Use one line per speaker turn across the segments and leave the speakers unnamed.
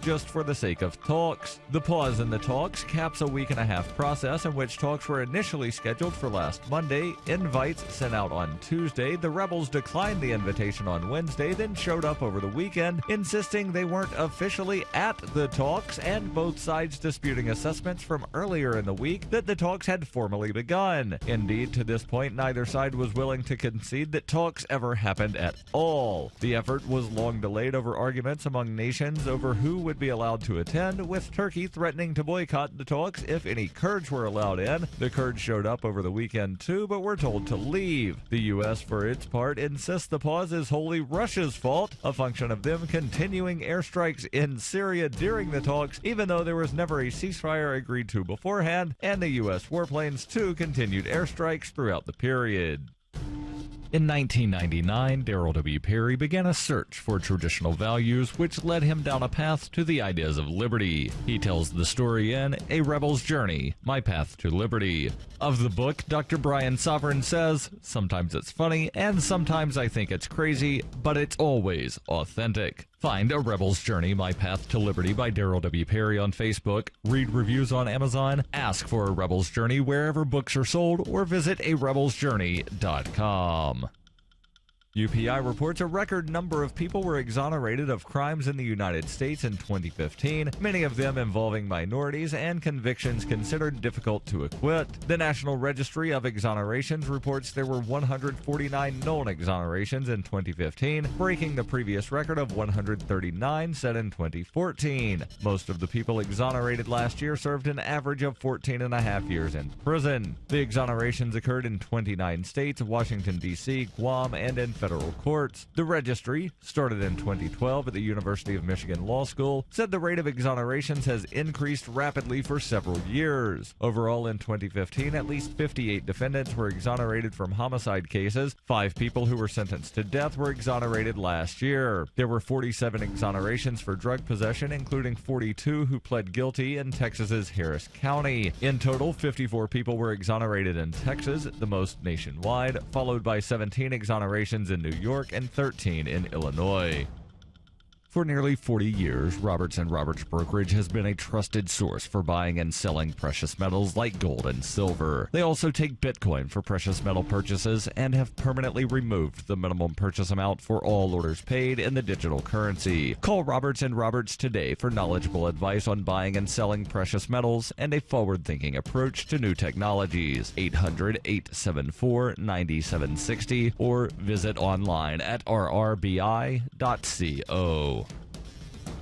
just for the sake of talks. The pause in the talks caps a week-and-a-half process in which talks were initially scheduled for last Monday, invites sent out on Tuesday, the rebels declined the invitation on Wednesday, then showed up over the weekend, insisting they weren't officially at the talks, and both sides disputing assessments from earlier in the week that the talks had formally begun. Indeed, to this point, neither side was willing to concede that talks ever happened at all. The effort was long delayed over arguments among nations over who would be allowed to attend, with Turkey threatening to boycott the talks if any Kurds were allowed in. The Kurds showed up over the weekend too, but were told to leave. The U.S., for its part, insists the pause is wholly Russia's fault, a function of them continuing airstrikes in Syria during the talks, even though there was never a ceasefire agreed to beforehand, and the U.S. warplanes too continued airstrikes throughout the period. In 1999, Darryl W. Perry began a search for traditional values, which led him down a path to the ideas of liberty. He tells the story in A Rebel's Journey, My Path to Liberty. Of the book, Dr. Brian Sovereign says, "Sometimes it's funny, and sometimes I think it's crazy, but it's always authentic." Find A Rebel's Journey, My Path to Liberty by Darryl W. Perry on Facebook, read reviews on Amazon, ask for A Rebel's Journey wherever books are sold, or visit arebelsjourney.com. UPI reports a record number of people were exonerated of crimes in the United States in 2015, many of them involving minorities and convictions considered difficult to acquit. The National Registry of Exonerations reports there were 149 known exonerations in 2015, breaking the previous record of 139 set in 2014. Most of the people exonerated last year served an average of 14 and a half years in prison. The exonerations occurred in 29 states, Washington, D.C., Guam, and in federal courts. The registry, started in 2012 at the University of Michigan Law School, said the rate of exonerations has increased rapidly for several years. Overall, in 2015, at least 58 defendants were exonerated from homicide cases. 5 people who were sentenced to death were exonerated last year. There were 47 exonerations for drug possession, including 42 who pled guilty in Texas's Harris County. In total, 54 people were exonerated in Texas, the most nationwide, followed by 17 exonerations in New York and 13 in Illinois. For nearly 40 years, Roberts & Roberts Brokerage has been a trusted source for buying and selling precious metals like gold and silver. They also take Bitcoin for precious metal purchases and have permanently removed the minimum purchase amount for all orders paid in the digital currency. Call Roberts & Roberts today for knowledgeable advice on buying and selling precious metals and a forward-thinking approach to new technologies. 800-874-9760 or visit online at rrbi.co.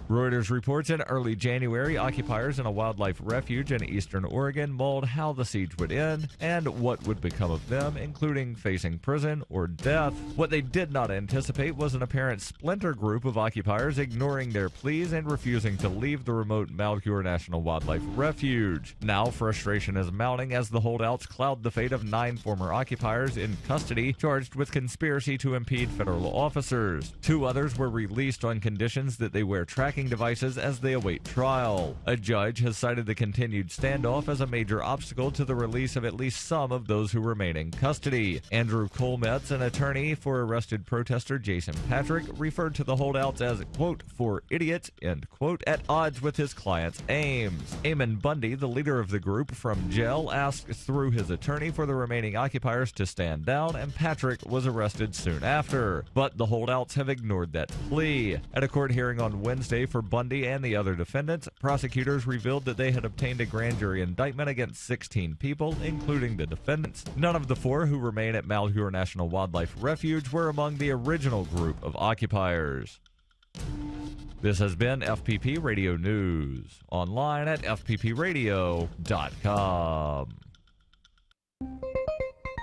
Reuters reports in early January, occupiers in a wildlife refuge in eastern Oregon mulled how the siege would end and what would become of them, including facing prison or death. What they did not anticipate was an apparent splinter group of occupiers ignoring their pleas and refusing to leave the remote Malheur National Wildlife Refuge. Now, frustration is mounting as the holdouts cloud the fate of 9 former occupiers in custody charged with conspiracy to impede federal officers. 2 others were released on conditions that they wear tracking devices as they await trial. A judge has cited the continued standoff as a major obstacle to the release of at least some of those who remain in custody. Andrew Colmetz, an attorney for arrested protester Jason Patrick, referred to the holdouts as, quote, for idiots, end quote, at odds with his client's aims. Eamon Bundy, the leader of the group from jail, asked through his attorney for the remaining occupiers to stand down, and Patrick was arrested soon after. But the holdouts have ignored that plea. At a court hearing on Wednesday for Bundy and the other defendants, prosecutors revealed that they had obtained a grand jury indictment against 16 people, including the defendants. None of the 4 who remain at Malheur National Wildlife Refuge were among the original group of occupiers. This has been FPP Radio News, online at fppradio.com.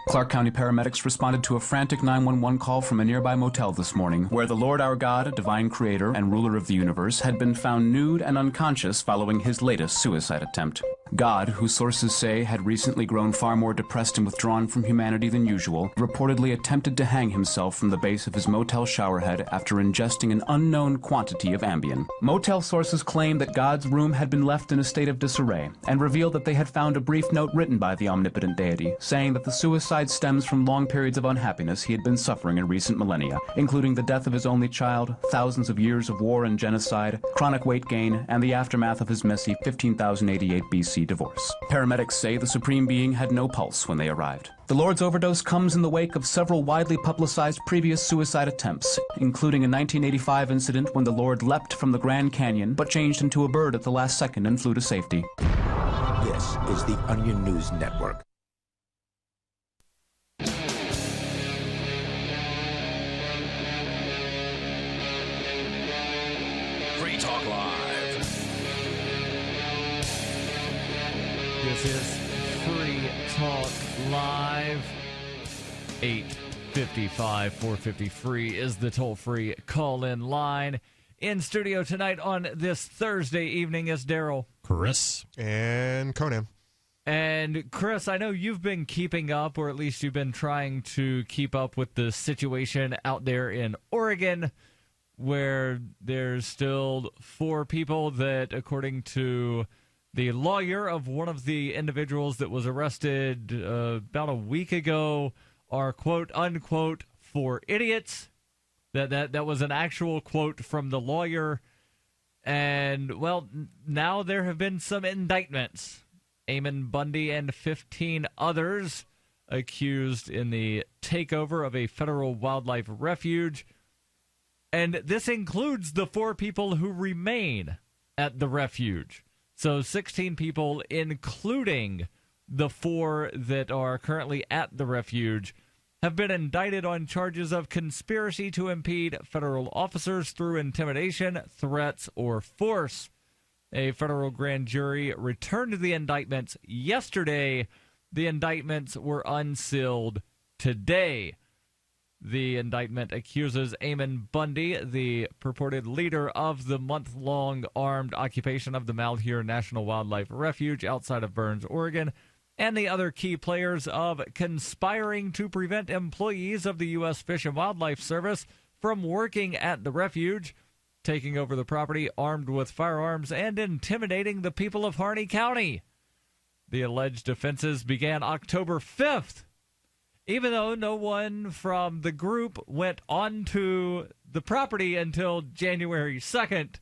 Clark County paramedics responded to a frantic 911 call from a nearby motel this morning, where the Lord our God, divine creator and ruler of the universe, had been found nude and unconscious following his latest suicide attempt. God, who sources say had recently grown far more depressed and withdrawn from humanity than usual, reportedly attempted to hang himself from the base of his motel showerhead after ingesting an unknown quantity of Ambien. Motel sources claim that God's room had been left in a state of disarray, and revealed that they had found a brief note written by the omnipotent deity, saying that the suicide stems from long periods of unhappiness he had been suffering in recent millennia, including the death of his only child, thousands of years of war and genocide, chronic weight gain, and the aftermath of his messy 15,088 BC divorce. Paramedics say the Supreme Being had no pulse when they arrived. The Lord's overdose comes in the wake of several widely publicized previous suicide attempts, including a 1985 incident when the Lord leapt from the Grand Canyon but changed into a bird at the last second and flew to safety.
This is the Onion News Network.
Free Talk Live.
This is Free Talk Live. 855-450-FREE is the toll-free call-in line. In studio tonight on this Thursday evening is Darryl,
Chris,
and Conan.
And Chris, I know you've been keeping up, or at least you've been trying to keep up with the situation out there in Oregon, where there's still 4 people that, according to the lawyer of one of the individuals that was arrested about a week ago, are quote-unquote 4 idiots. That was an actual quote from the lawyer. And, well, now there have been some indictments. Eamon Bundy and 15 others accused in the takeover of a federal wildlife refuge. And this includes the 4 people who remain at the refuge. So 16 people, including the 4 that are currently at the refuge, have been indicted on charges of conspiracy to impede federal officers through intimidation, threats, or force. A federal grand jury returned the indictments yesterday. The indictments were unsealed today. The indictment accuses Eamon Bundy, the purported leader of the month-long armed occupation of the Malheur National Wildlife Refuge outside of Burns, Oregon, and the other key players of conspiring to prevent employees of the U.S. Fish and Wildlife Service from working at the refuge, taking over the property armed with firearms, and intimidating the people of Harney County. The alleged offenses began October 5th. Even though no one from the group went onto the property until January 2nd,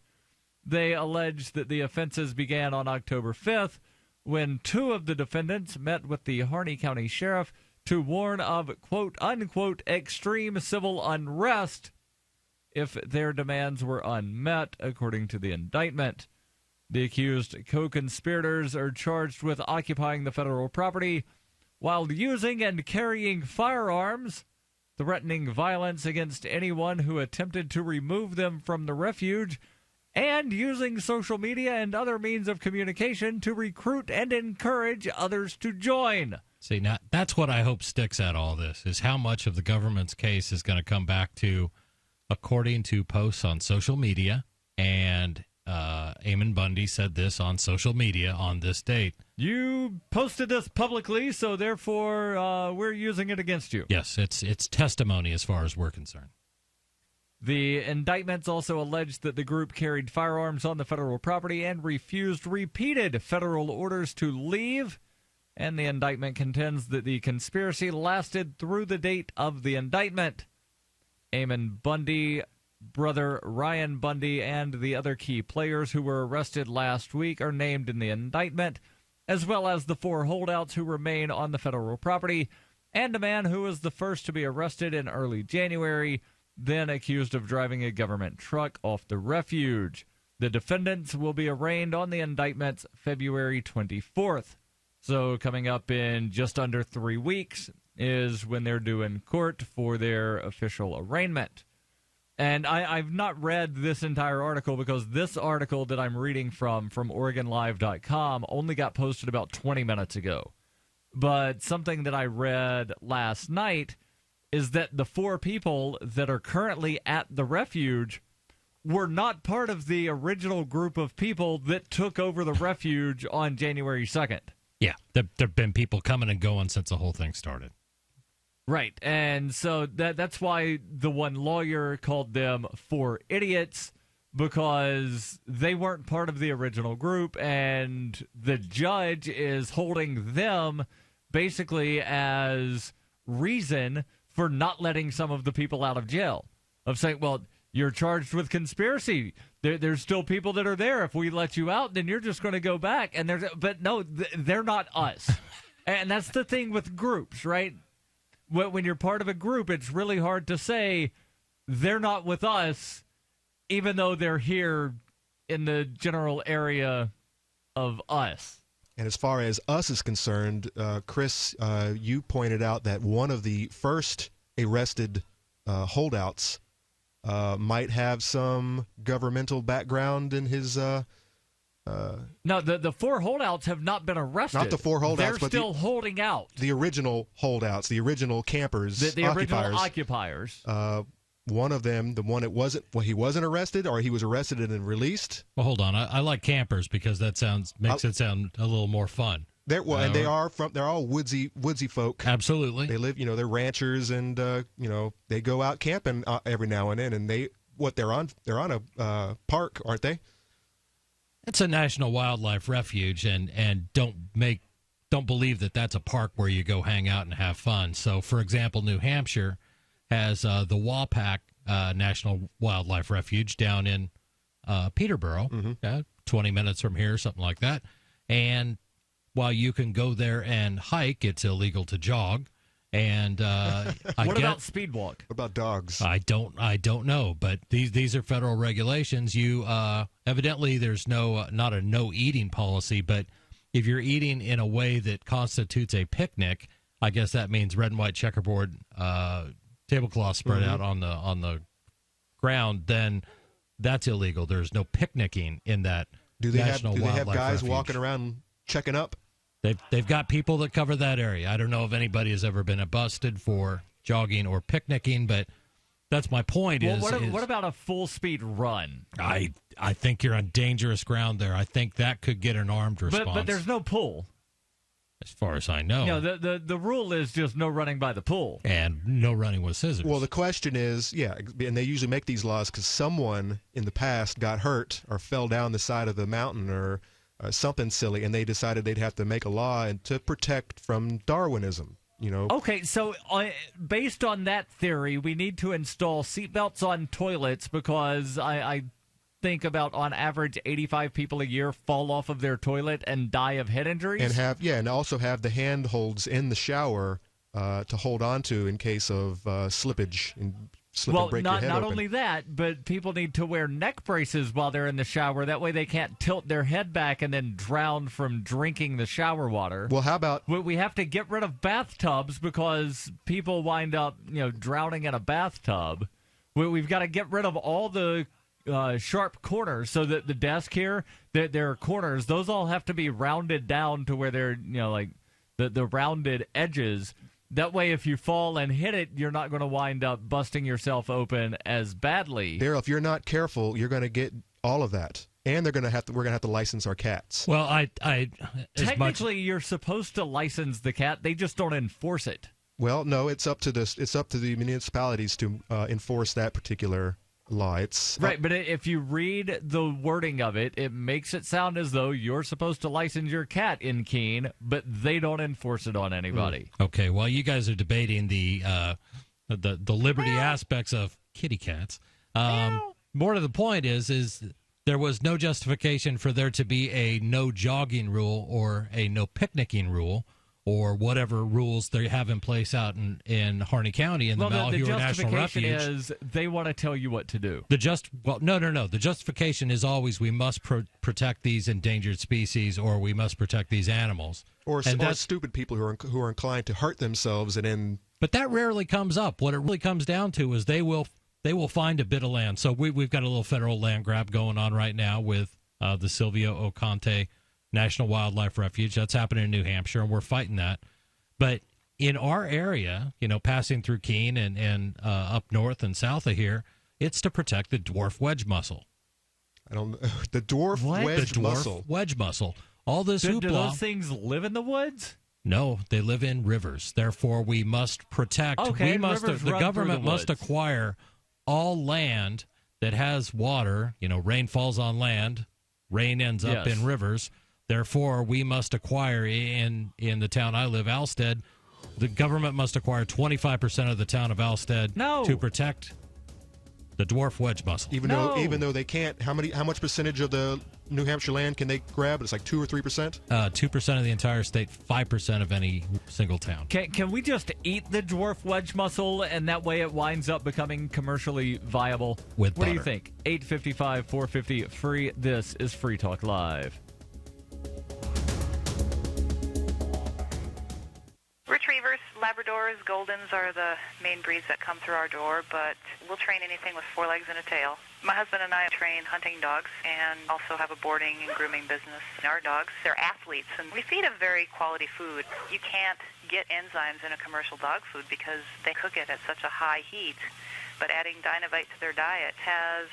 they alleged that the offenses began on October 5th, when 2 of the defendants met with the Harney County Sheriff to warn of quote-unquote extreme civil unrest if their demands were unmet, according to the indictment. The accused co-conspirators are charged with occupying the federal property while using and carrying firearms, threatening violence against anyone who attempted to remove them from the refuge, and using social media and other means of communication to recruit and encourage others to join.
See, now that's what I hope sticks out all this, is how much of the government's case is going to come back to, according to posts on social media, and Eamon Bundy said this on social media on this date.
You posted this publicly, so therefore we're using it against you.
Yes, it's testimony as far as we're concerned.
The indictments also alleged that the group carried firearms on the federal property and refused repeated federal orders to leave. And the indictment contends that the conspiracy lasted through the date of the indictment. Eamon Bundy, brother Ryan Bundy, and the other key players who were arrested last week are named in the indictment, as well as the 4 holdouts who remain on the federal property, and a man who was the first to be arrested in early January, then accused of driving a government truck off the refuge. The defendants will be arraigned on the indictments February 24th. So coming up in just under 3 weeks is when they're due in court for their official arraignment. And I've not read this entire article because this article that I'm reading from OregonLive.com only got posted about 20 minutes ago. But something that I read last night is that the 4 people that are currently at the refuge were not part of the original group of people that took over the refuge on January 2nd.
Yeah, there have been people coming and going since the whole thing started.
Right, and so that's why the one lawyer called them 4 idiots, because they weren't part of the original group, and the judge is holding them basically as reason for not letting some of the people out of jail, of saying, well, you're charged with conspiracy. There's still people that are there. If we let you out, then you're just going to go back. But no, they're not us. And that's the thing with groups, right? When you're part of a group, it's really hard to say they're not with us, even though they're here in the general area of us.
And as far as us is concerned, Chris, you pointed out that one of the first arrested holdouts might have some governmental background in his...
No, the 4 holdouts have not been arrested.
Not the 4 holdouts,
They're still holding out.
The original holdouts, the original campers,
the original occupiers.
One of them, the one that wasn't, well, he wasn't arrested, or he was arrested and then released.
Well, hold on. I like campers because that makes it sound a little more fun.
And they're all woodsy folk.
Absolutely.
They live, they're ranchers, and they go out camping every now and then. And they're on a park, aren't they?
It's a national wildlife refuge, and don't believe that that's a park where you go hang out and have fun. So, for example, New Hampshire has the Wapak National Wildlife Refuge down in Peterborough, 20 minutes from here, something like that. And while you can go there and hike, it's illegal to jog. And
what about speed walk?
What about dogs?
I don't know, but these are federal regulations. You evidently there's not a no eating policy, but if you're eating in a way that constitutes a picnic, I guess that means red and white checkerboard tablecloth spread out on the ground, then that's illegal. There's no picnicking in that national wildlife refuge.
Do they have guys walking around checking up?
They've got people that cover that area. I don't know if anybody has ever been busted for jogging or picnicking, but that's my point.
What about a full speed run?
I think you're on dangerous ground there. I think that could get an armed response.
But there's no pool.
As far as I know.
The rule is just no running by the pool.
And no running with scissors.
Well, the question is, and they usually make these laws because someone in the past got hurt or fell down the side of the mountain or something silly, and they decided they'd have to make a law and to protect from Darwinism.
Okay, so based on that theory, we need to install seatbelts on toilets because I think about on average 85 people a year fall off of their toilet and die of head injuries.
And also have the handholds in the shower to hold on to in case of slippage and slip and break your head
not
open.
only that, but people need to wear neck braces while they're in the shower. That way they can't tilt their head back and then drown from drinking the shower water.
Well, how about...
We have to get rid of bathtubs because people wind up, drowning in a bathtub. We've got to get rid of all the sharp corners so that the desk here, there are corners. Those all have to be rounded down to where they're, like the rounded edges. That way, if you fall and hit it, you're not going to wind up busting yourself open as badly.
Darryl, if you're not careful, you're going to get all of that, and we're going to have to license our cats.
Well,
technically, you're supposed to license the cat. They just don't enforce it.
Well, no, it's up to the municipalities to enforce that particular law.
Right, but if you read the wording of it, it makes it sound as though you're supposed to license your cat in Keene, but they don't enforce it on anybody.
Okay, well, you guys are debating the liberty aspects of kitty cats. More to the point is there was no justification for there to be a no jogging rule or a no picnicking rule, or whatever rules they have in place out in Harney County in the Malheur National Refuge.
The justification is they want to tell you what to do.
No. The justification is always we must protect these endangered species, or we must protect these animals.
Or stupid people who are inclined to hurt themselves and then.
But that rarely comes up. What it really comes down to is they will find a bit of land. So we've got a little federal land grab going on right now with the Silvio Oconte National Wildlife Refuge. That's happening in New Hampshire, and we're fighting that. But in our area, passing through Keene and up north and south of here, It's to protect the dwarf wedge mussel.
I don't know. The dwarf wedge mussel.
Wedge mussel. All this
Do
hoopla.
those things live in the woods?
No, they live in rivers. Therefore, we must protect.
Okay,
The government must acquire all land that has water. Rain falls on land. Rain ends up in rivers. Therefore, we must acquire in the town I live, Alstead. The government must acquire 25% of the town of Alstead to protect the dwarf wedge mussel.
Even though they can't, how much percentage of the New Hampshire land can they grab? It's like 2 or 3%.
2% of the entire state, 5% of any single town.
Can we just eat the dwarf wedge mussel and that way it winds up becoming commercially viable?
With
what
butter.
do you think? 855-450 free. This is Free Talk Live.
Retrievers, Labradors, Goldens are the main breeds that come through our door, but we'll train anything with 4 legs and a tail. My husband and I train hunting dogs and also have a boarding and grooming business. Our dogs, they're athletes, and we feed them very quality food. You can't get enzymes in a commercial dog food because they cook it at such a high heat, but adding Dynavite to their diet has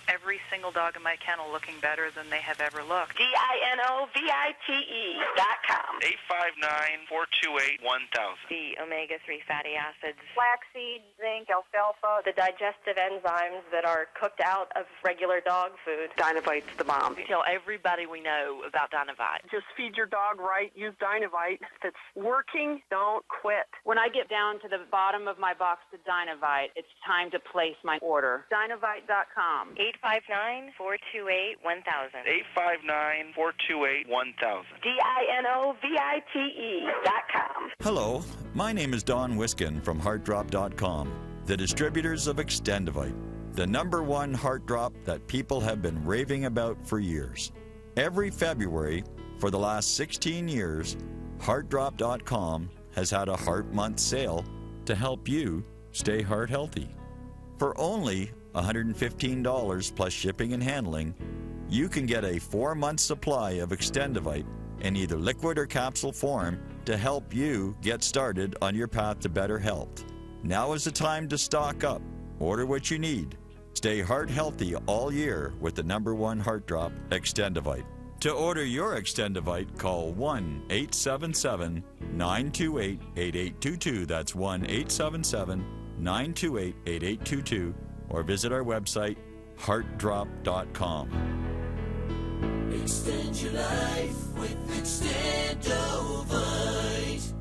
every single dog in my kennel looking better than they have ever looked.
DINOVITE.com.
859-428-1000.
The omega-3 fatty acids,
Flaxseed, zinc, alfalfa,
the digestive enzymes that are cooked out of regular dog food.
Dynavite's the bomb.
Tell everybody we know about Dynavite.
Just feed your dog right. Use Dynavite. If it's working, don't quit.
When I get down to the bottom of my box of Dynavite, it's time to place my order. Dynavite.com.
859-428-1000.
859-428-1000.
DINOVITE.com.
Hello, my name is Don Wiskin from HeartDrop.com, the distributors of Extendivite, the #1 heart drop that people have been raving about for years. Every February for the last 16 years, HeartDrop.com has had a Heart Month sale to help you stay heart healthy. For only $115 plus shipping and handling, you can get a 4-month supply of Extendivite in either liquid or capsule form to help you get started on your path to better health. Now is the time to stock up. Order what you need. Stay heart healthy all year with the #1 heart drop, Extendivite. To order your Extendivite, call 1-877-928-8822. That's 1-877-928-8822. Or visit our website, heartdrop.com.
Extend your life with Extendovite.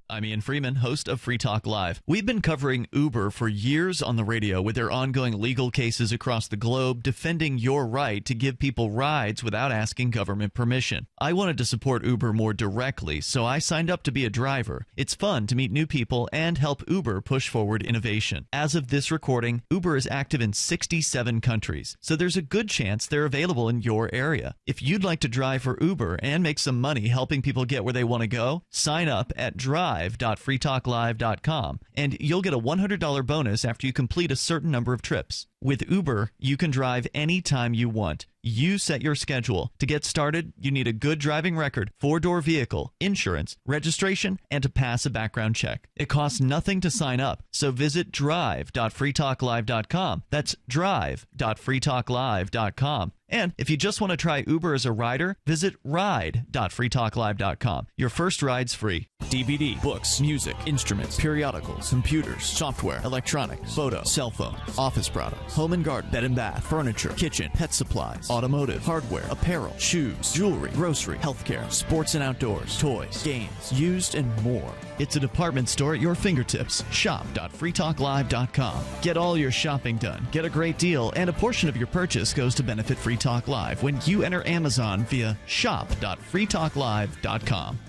I'm Ian Freeman, host of Free Talk Live. We've been covering Uber for years on the radio with their ongoing legal cases across the globe defending your right to give people rides without asking government permission. I wanted to support Uber more directly, so I signed up to be a driver. It's fun to meet new people and help Uber push forward innovation. As of this recording, Uber is active in 67 countries, so there's a good chance they're available in your area. If you'd like to drive for Uber and make some money helping people get where they want to go, sign up at drive.freetalklive.com, and you'll get a $100 bonus after you complete a certain number of trips. With Uber, you can drive anytime you want. You set your schedule. To get started, you need a good driving record, 4-door vehicle, insurance, registration, and to pass a background check. It costs nothing to sign up, so visit drive.freetalklive.com. That's drive.freetalklive.com. And if you just want to try Uber as a rider, visit ride.freetalklive.com. Your first ride's free.
DVD, books, music, instruments, periodicals, computers, software, electronics, photo, cell phone, office products, home and garden, bed and bath, furniture, kitchen, pet supplies, automotive, hardware, apparel, shoes, jewelry, grocery, healthcare, sports and outdoors, toys, games, used, and more. It's a department store at your fingertips. Shop.freetalklive.com. Get all your shopping done, get a great deal, and a portion of your purchase goes to benefit Free Talk Live when you enter Amazon via shop.freetalklive.com.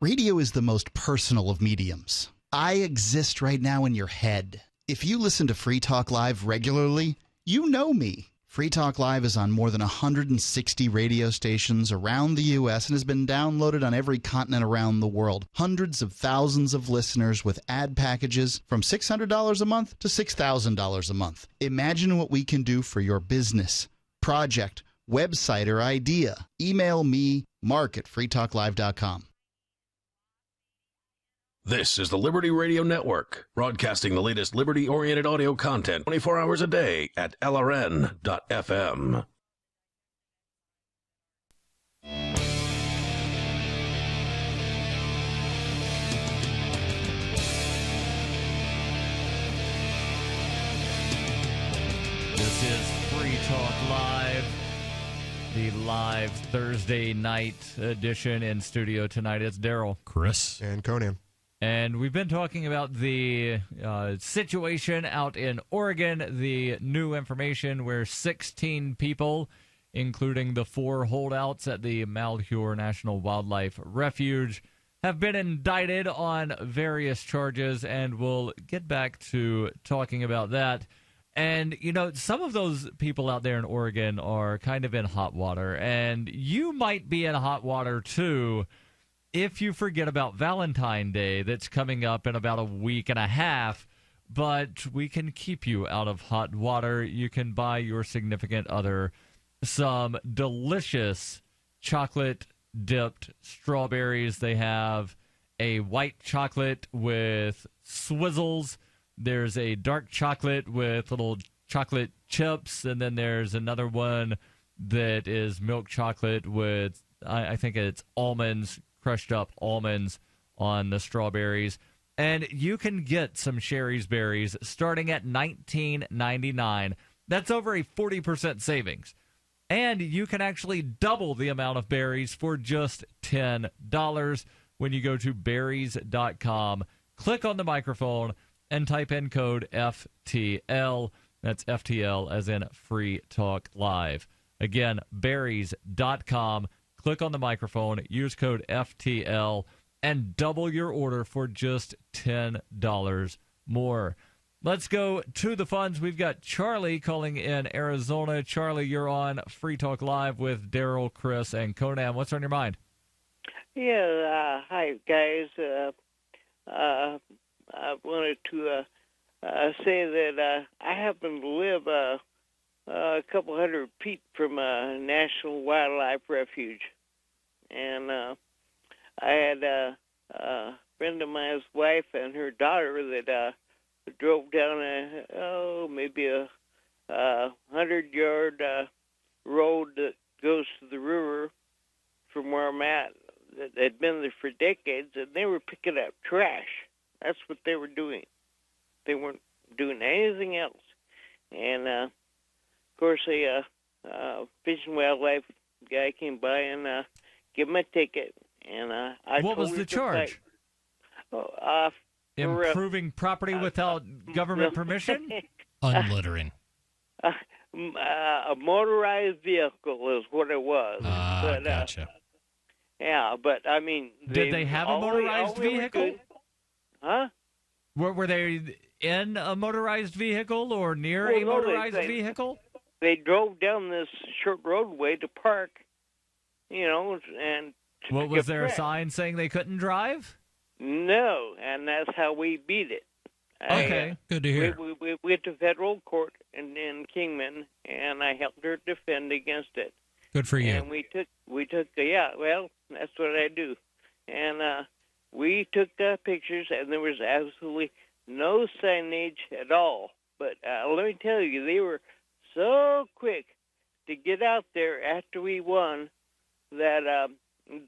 Radio is the most personal of mediums. I exist right now in your head. If you listen to Free Talk Live regularly, you know me. Free Talk Live is on more than 160 radio stations around the U.S. and has been downloaded on every continent around the world. Hundreds of thousands of listeners with ad packages from $600 a month to $6,000 a month. Imagine what we can do for your business, project, website, or idea. Email me, mark@freetalklive.com.
This is the Liberty Radio Network, broadcasting the latest liberty-oriented audio content 24 hours a day at LRN.FM.
This is Free Talk Live, the live Thursday night edition. In studio tonight, it's Darryl,
Chris,
and Conan.
And we've been talking about the situation out in Oregon, the new information where 16 people, including the 4 holdouts at the Malheur National Wildlife Refuge, have been indicted on various charges, and we'll get back to talking about that. And, you know, some of those people out there in Oregon are kind of in hot water, and you might be in hot water too if you forget about Valentine's Day that's coming up in about a week and a half. But we can keep you out of hot water. You can buy your significant other some delicious chocolate-dipped strawberries. They have a white chocolate with swizzles. There's a dark chocolate with little chocolate chips, and then there's another one that is milk chocolate with, I think it's almonds, crushed up almonds on the strawberries. And you can get some Sherry's berries starting at $19.99. That's over a 40% savings. And you can actually double the amount of berries for just $10 when you go to berries.com. Click on the microphone and type in code FTL. That's FTL as in Free Talk Live. Again, berries.com. Click on the microphone, use code FTL, and double your order for just $10 more. Let's go to the phones. We've got Charlie calling in Arizona. Charlie, you're on Free Talk Live with Darryl, Chris, and Conan. What's on your mind?
Yeah, hi, guys. I wanted to say that I happen to live a couple hundred feet from a national wildlife refuge. And I had a friend of mine's wife and her daughter that drove down maybe a 100-yard road that goes to the river from where I'm at. They'd been there for decades, and they were picking up trash. That's what they were doing. They weren't doing anything else. And, of course, a Fish and Wildlife guy came by and gave him a ticket. And
what was the charge? Improving property without government permission?
Unlittering.
A motorized vehicle is what it was.
Gotcha.
Yeah, but, I mean...
Did they have a motorized vehicle?
Huh?
Were they in a motorized vehicle or near a motorized vehicle?
They drove down this short roadway to park, you know, and...
What, was there a sign saying they couldn't drive?
No, and that's how we beat it.
Okay, good to hear.
We went to federal court in Kingman, and I helped her defend against it.
Good for you.
And we took yeah, well, that's what I do. And we took pictures, and there was absolutely no signage at all. But let me tell you, they were so quick to get out there after we won that, and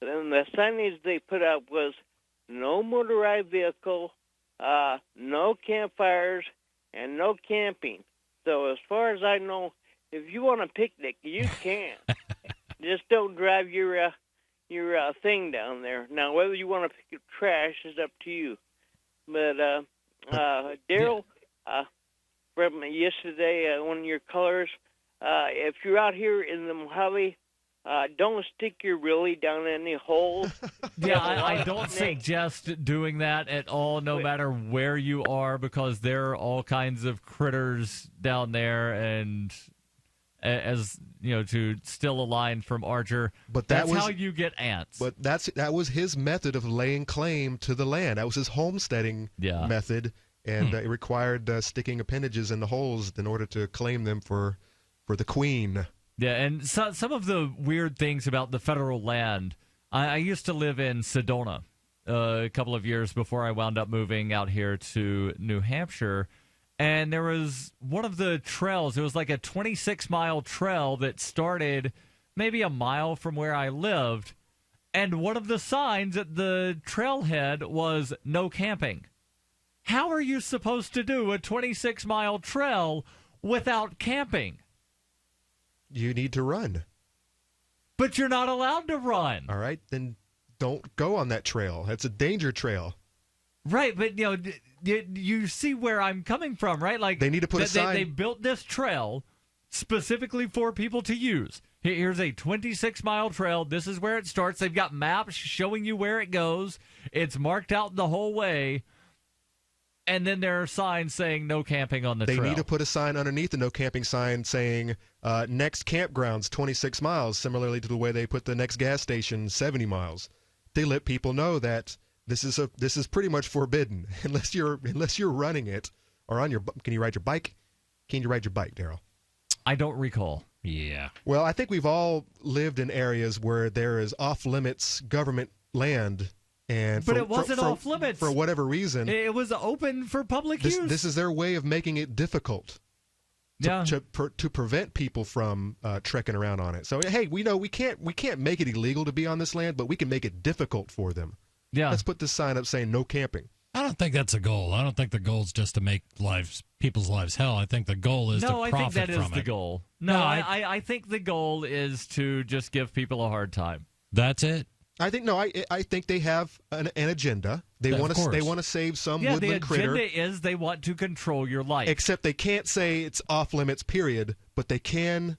the signage they put up was no motorized vehicle, no campfires, and no camping. So as far as I know, if you want a picnic, you can. Just don't drive your thing down there. Now, whether you want to pick up trash is up to you. But Darryl, from yesterday, one of your callers, if you're out here in the Mojave, don't stick your willy down any holes.
Yeah, I don't suggest doing that at all, no matter where you are, because there are all kinds of critters down there, and as you know, to steal a line from Archer. But that's how you get ants.
But that was his method of laying claim to the land. That was his homesteading method, and it required sticking appendages in the holes in order to claim them for the queen.
Yeah, and some of the weird things about the federal land. I used to live in Sedona, a couple of years before I wound up moving out here to New Hampshire. And there was one of the trails. It was like a 26-mile trail that started maybe a mile from where I lived. And one of the signs at the trailhead was no camping. How are you supposed to do a 26-mile trail without camping?
You need to run.
But you're not allowed to run.
All right, then don't go on that trail. That's a danger trail.
Right, but you see where I'm coming from, right? Like
they need to put a sign.
They built this trail specifically for people to use. Here's a 26-mile trail. This is where it starts. They've got maps showing you where it goes. It's marked out the whole way. And then there are signs saying no camping on the trail.
They need to put a sign underneath the no camping sign saying next campgrounds 26 miles, similarly to the way they put the next gas station 70 miles. They let people know that this is pretty much forbidden unless you're running it or on your. Can you ride your bike? Can you ride your bike, Darryl?
I don't recall.
Yeah.
Well, I think we've all lived in areas where there is off-limits government land.
But it wasn't off limits.
For whatever reason.
It was open for public use.
This is their way of making it difficult to prevent people from trekking around on it. So, hey, we know we can't make it illegal to be on this land, but we can make it difficult for them.
Yeah.
Let's put this sign up saying no camping.
I don't think that's a goal. I don't think the goal is just to make people's lives hell. I think the goal is to profit from it.
No, I think that is the goal. No, I think the goal is to just give people a hard time.
That's it?
I think they have an agenda. They want to save some woodland critter.
The agenda is they want to control your life.
Except they can't say it's off limits, period. But they can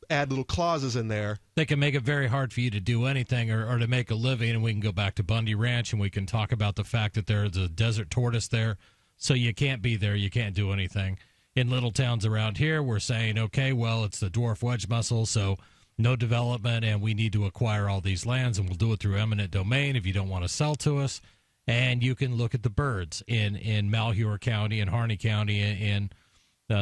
add little clauses in there.
They can make it very hard for you to do anything or to make a living. And we can go back to Bundy Ranch and we can talk about the fact that there's a desert tortoise there. So you can't be there. You can't do anything. In little towns around here, we're saying, okay, well, it's the dwarf wedge mussel, so no development, and we need to acquire all these lands, and we'll do it through eminent domain if you don't want to sell to us. And you can look at the birds in Malheur County and Harney County in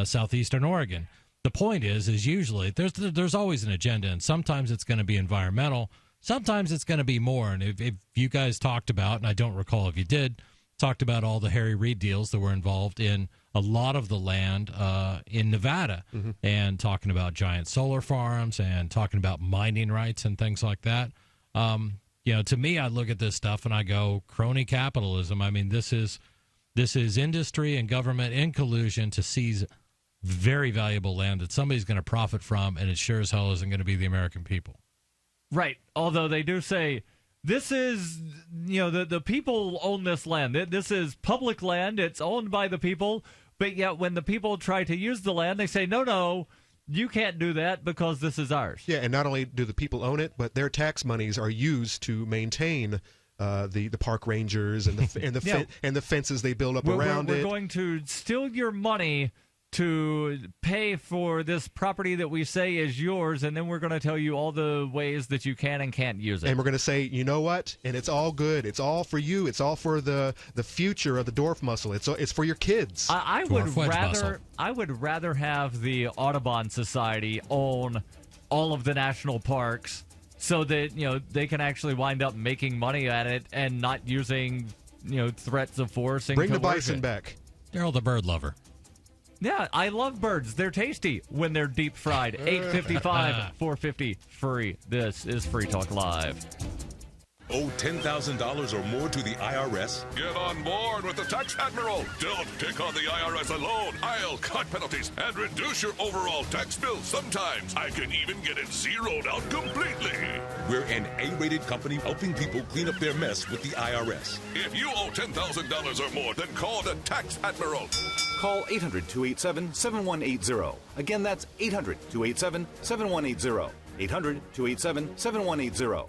southeastern Oregon. The point is usually there's always an agenda, and sometimes it's going to be environmental, sometimes it's going to be more. And if you guys talked about, and I don't recall if you did, talked about all the Harry Reid deals that were involved in a lot of the land in Nevada, and talking about giant solar farms and talking about mining rights and things like that. To me, I look at this stuff and I go, crony capitalism. I mean, this is industry and government in collusion to seize very valuable land that somebody's going to profit from, and it sure as hell isn't going to be the American people.
Right. Although they do say, this is, the people own this land. This is public land. It's owned by the people. But yet when the people try to use the land, they say, no, you can't do that because this is ours.
Yeah, and not only do the people own it, but their tax monies are used to maintain the park rangers and the fences they build up around it.
We're going to steal your money to pay for this property that we say is yours, and then we're going to tell you all the ways that you can and can't use it.
And we're going to say, you know what? And it's all good. It's all for you. It's all for the future of the dwarf mussel. It's for your kids.
I would rather have the Audubon Society own all of the national parks so that they can actually wind up making money at it and not using threats of force and
bring
coercion.
the bison back.
Darryl the bird lover.
Yeah, I love birds. They're tasty when they're deep fried. 855 450 free. This is Free Talk Live.
Owe $10,000 or more to the IRS?
Get on board with the Tax Admiral. Don't take on the IRS alone. I'll cut penalties and reduce your overall tax bill. Sometimes I can even get it zeroed out completely.
We're an A-rated company helping people clean up their mess with the IRS.
If you owe $10,000 or more, then call the Tax Admiral.
Call 800-287-7180. Again, that's 800-287-7180. 800-287-7180.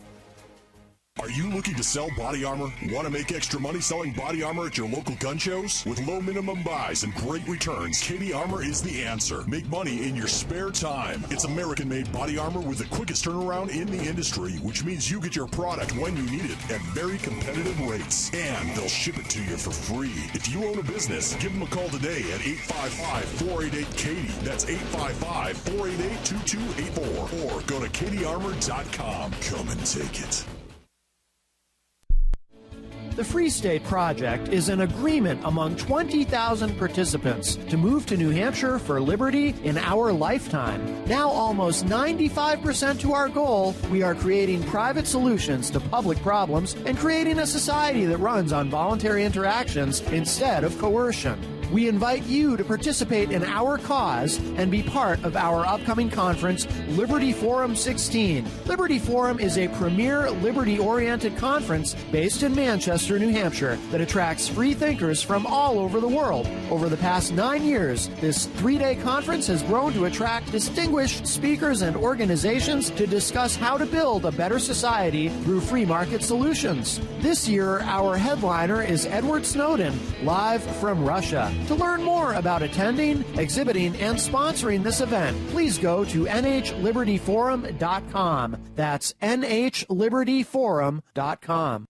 Are you looking to sell body armor? Want to make extra money selling body armor at your local gun shows? With low minimum buys and great returns, Katie Armor is the answer. Make money in your spare time. It's American-made body armor with the quickest turnaround in the industry, which means you get your product when you need it at very competitive rates. And they'll ship it to you for free. If you own a business, give them a call today at 855-488-KATIE. That's 855-488-2284. Or go to katiearmor.com. Come and take it.
The Free State Project is an agreement among 20,000 participants to move to New Hampshire for liberty in our lifetime. Now almost 95% to our goal, we are creating private solutions to public problems and creating a society that runs on voluntary interactions instead of coercion. We invite you to participate in our cause and be part of our upcoming conference, Liberty Forum 16. Liberty Forum is a premier liberty-oriented conference based in Manchester, New Hampshire, that attracts free thinkers from all over the world. Over the past 9 years, this 3-day conference has grown to attract distinguished speakers and organizations to discuss how to build a better society through free market solutions. This year, our headliner is Edward Snowden, live from Russia. To learn more about attending, exhibiting, and sponsoring this event, please go to nhlibertyforum.com. That's nhlibertyforum.com.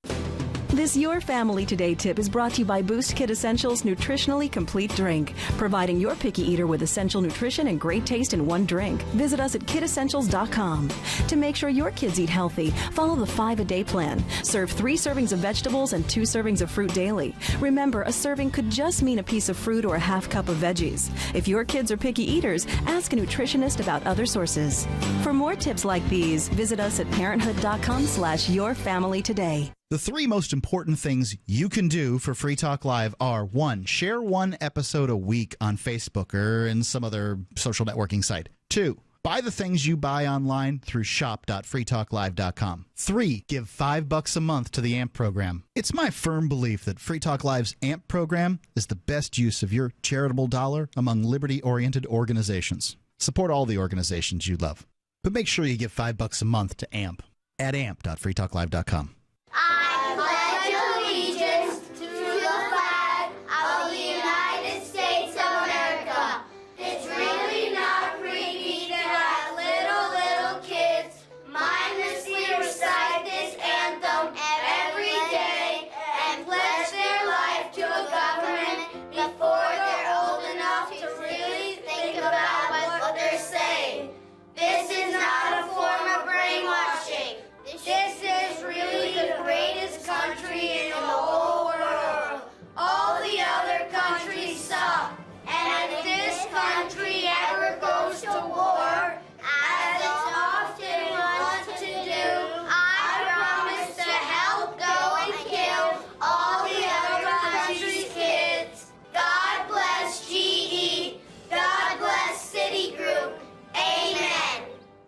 This Your Family Today tip is brought to you by Boost Kid Essentials Nutritionally Complete Drink, providing your picky eater with essential nutrition and great taste in one drink. Visit us at kidessentials.com. To make sure your kids eat healthy, follow the 5-a-day plan. Serve 3 servings of vegetables and 2 servings of fruit daily. Remember, a serving could just mean a piece of fruit or a half cup of veggies. If your kids are picky eaters, ask a nutritionist about other sources. For more tips like these, visit us at parenthood.com/yourfamilytoday.
The 3 most important things you can do for Free Talk Live are: 1, share 1 episode a week on Facebook or in some other social networking site. 2, buy the things you buy online through shop.freetalklive.com. 3, give $5 a month to the AMP program. It's my firm belief that Free Talk Live's AMP program is the best use of your charitable dollar among liberty-oriented organizations. Support all the organizations you love, but make sure you give $5 a month to AMP at amp.freetalklive.com.
I pledge allegiance to the flag of the United States of America. It's really not creepy to have little kids mindlessly recite this anthem every day and pledge their life to a government before they're old enough to really think about what they're saying. This is not a form of brainwashing. This is really the greatest country in the whole world. All the other countries suck. And if this country ever goes to war, as it often wants to do, I promise to help go and kill all the other countries' kids. God bless GE. God bless Citigroup. Amen.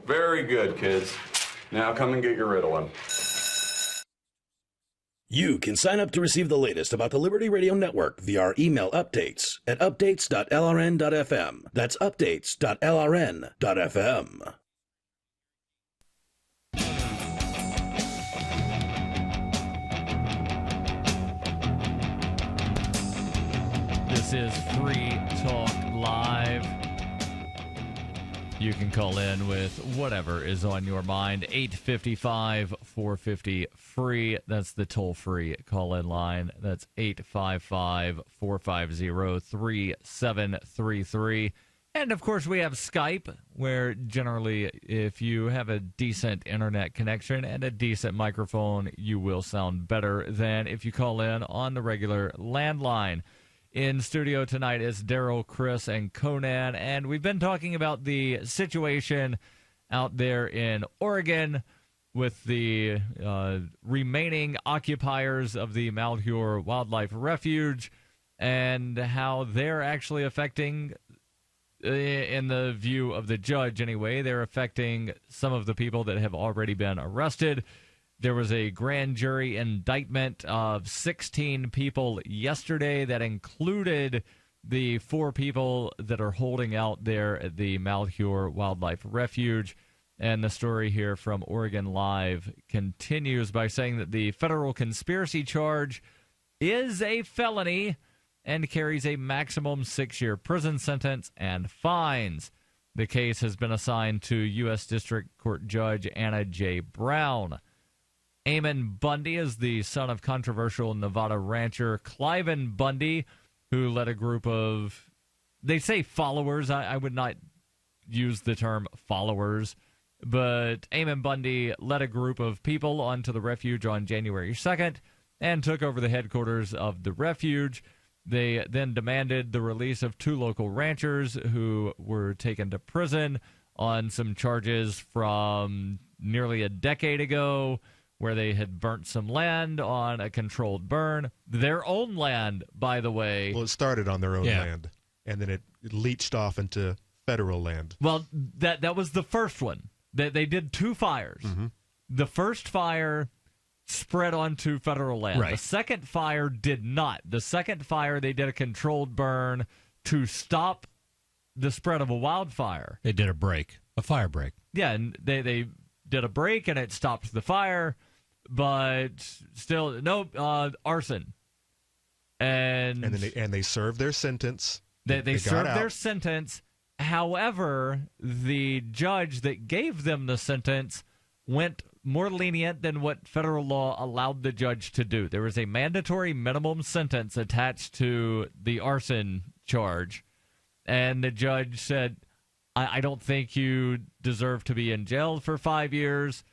Very good, kids. Now come and get your Ritalin.
You can sign up to receive the latest about the Liberty Radio Network via our email updates at updates.lrn.fm. That's updates.lrn.fm.
This is Free Talk Live. You can call in with whatever is on your mind. 855-450-FREE. That's the toll-free call-in line. That's 855-450-3733. And, of course, we have Skype, where generally if you have a decent internet connection and a decent microphone, you will sound better than if you call in on the regular landline. In studio tonight is Darryl, Chris, and Conan, and we've been talking about the situation out there in Oregon with the remaining occupiers of the Malheur Wildlife Refuge and how they're actually affecting, in the view of the judge anyway, they're affecting some of the people that have already been arrested. There was a grand jury indictment of 16 people yesterday that included the 4 people that are holding out there at the Malheur Wildlife Refuge. And the story here from Oregon Live continues by saying that the federal conspiracy charge is a felony and carries a maximum 6-year prison sentence and fines. The case has been assigned to U.S. District Court Judge Anna J. Brown. Eamon Bundy is the son of controversial Nevada rancher Cliven Bundy, who led a group of, they say followers. I would not use the term followers, but Eamon Bundy led a group of people onto the refuge on January 2nd and took over the headquarters of the refuge. They then demanded the release of 2 local ranchers who were taken to prison on some charges from nearly a decade ago, where they had burnt some land on a controlled burn. Their own land, by the way.
Well, it started on their own land, and then it leached off into federal land.
Well, that was the first one. They did 2 fires.
Mm-hmm.
The first fire spread onto federal land.
Right.
The second fire did not. The second fire, they did a controlled burn to stop the spread of a wildfire.
They did a fire break.
Yeah, and they did a break, and it stopped the fire, but still, no, arson. And
they served their sentence.
They served their sentence. However, the judge that gave them the sentence went more lenient than what federal law allowed the judge to do. There was a mandatory minimum sentence attached to the arson charge, and the judge said, I don't think you deserve to be in jail for 5 years.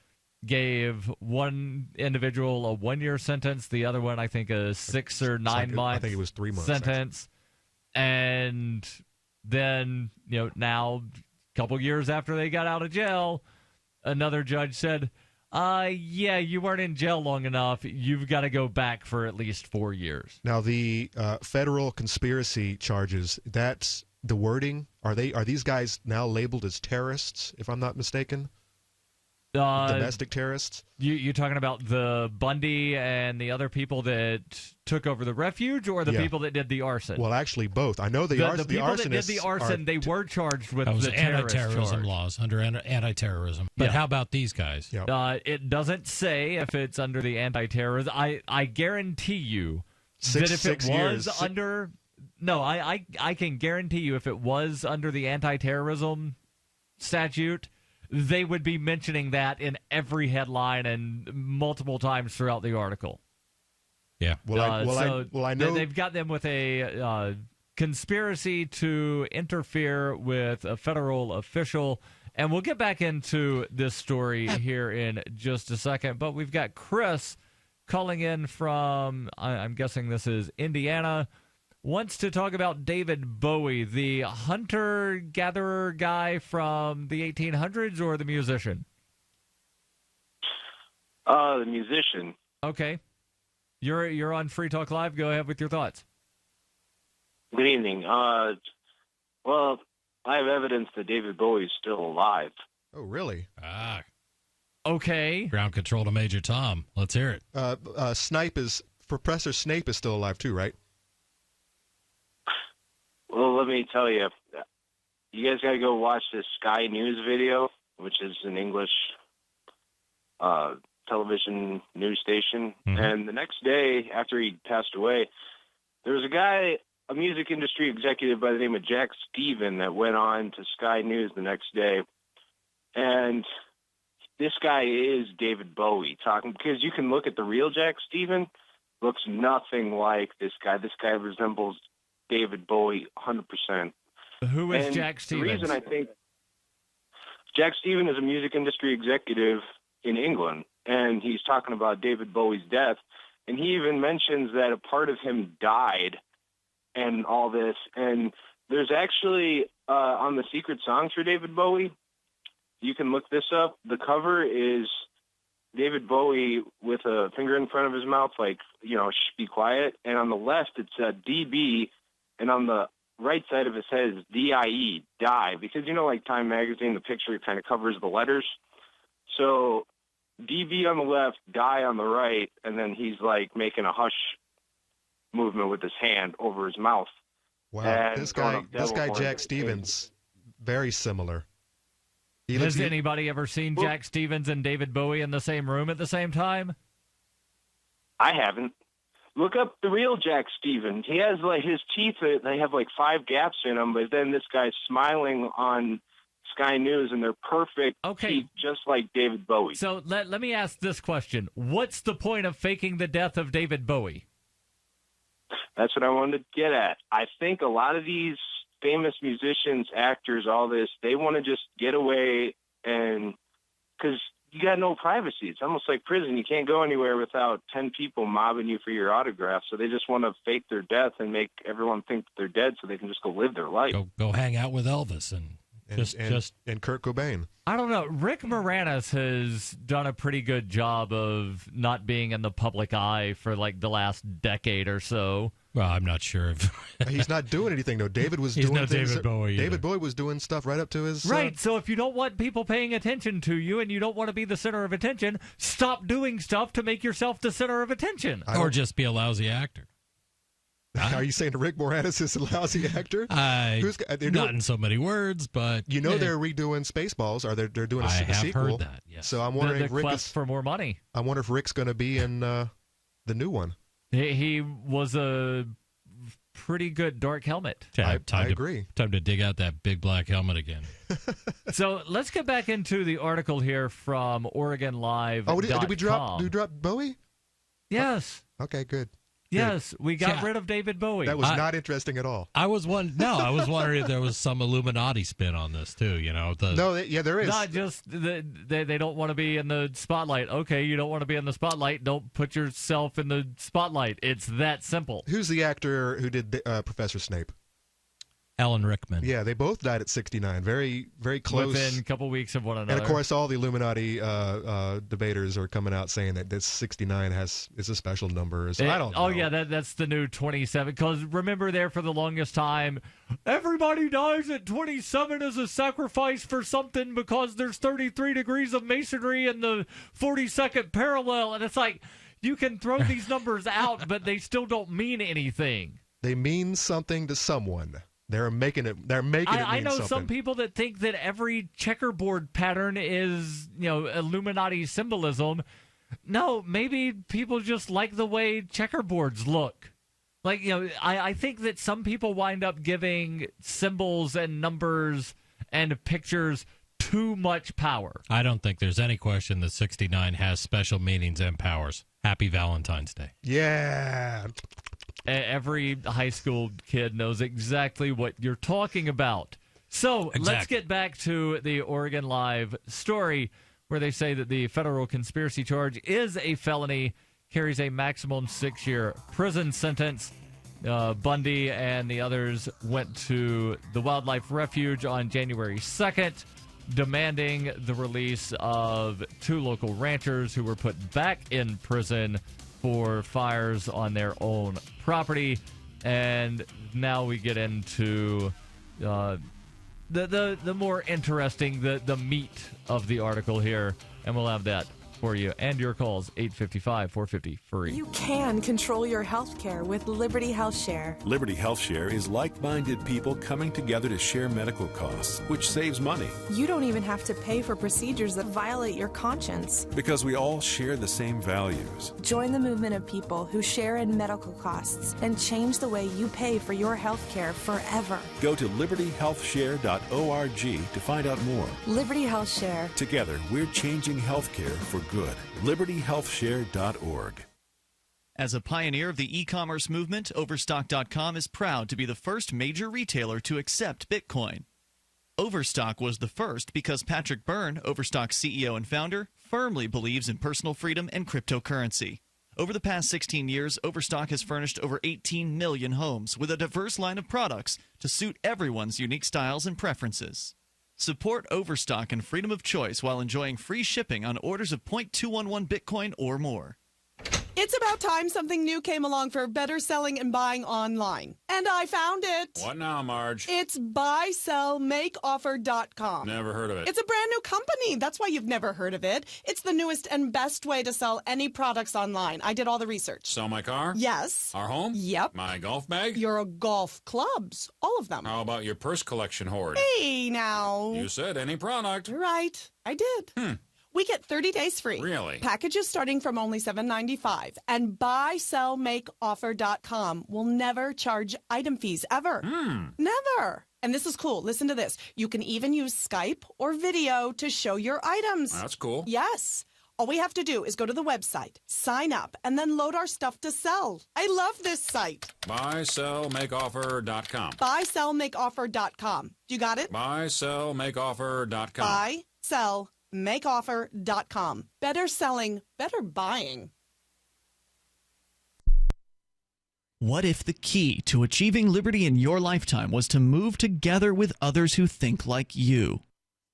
Gave one individual a 1-year sentence, the other one, I think, a 6 or 9 month
I think it was 3 months
sentence. And then, now, a couple years after they got out of jail, another judge said, yeah, you weren't in jail long enough. You've got to go back for at least 4 years.
Now, the federal conspiracy charges, that's the wording. Are these guys now labeled as terrorists, if I'm not mistaken? Domestic terrorists?
You talking about the Bundy and the other people that took over the refuge, or the people that did the arson?
Well, actually, both. I know the
people
arsonists
that did the arson, they were charged with
that was
the
anti-terrorism laws, under anti-terrorism. But how about these guys?
It doesn't say if it's under the anti-terrorism. I guarantee you that if it was under... No, I can guarantee you if it was under the anti-terrorism statute, they would be mentioning that in every headline and multiple times throughout the article.
Yeah.
I know
they've got them with a conspiracy to interfere with a federal official, and we'll get back into this story here in just a second. But we've got Chris calling in from, I'm guessing this is Indiana, wants to talk about David Bowie, the hunter-gatherer guy from the 1800s, or the musician?
The musician.
Okay. You're on Free Talk Live. Go ahead with your thoughts.
Good evening. Well, I have evidence that David Bowie is still alive.
Oh, really?
Okay.
Ground control to Major Tom. Let's hear it.
Professor Snape is still alive too, right?
Well, let me tell you, you guys got to go watch this Sky News video, which is an English television news station.
Mm-hmm.
And the next day, after he passed away, there was a guy, a music industry executive by the name of Jack Stephen, that went on to Sky News the next day. And this guy is David Bowie talking, because you can look at the real Jack Stephen, looks nothing like this guy. This guy resembles David Bowie 100%.
Who is Jack Stevens?
The reason I think Jack Stephen is a music industry executive in England, and he's talking about David Bowie's death, and he even mentions that a part of him died and all this. And there's actually, on the secret songs for David Bowie, you can look this up. The cover is David Bowie with a finger in front of his mouth, like, shh, be quiet. And on the left, it's DB, and on the right side of it says DIE, die, because, like Time Magazine, the picture kind of covers the letters. So DB on the left, die on the right, and then he's like making a hush movement with his hand over his mouth.
Wow,
and
this guy Jack Stevens, very similar.
Has anybody ever seen Jack Stevens and David Bowie in the same room at the same time?
I haven't. Look up the real Jack Stevens. He has, like, his teeth, they have like 5 gaps in them, but then this guy's smiling on Sky News, and they're perfect teeth, just like David Bowie.
So let me ask this question. What's the point of faking the death of David Bowie?
That's what I wanted to get at. I think a lot of these famous musicians, actors, all this, they want to just get away, and because you got no privacy. It's almost like prison. You can't go anywhere without 10 people mobbing you for your autograph. So they just want to fake their death and make everyone think that they're dead so they can just go live their life.
Go hang out with Elvis and
Kurt Cobain.
I don't know. Rick Moranis has done a pretty good job of not being in the public eye for like the last decade or so.
Well, I'm not sure if
he's not doing anything though. David was
he's
doing
not
things.
David Bowie either.
David Bowie was doing stuff right up to his
right. So if you don't want people paying attention to you and you don't want to be the center of attention, stop doing stuff to make yourself the center of attention,
or just be a lousy actor.
Are you saying Rick Moranis is a lousy actor?
Not in so many words, but
they're redoing Spaceballs. Or they're doing a sequel.
I have heard that. Yes.
So I'm wondering
the
if Rick
quest for more money.
I wonder if Rick's going to be in the new one.
He was a pretty good dark helmet.
I agree.
Time to dig out that big black helmet again.
So let's get back into the article here from Oregon Live.
Oh, did we drop Bowie?
Yes.
Okay, good.
Yes, we got rid of David Bowie.
That was not interesting at all.
I was wondering if there was some Illuminati spin on this too.
There is.
Not just they don't want to be in the spotlight. Okay, you don't want to be in the spotlight. Don't put yourself in the spotlight. It's that simple.
Who's the actor who did Professor Snape?
Alan Rickman.
Yeah, they both died at 69. Very, very close.
Within a couple weeks of one another.
And, of course, all the Illuminati debaters are coming out saying that this 69 is a special number. So I don't know.
Oh, yeah, that's the new 27. Because remember there for the longest time, everybody dies at 27 as a sacrifice for something because there's 33 degrees of masonry in the 42nd parallel. And it's like, you can throw these numbers out, but they still don't mean anything.
They mean something to someone. They're making it. They're making it mean
I know
something.
some people that think that every checkerboard pattern is, Illuminati symbolism. No, maybe people just like the way checkerboards look. Like, I think that some people wind up giving symbols and numbers and pictures too much power.
I don't think there's any question that 69 has special meanings and powers. Happy Valentine's Day.
Yeah.
Every high school kid knows exactly what you're talking about. So Let's get back to the Oregon Live story where they say that the federal conspiracy charge is a felony, carries a maximum 6-year prison sentence. Bundy and the others went to the wildlife refuge on January 2nd, demanding the release of 2 local ranchers who were put back in prison for fires on their own property. And now we get into the more interesting, the meat of the article here, and we'll have that for you and your calls. 855-450-FREE.
You can control your health care with Liberty Health Share.
Liberty Health Share is like-minded people coming together to share medical costs, which saves money.
You don't even have to pay for procedures that violate your conscience.
Because we all share the same values.
Join the movement of people who share in medical costs and change the way you pay for your health care forever.
Go to libertyhealthshare.org to find out more.
Liberty Health Share.
Together, we're changing health care for good. libertyhealthshare.org.
As a pioneer of the e-commerce movement, Overstock.com is proud to be the first major retailer to accept Bitcoin. Overstock was the first because Patrick Byrne, Overstock's CEO and founder, firmly believes in personal freedom and cryptocurrency. Over the past 16 years, Overstock has furnished over 18 million homes with a diverse line of products to suit everyone's unique styles and preferences. Support Overstock and freedom of choice while enjoying free shipping on orders of 0.211 Bitcoin or more.
It's about time something new came along for better selling and buying online. And I found it.
What now, Marge?
It's buysellmakeoffer.com.
Never heard of it.
It's a brand new company. That's why you've never heard of it. It's the newest and best way to sell any products online. I did all the research.
Sell my car?
Yes.
Our home?
Yep.
My golf bag?
Your golf clubs. All of them.
How about your purse collection hoard?
Hey, now.
You said any product.
Right. I did. We get 30 days free.
Really?
Packages starting from only $7.95. And buysellmakeoffer.com will never charge item fees, ever. Never. And this is cool. Listen to this. You can even use Skype or video to show your items.
That's cool.
Yes. All we have to do is go to the website, sign up, and then load our stuff to sell. I love this site.
Buysellmakeoffer.com.
Buysellmakeoffer.com. You got it?
Buysellmakeoffer.com.
Buy, sell, makeoffer.com. Better selling, better buying.
What if the key to achieving liberty in your lifetime was to move together with others who think like you?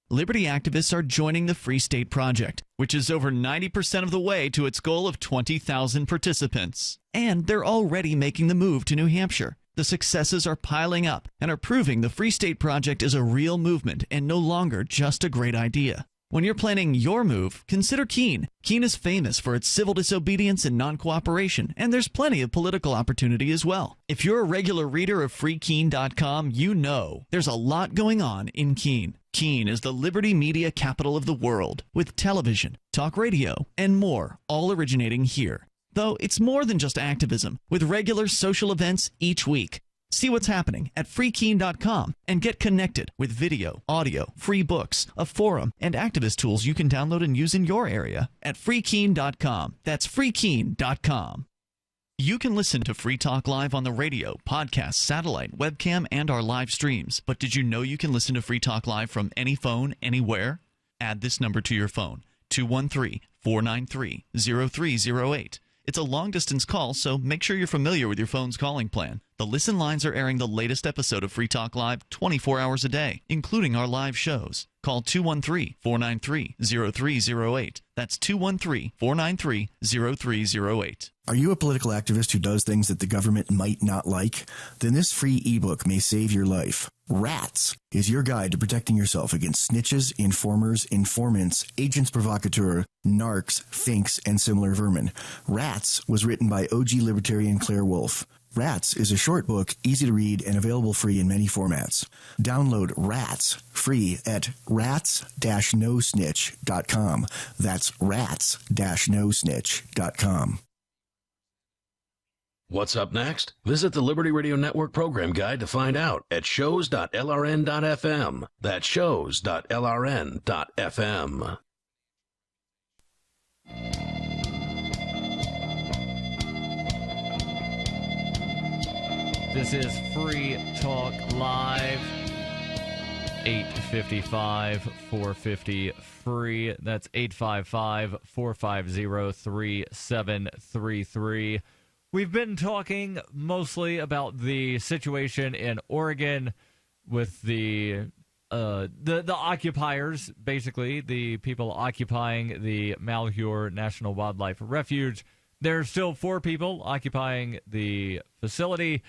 Liberty activists are joining the Free State Project, which is over 90% of the way to its goal of 20,000 participants. And they're already making the move to New Hampshire. The successes are piling up and are proving the Free State Project is a real movement and no longer just a great idea. When you're planning your move, consider Keene. Keene is famous for its civil disobedience and non-cooperation, and there's plenty of political opportunity as well. If you're a regular reader of freekeene.com, you know there's a lot going on in Keene. Keene is the liberty media capital of the world, with television, talk radio, and more, all originating here. Though it's more than just activism, with regular social events each week. See what's happening at freekeene.com and get connected with video, audio, free books, a forum, and activist tools you can download and use in your area at freekeene.com. That's freekeene.com. You can listen to Free Talk Live on the radio, podcast, satellite, webcam, and our live streams. But did you know you can listen to Free Talk Live from any phone, anywhere? Add this number to your phone, 213-493-0308. It's a long-distance call, so make sure you're familiar with your phone's calling plan. The listen lines are airing the latest episode of Free Talk Live 24 hours a day, including our live shows. Call 213-493-0308. That's 213-493-0308.
Are you a political activist who does things that the government might not like? Then this free ebook may save your life. Rats is your guide to protecting yourself against snitches, informers, informants, agents provocateurs, narcs, finks, and similar vermin. Rats was written by OG libertarian Claire Wolfe. Rats is a short book, easy to read, and available free in many formats. Download Rats free at rats-nosnitch.com. That's rats-nosnitch.com.
What's up next? Visit the Liberty Radio Network program guide to find out at shows.lrn.fm. That's shows.lrn.fm.
This is Free Talk Live, 855-450-FREE. That's 855-450-3733. We've been talking mostly about the situation in Oregon with the occupiers, basically, the people occupying the Malheur National Wildlife Refuge. There's still 4 people occupying the facility,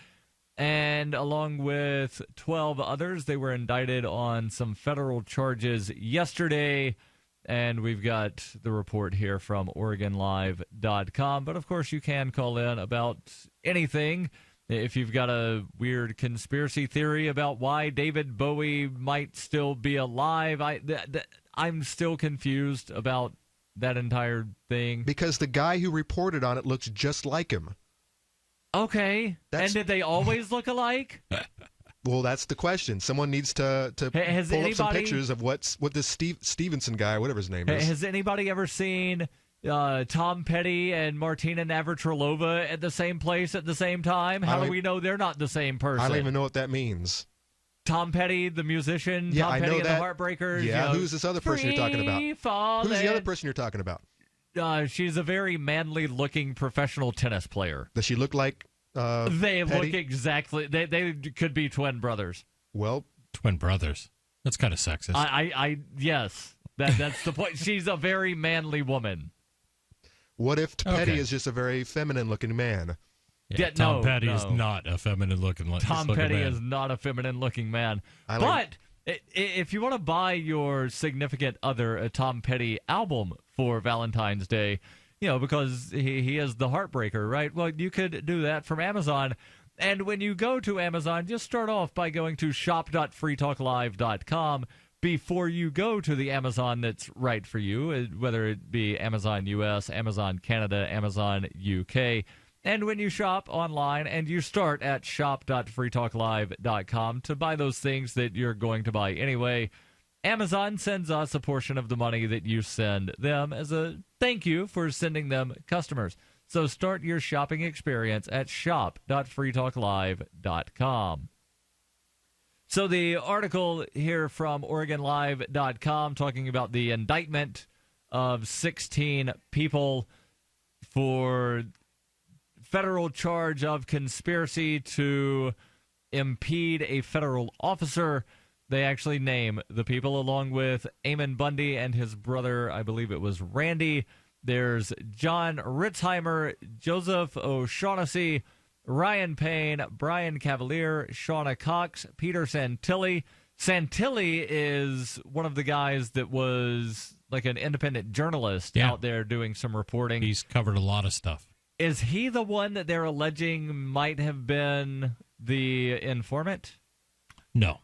and along with 12 others, they were indicted on some federal charges yesterday. And we've got the report here from OregonLive.com. But, of course, you can call in about anything. If you've got a weird conspiracy theory about why David Bowie might still be alive, I'm still confused about that entire thing.
Because the guy who reported on it looks just like him.
Okay. And did they always look alike?
Well, that's the question. Someone needs to pull up some pictures of what this Stevenson guy, whatever his name is.
Has anybody ever seen Tom Petty and Martina Navratilova at the same place at the same time? How do we know they're not the same person?
I don't even know what that means.
Tom Petty, the musician,
yeah,
Tom
I
Petty
know
and
that.
the Heartbreakers.
Yeah, who's this other person you're talking about? Who's the other person you're talking about?
She's a very manly-looking professional tennis player.
Does she look like
they
Petty?
look exactly. They could be twin brothers.
Well,
twin brothers. That's kind of sexist.
Yes. That's the point. She's a very manly woman.
What if Petty is just a very feminine-looking man?
Yeah, Tom Petty is not a feminine-looking man.
Tom Petty is not a feminine-looking man. But if you want to buy your significant other a Tom Petty album for Valentine's Day, because he is the heartbreaker, right? Well, you could do that from Amazon. And when you go to Amazon, just start off by going to shop.freetalklive.com before you go to the Amazon that's right for you, whether it be Amazon US, Amazon Canada, Amazon UK. And when you shop online and you start at shop.freetalklive.com to buy those things that you're going to buy anyway, Amazon sends us a portion of the money that you send them as a thank you for sending them customers. So start your shopping experience at shop.freetalklive.com. So the article here from OregonLive.com talking about the indictment of 16 people for federal charge of conspiracy to impede a federal officer. They actually name the people along with Eamon Bundy and his brother, I believe it was Randy. There's John Ritzheimer, Joseph O'Shaughnessy, Ryan Payne, Brian Cavalier, Shauna Cox, Peter Santilli. Santilli is one of the guys that was like an independent journalist out there doing some reporting.
He's covered a lot of stuff.
Is he the one that they're alleging might have been the informant?
No.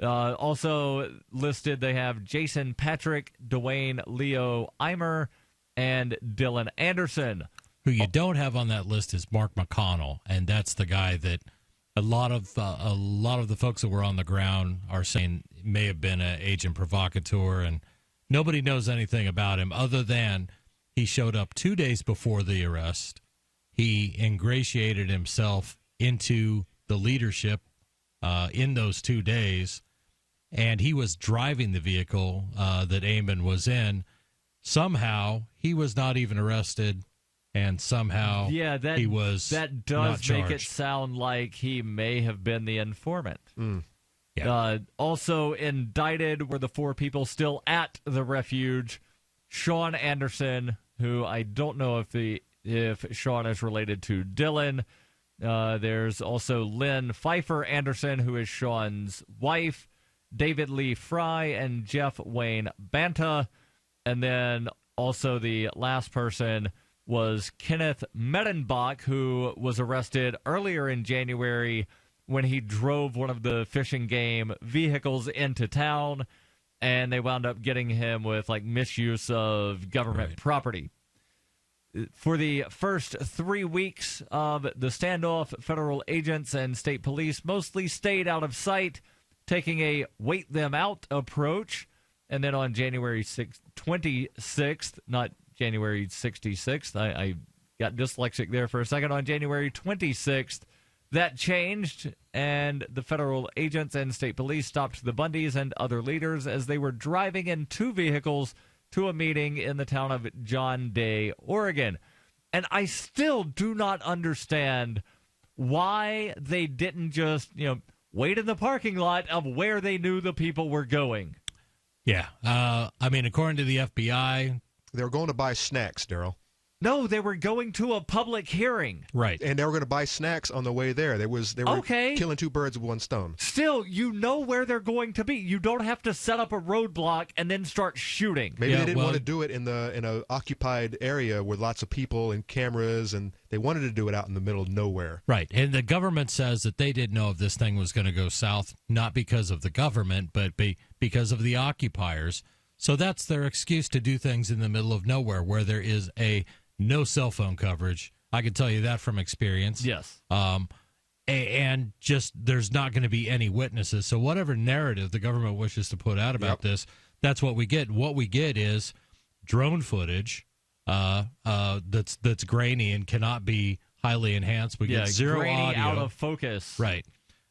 Also listed, they have Jason Patrick, Dwayne Leo Eimer, and Dylan Anderson.
Who you don't have on that list is Mark McConnell, and that's the guy that a lot of the folks that were on the ground are saying may have been an agent provocateur, and nobody knows anything about him other than he showed up 2 days before the arrest. He ingratiated himself into the leadership in those 2 days, and he was driving the vehicle that Eamon was in. Somehow, he was not even arrested. And somehow he was
that does
not
make it
charged.
sound like he may have been the informant.
Yeah.
Also indicted were the 4 people still at the refuge. Sean Anderson, who I don't know if Sean is related to Dylan. There's also Lynn Pfeiffer Anderson, who is Sean's wife. David Lee Fry and Jeff Wayne Banta. And then also the last person was Kenneth Mettenbach, who was arrested earlier in January when he drove one of the fishing game vehicles into town, and they wound up getting him with like misuse of government property. For the first 3 weeks of the standoff, federal agents and state police mostly stayed out of sight, taking a wait them out approach. And then on January 26th, not January 66th. I got dyslexic there for a second. On January 26th, that changed, and the federal agents and state police stopped the Bundys and other leaders as they were driving in 2 vehicles to a meeting in the town of John Day, Oregon. And I still do not understand why they didn't just, wait in the parking lot of where they knew the people were going.
Yeah. I mean, according to the FBI,
they were going to buy snacks, Darryl.
No, they were going to a public hearing.
Right.
And they were going to buy snacks on the way there. They were killing 2 birds with 1 stone.
Still, you know where they're going to be. You don't have to set up a roadblock and then start shooting.
Maybe they didn't want to do it in an occupied area with lots of people and cameras, and they wanted to do it out in the middle of nowhere.
Right. And the government says that they didn't know if this thing was going to go south, not because of the government, but because of the occupiers. So that's their excuse to do things in the middle of nowhere where there is no cell phone coverage. I can tell you that from experience.
Yes.
And just there's not going to be any witnesses. So whatever narrative the government wishes to put out about this, that's what we get. What we get is drone footage that's grainy and cannot be highly enhanced. We get zero
grainy,
audio.
out of focus.
Right.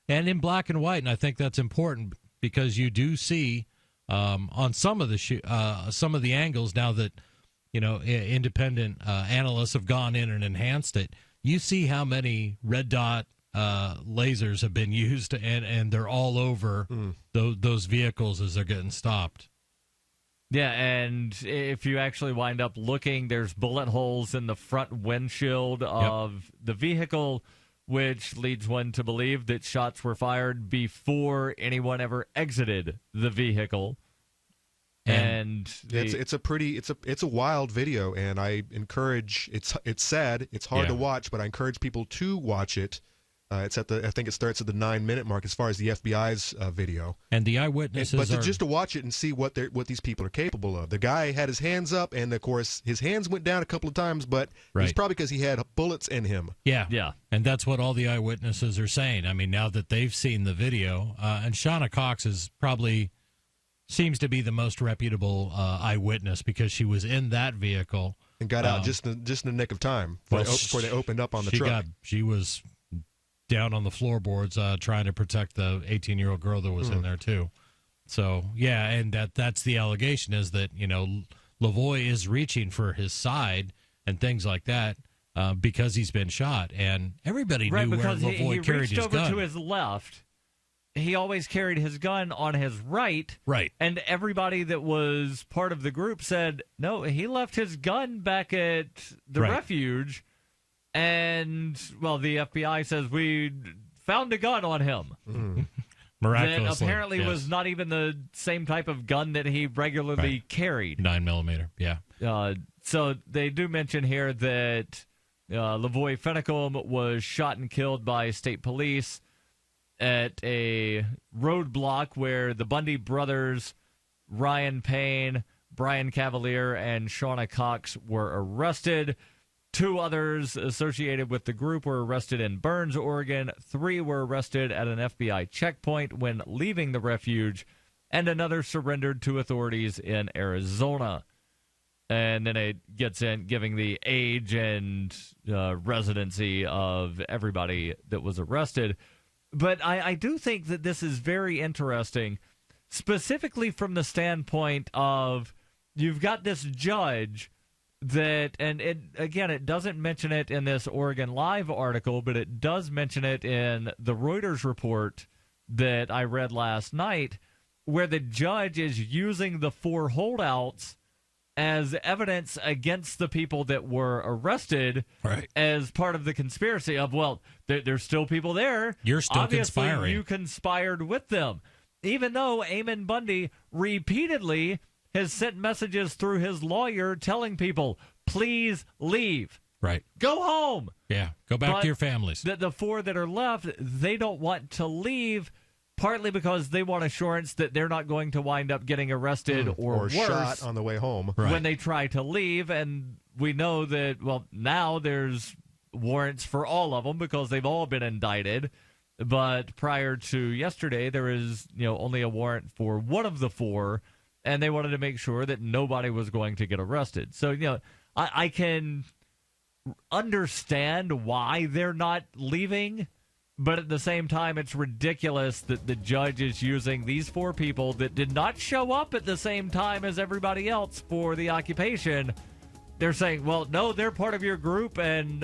And in black and white, and I think that's important because you do see on some of the angles now that independent analysts have gone in and enhanced it. You see how many red dot lasers have been used, and they're all over those vehicles as they're getting stopped.
Yeah, and if you actually wind up looking, there's bullet holes in the front windshield of the vehicle, which leads one to believe that shots were fired before anyone ever exited the vehicle. And
it's a wild video, and I encourage. It's sad. It's hard to watch, but I encourage people to watch it. I think it starts at the 9-minute mark as far as the FBI's video.
And the eyewitnesses
just to watch it and see what these people are capable of. The guy had his hands up, and of course his hands went down a couple of times, but it's probably because he had bullets in him.
Yeah. And that's what all the eyewitnesses are saying. I mean, now that they've seen the video, and Shauna Cox is probably seems to be the most reputable eyewitness because she was in that vehicle
and got out just in the nick of time before they opened up on the truck.
She was down on the floorboards trying to protect the 18-year-old girl that was in there, too. So, yeah, and that's the allegation is that, Lavoie is reaching for his side and things like that because he's been shot. And everybody knew where Lavoie carried his gun.
He reached over to his left. He always carried his gun on his right.
Right.
And everybody that was part of the group said, no, he left his gun back at the refuge. And, well, the FBI says we found a gun on him.
Miraculously.
That apparently was not even the same type of gun that he regularly carried.
9mm, yeah.
So they do mention here that Lavoie Fennecolm was shot and killed by state police at a roadblock where the Bundy brothers, Ryan Payne, Brian Cavalier, and Shauna Cox were arrested. 2 others associated with the group were arrested in Burns, Oregon. 3 were arrested at an FBI checkpoint when leaving the refuge, and another surrendered to authorities in Arizona. And then it gets in giving the age and residency of everybody that was arrested. But I do think that this is very interesting, specifically from the standpoint of you've got this judge that, and it doesn't mention it in this Oregon Live article, but it does mention it in the Reuters report that I read last night, where the judge is using the 4 holdouts as evidence against the people that were arrested as part of the conspiracy of, well, there's still people there.
You're still
Obviously,
conspiring.
You conspired with them. Even though Eamon Bundy repeatedly has sent messages through his lawyer telling people, please leave.
Right.
Go home.
Yeah, go back to your families.
The 4 that are left, they don't want to leave, partly because they want assurance that they're not going to wind up getting arrested or worse
shot on the way home
when they try to leave. And we know that, well, now there's warrants for all of them because they've all been indicted. But prior to yesterday, there is only a warrant for one of the 4, and they wanted to make sure that nobody was going to get arrested. So, I can understand why they're not leaving, but at the same time, it's ridiculous that the judge is using these 4 people that did not show up at the same time as everybody else for the occupation. They're saying, well, no, they're part of your group, and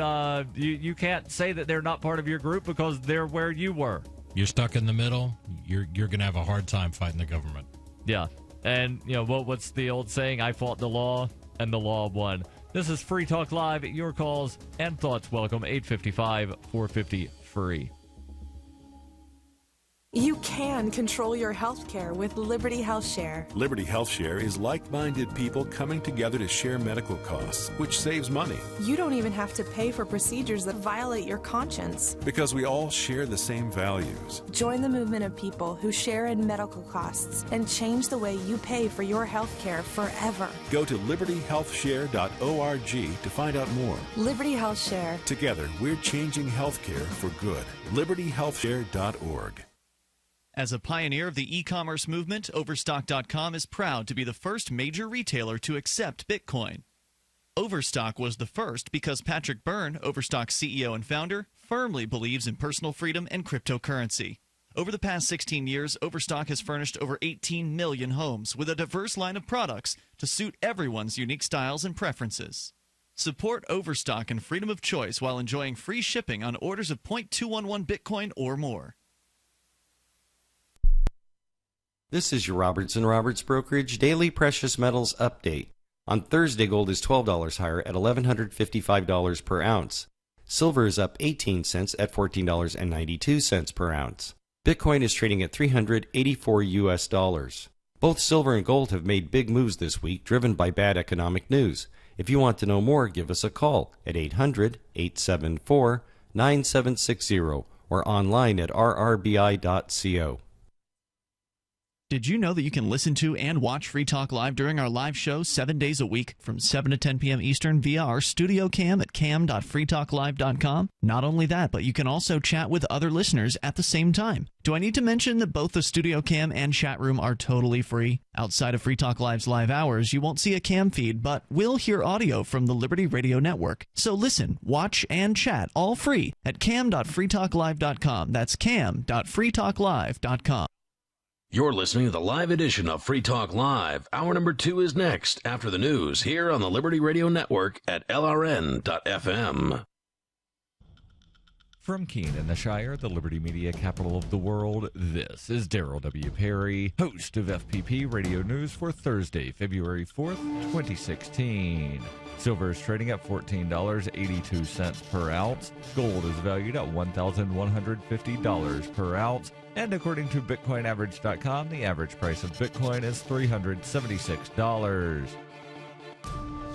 you can't say that they're not part of your group because they're where you were.
You're stuck in the middle. You're going to have a hard time fighting the government.
Yeah. And, what's the old saying? I fought the law, and the law won. This is Free Talk Live. Your calls and thoughts welcome. 855-450-FREE.
You can control your health care with Liberty Health Share.
Liberty Health Share is like-minded people coming together to share medical costs, which saves money.
You don't even have to pay for procedures that violate your conscience.
Because we all share the same values.
Join the movement of people who share in medical costs and change the way you pay for your health care forever.
Go to libertyhealthshare.org to find out more.
Liberty Health Share.
Together, we're changing healthcare for good. libertyhealthshare.org.
As a pioneer of the e-commerce movement, Overstock.com is proud to be the first major retailer to accept Bitcoin. Overstock was the first because Patrick Byrne, Overstock's CEO and founder, firmly believes in personal freedom and cryptocurrency. Over the past 16 years, Overstock has furnished over 18 million homes with a diverse line of products to suit everyone's unique styles and preferences. Support Overstock and freedom of choice while enjoying free shipping on orders of 0.211 Bitcoin or more.
This is your Roberts & Roberts Brokerage Daily Precious Metals Update. On Thursday, gold is $12 higher at $1,155 per ounce. Silver is up 18 cents at $14.92 per ounce. Bitcoin is trading at $384 US. Both silver and gold have made big moves this week, driven by bad economic news. If you want to know more, give us a call at 800-874-9760 or online at rrbi.co.
Did you know that you can listen to and watch Free Talk Live during our live show 7 days a week from 7 to 10 p.m. Eastern via our studio cam at cam.freetalklive.com? Not only that, but you can also chat with other listeners at the same time. Do I need to mention that both the studio cam and chat room are totally free? Outside of Free Talk Live's live hours, you won't see a cam feed, but will hear audio from the Liberty Radio Network. So listen, watch, and chat all free at cam.freetalklive.com. That's cam.freetalklive.com.
You're listening to the live edition of Free Talk Live. Hour number 2 is next after the news here on the Liberty Radio Network at LRN.FM.
From Keene in the Shire, the Liberty Media capital of the world, this is Darryl W. Perry, host of FPP Radio News for Thursday, February 4th, 2016. Silver is trading at $14.82 per ounce. Gold is valued at $1,150 per ounce. And according to BitcoinAverage.com, the average price of Bitcoin is $376.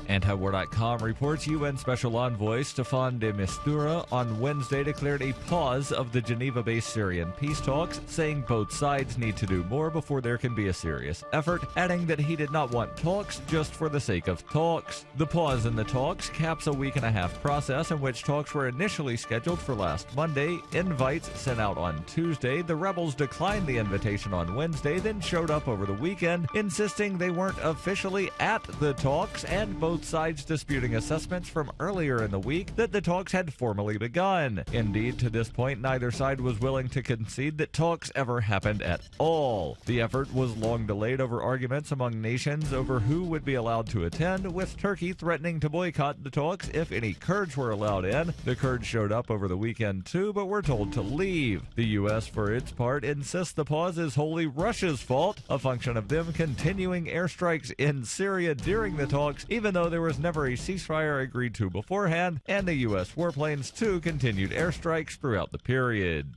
Antiwar.com reports UN Special Envoy Staffan de Mistura on Wednesday declared a pause of the Geneva-based Syrian peace talks, saying both sides need to do more before there can be a serious effort, adding that he did not want talks just for the sake of talks. The pause in the talks caps a week-and-a-half process in which talks were initially scheduled for last Monday. Invites sent out on Tuesday. The rebels declined the invitation on Wednesday, then showed up over the weekend, insisting they weren't officially at the talks, and both sides disputing assessments from earlier in the week that the talks had formally begun. Indeed, to this point, neither side was willing to concede that talks ever happened at all. The effort was long delayed over arguments among nations over who would be allowed to attend, with Turkey threatening to boycott the talks if any Kurds were allowed in. The Kurds showed up over the weekend too, but were told to leave. The U.S., for its part, insists the pause is wholly Russia's fault, a function of them continuing airstrikes in Syria during the talks, even though there was never a ceasefire agreed to beforehand, and the U.S. warplanes too continued airstrikes throughout the period.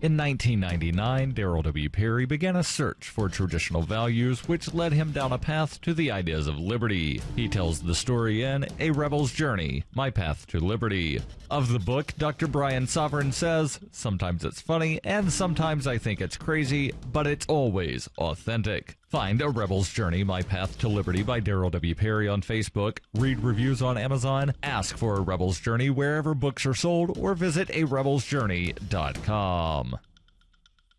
In 1999, Darryl W. Perry began a search for traditional values, which led him down a path to the ideas of liberty. He tells the story in A Rebel's Journey, My Path to Liberty. Of the book, Dr. Brian Sovereign says, sometimes it's funny, and sometimes I think it's crazy, but it's always authentic. Find A Rebel's Journey, My Path to Liberty by Darryl W. Perry on Facebook, read reviews on Amazon, ask for A Rebel's Journey wherever books are sold, or visit arebelsjourney.com.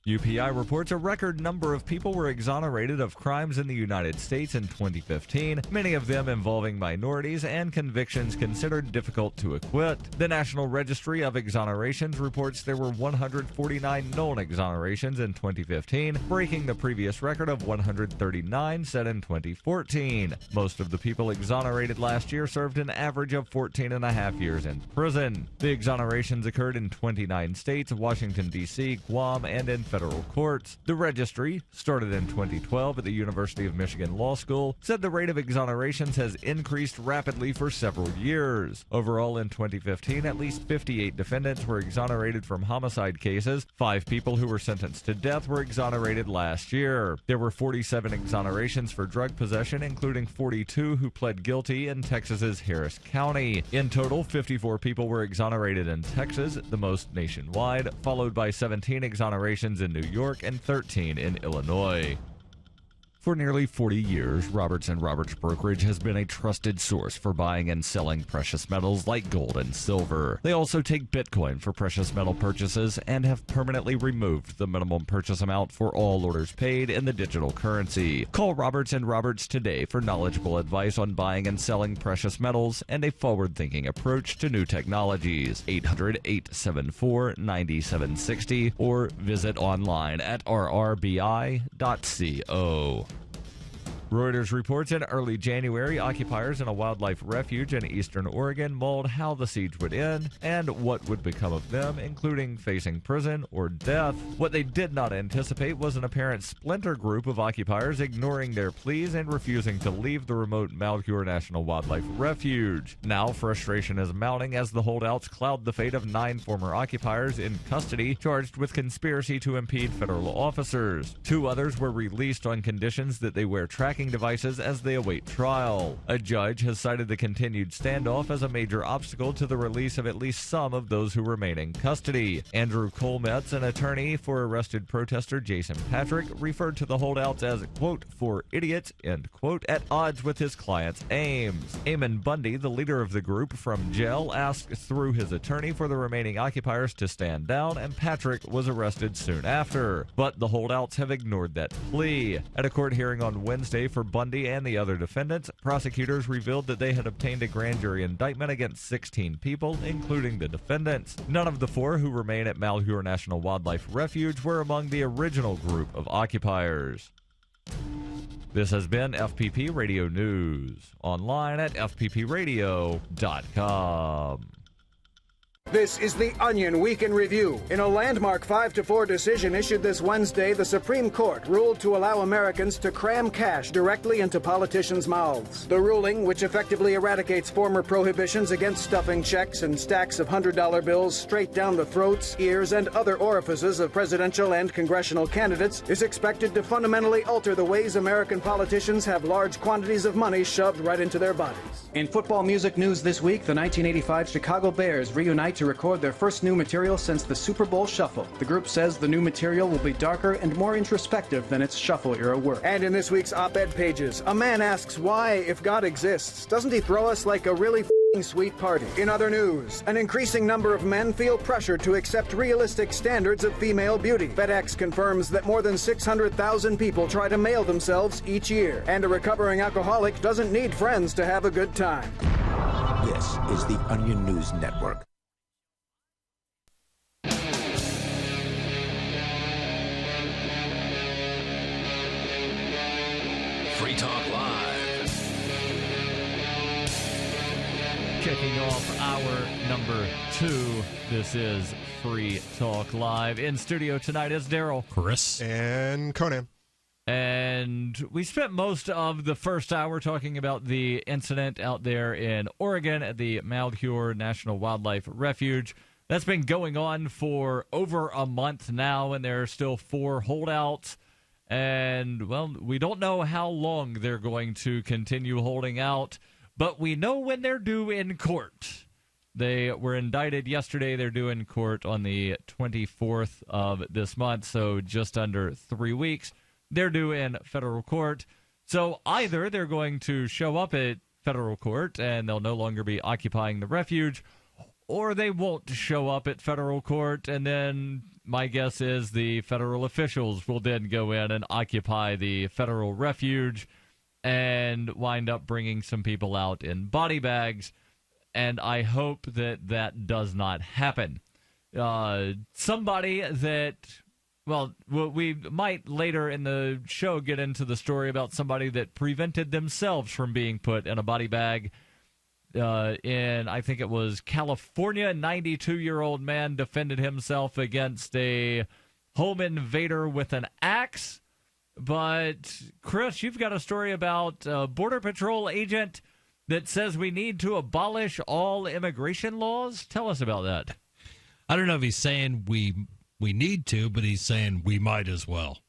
UPI reports a record number of people were exonerated of crimes in the United States in 2015, many of them involving minorities and convictions considered difficult to acquit. The National Registry of Exonerations reports there were 149 known exonerations in 2015, breaking the previous record of 139 set in 2014. Most of the people exonerated last year served an average of 14.5 years in prison. The exonerations occurred in 29 states, Washington, D.C., Guam, and in federal courts. The registry, started in 2012 at the University of Michigan Law School, said the rate of exonerations has increased rapidly for several years. Overall, in 2015, at least 58 defendants were exonerated from homicide cases. 5 people who were sentenced to death were exonerated last year. There were 47 exonerations for drug possession, including 42 who pled guilty in Texas's Harris County. In total, 54 people were exonerated in Texas, the most nationwide, followed by 17 exonerations in New York and 13 in Illinois. For nearly 40 years, Roberts & Roberts Brokerage has been a trusted source for buying and selling precious metals like gold and silver. They also take Bitcoin for precious metal purchases and have permanently removed the minimum purchase amount for all orders paid in the digital currency. Call Roberts & Roberts today for knowledgeable advice on buying and selling precious metals and a forward-thinking approach to new technologies. 800-874-9760 or visit online at rrbi.co. Reuters reports in early January, occupiers in a wildlife refuge in eastern Oregon mulled how the siege would end and what would become of them, including facing prison or death. What they did not anticipate was an apparent splinter group of occupiers ignoring their pleas and refusing to leave the remote Malheur National Wildlife Refuge. Now, frustration is mounting as the holdouts cloud the fate of 9 former occupiers in custody charged with conspiracy to impede federal officers. 2 others were released on conditions that they wear tracking tracking devices as they await trial. A judge has cited the continued standoff as a major obstacle to the release of at least some of those who remain in custody. Andrew Colmetz, an attorney for arrested protester Jason Patrick, referred to the holdouts as, quote, for idiots, end quote, at odds with his client's aims. Eamon Bundy, the leader of the group from jail, asked through his attorney for the remaining occupiers to stand down, and Patrick was arrested soon after. But the holdouts have ignored that plea. At a court hearing on Wednesday for Bundy and the other defendants, prosecutors revealed that they had obtained a grand jury indictment against 16 people, including the defendants. None of the 4 who remain at Malheur National Wildlife Refuge were among the original group of occupiers. This has been FPP Radio News, online at fppradio.com.
This is the Onion Week in Review. In a landmark 5-4 decision issued this Wednesday, the Supreme Court ruled to allow Americans to cram cash directly into politicians' mouths. The ruling, which effectively eradicates former prohibitions against stuffing checks and stacks of $100 bills straight down the throats, ears, and other orifices of presidential and congressional candidates, is expected to fundamentally alter the ways American politicians have large quantities of money shoved right into their bodies. In football music news this week, the 1985 Chicago Bears reunite to record their first new material since the Super Bowl Shuffle. The group says the new material will be darker and more introspective than its Shuffle-era work. And in this week's op-ed pages, a man asks why, if God exists, doesn't he throw us like a really sweet party? In other news, an increasing number of men feel pressure to accept realistic standards of female beauty. FedEx confirms that more than 600,000 people try to mail themselves each year. And a recovering alcoholic doesn't need friends to have a good time.
This is the Onion News Network.
Free Talk Live.
Kicking off hour number 2, this is Free Talk Live. In studio tonight is Darryl,
Chris,
and Conan.
And we spent most of the first hour talking about the incident out there in Oregon at the Malheur National Wildlife Refuge. That's been going on for over a month now, and there are still 4 holdouts. And, well, we don't know how long they're going to continue holding out, but we know when they're due in court. They were indicted yesterday. They're due in court on the 24th of this month, so just under 3 weeks. They're due in federal court. So either they're going to show up at federal court and they'll no longer be occupying the refuge, or they won't show up at federal court, and then my guess is the federal officials will then go in and occupy the federal refuge and wind up bringing some people out in body bags, and I hope that that does not happen. Somebody that, well, we might later in the show get into the story about somebody that prevented themselves from being put in a body bag. In, I think it was California, a 92-year-old man defended himself against a home invader with an axe. But, Chris, you've got a story about a Border Patrol agent that says we need to abolish all immigration laws. Tell us about that.
I don't know if he's saying we need to, but he's saying we might as well.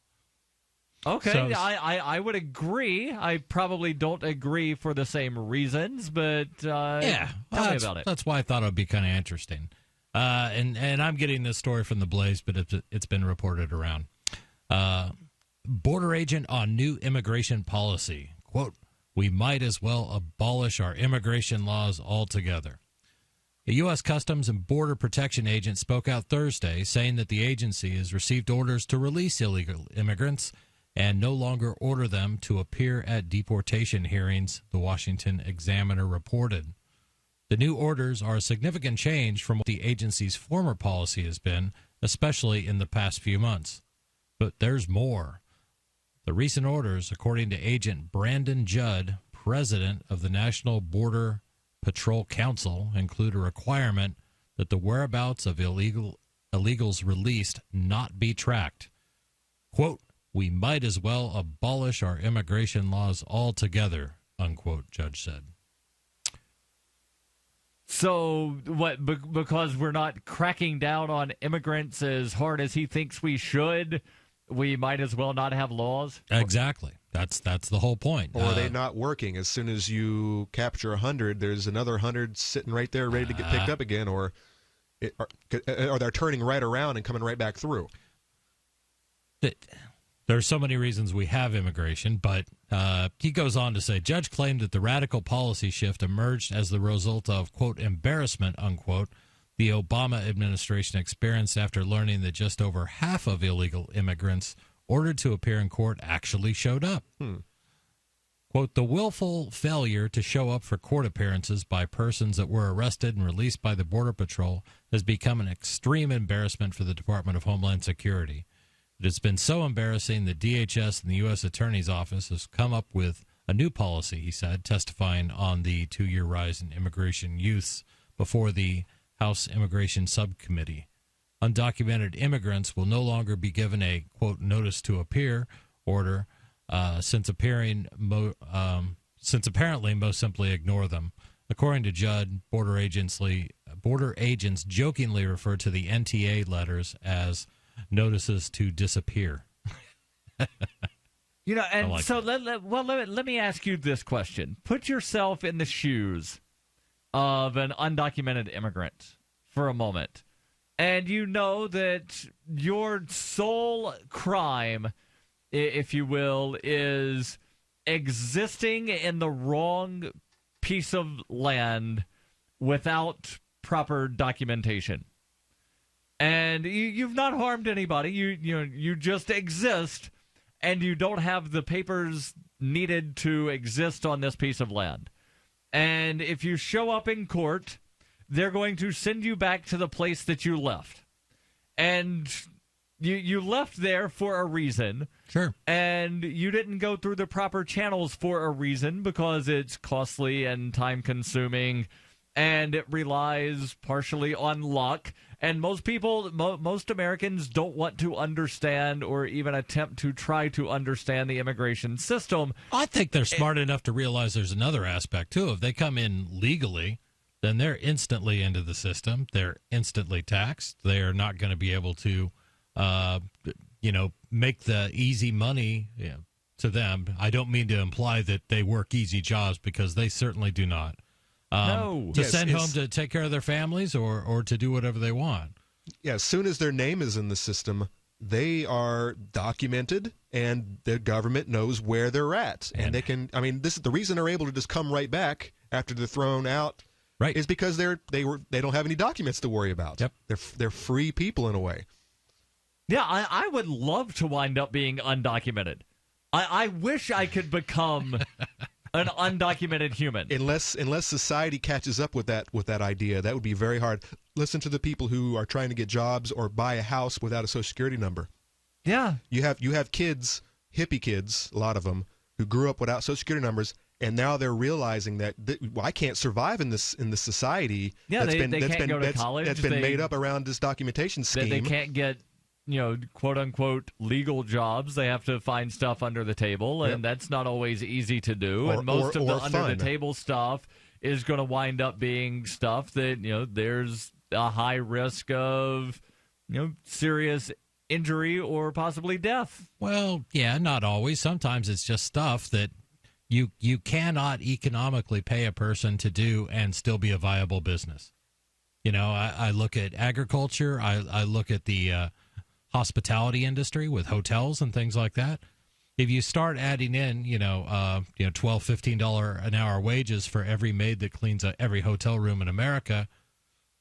Okay,
So,
I would agree. I probably don't agree for the same reasons, but tell me about it.
That's why I thought it would be kind of interesting. And I'm getting this story from the Blaze, but it's been reported around. Border agent on new immigration policy. Quote, we might as well abolish our immigration laws altogether. A U.S. Customs and Border Protection agent spoke out Thursday, saying that the agency has received orders to release illegal immigrants and no longer order them to appear at deportation hearings, the Washington Examiner reported. The new orders are a significant change from what the agency's former policy has been, especially in the past few months. But there's more. The recent orders, according to Agent Brandon Judd, president of the National Border Patrol Council, include a requirement that the whereabouts of illegals released not be tracked. Quote, we might as well abolish our immigration laws altogether, unquote, Judge said.
So, what, because we're not cracking down on immigrants as hard as he thinks we should, we might as well not have laws.
Exactly. That's the whole point.
Or are they not working? As soon as you capture 100, there's another 100 sitting right there ready to get picked up again, or they're turning right around and coming right back through.
There's so many reasons we have immigration, but he goes on to say, judge claimed that the radical policy shift emerged as the result of, quote, embarrassment, unquote, the Obama administration experienced after learning that just over half of illegal immigrants ordered to appear in court actually showed up. Quote, the willful failure to show up for court appearances by persons that were arrested and released by the Border Patrol has become an extreme embarrassment for the Department of Homeland Security. It has been so embarrassing that DHS and the U.S. Attorney's Office has come up with a new policy, he said, testifying on the 2-year rise in immigration youths before the House Immigration Subcommittee. Undocumented immigrants will no longer be given a, quote, notice to appear order since apparently most simply ignore them. According to Judd, border agents jokingly refer to the NTA letters as notices to disappear.
You know, and
like
so let me ask you this question. Put yourself in the shoes of an undocumented immigrant for a moment. And you know that your sole crime, if you will, is existing in the wrong piece of land without proper documentation. And you've not harmed anybody. You just exist, and you don't have the papers needed to exist on this piece of land. And if you show up in court, they're going to send you back to the place that you left. And you left there for a reason.
Sure.
And you didn't go through the proper channels for a reason because it's costly and time-consuming, and it relies partially on luck. And most people, most Americans don't want to understand or even attempt to try to understand the immigration system.
I think they're smart enough to realize there's another aspect, too. If they come in legally, then they're instantly into the system. They're instantly taxed. They are not going to be able to, make the easy money to them. I don't mean to imply that they work easy jobs, because they certainly do not.
No.
To send home to take care of their families or to do whatever they want.
Yeah, as soon as their name is in the system, they are documented, and the government knows where they're at. And they can, this is the reason they're able to just come right back after they're thrown out.
Right.
Is because they don't have any documents to worry about.
Yep.
They're free people in a way.
Yeah, I would love to wind up being undocumented. I wish I could become an undocumented human.
Unless society catches up with that idea, that would be very hard. Listen to the people who are trying to get jobs or buy a house without a Social Security number.
Yeah.
You have kids, hippie kids, a lot of them, who grew up without Social Security numbers, and now they're realizing that I can't survive in this society.
Yeah, they can't go to college.
That's been made up around this documentation scheme.
They can't get, quote unquote legal jobs. They have to find stuff under the table, and that's not always easy to do. And most of the under the table stuff is going to wind up being stuff that there's a high risk of serious injury or possibly death.
Well, yeah, not always. Sometimes it's just stuff that you cannot economically pay a person to do and still be a viable business. I look at agriculture. I look at the hospitality industry with hotels and things like that. If you start adding in, $12, $15 an hour wages for every maid that cleans every hotel room in America,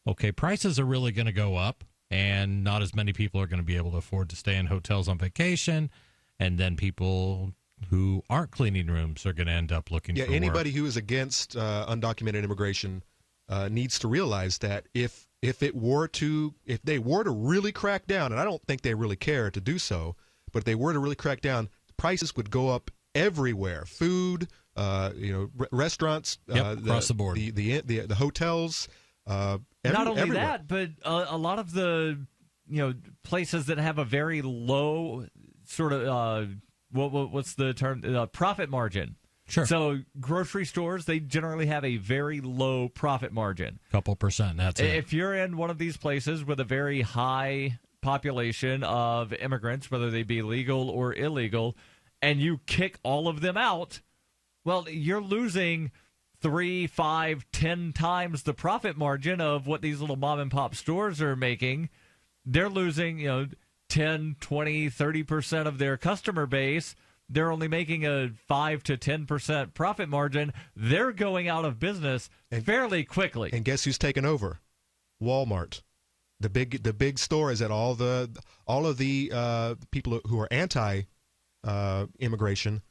okay, prices are really going to go up, and not as many people are going to be able to afford to stay in hotels on vacation, and then people who aren't cleaning rooms are going to end up looking for
anybody
work.
who is against undocumented immigration needs to realize that if they were to really crack down, and I don't think they really care to do so, but if they were to really crack down, prices would go up everywhere. Food, restaurants,
across the board,
the hotels.
Not only
everywhere.
that, but a lot of the places that have a very low sort of what's the term, profit margin.
Sure.
So grocery stores, they generally have a very low profit margin.
Couple percent, that's it.
If you're in one of these places with a very high population of immigrants, whether they be legal or illegal, and you kick all of them out, well, you're losing 3, 5, 10 times the profit margin of what these little mom and pop stores are making. They're losing, 10, 20, 30% of their customer base. They're only making a 5 to 10% profit margin. They're going out of business fairly quickly.
And guess who's taken over? Walmart. The big store is that all of the people who are anti immigration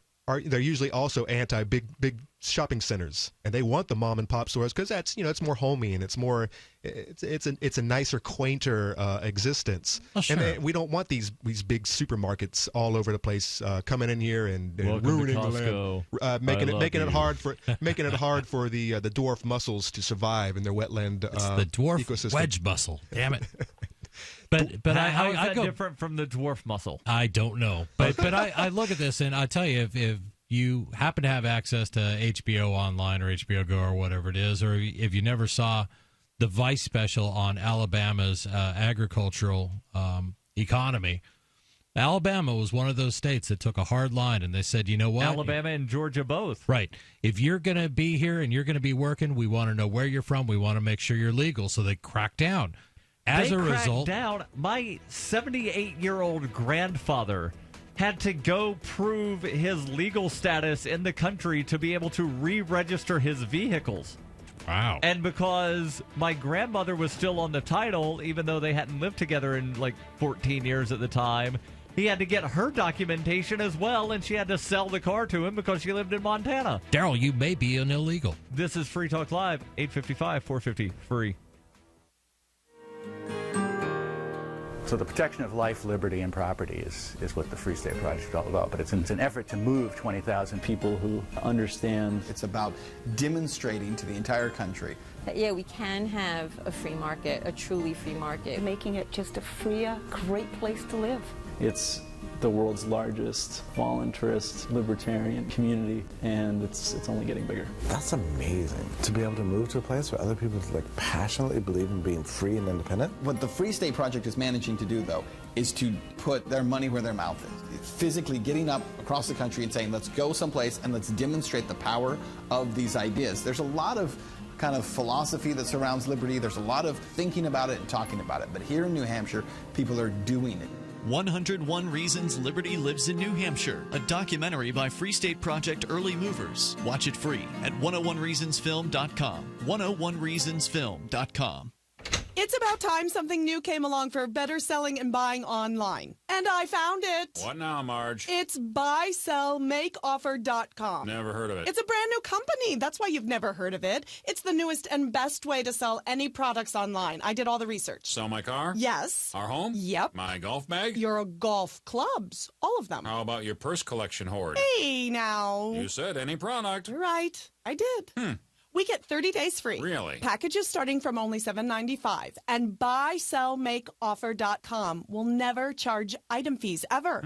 they're usually also anti big shopping centers, and they want the mom and pop stores because that's it's more homey and it's a nicer, quainter existence.
Oh, sure.
And we don't want these big supermarkets all over the place coming in here and ruining the land, making it hard for the dwarf mussels to survive in their wetland
the dwarf
ecosystem.
Wedge mussel. Damn it. But
how is
I
that
go
different from the dwarf mussel?
I don't know. But I look at this and I tell you, if you happen to have access to HBO Online or HBO Go or whatever it is, or if you never saw the Vice special on Alabama's agricultural economy, Alabama was one of those states that took a hard line, and they said, you know what?
Alabama and Georgia both.
Right. If you're going to be here and you're going to be working, we want to know where you're from. We want to make sure you're legal. So they cracked down. As a result,
my 78-year-old grandfather had to go prove his legal status in the country to be able to re-register his vehicles.
Wow.
And because my grandmother was still on the title, even though they hadn't lived together in like 14 years at the time, he had to get her documentation as well, and she had to sell the car to him because she lived in Montana.
Darryl, you may be an illegal.
This is Free Talk Live, 855-450 free.
So the protection of life, liberty, and property is what the Free State Project is all about. But it's an effort to move 20,000 people who understand.
It's about demonstrating to the entire country
that, yeah, we can have a free market, a truly free market.
Making it just a freer, great place to live.
It's the world's largest voluntarist libertarian community, and it's only getting bigger.
That's amazing, to be able to move to a place where other people passionately believe in being free and independent.
What the Free State Project is managing to do, though, is to put their money where their mouth is. It's physically getting up across the country and saying, let's go someplace and let's demonstrate the power of these ideas. There's a lot of kind of philosophy that surrounds liberty. There's a lot of thinking about it and talking about it. But here in New Hampshire, people are doing it.
101 Reasons Liberty Lives in New Hampshire, a documentary by Free State Project Early Movers. Watch it free at 101reasonsfilm.com. 101reasonsfilm.com.
It's about time something new came along for better selling and buying online. And I found it.
What now, Marge?
It's buysellmakeoffer.com.
Never heard of it.
It's a brand new company. That's why you've never heard of it. It's the newest and best way to sell any products online. I did all the research.
Sell my car?
Yes.
Our home?
Yep.
My golf bag?
Your golf clubs. All of them.
How about your purse collection hoard?
Hey, now.
You said any product.
Right. I did. We get 30 days free.
Really?
Packages starting from only $7.95. And buysellmakeoffer.com will never charge item fees, ever.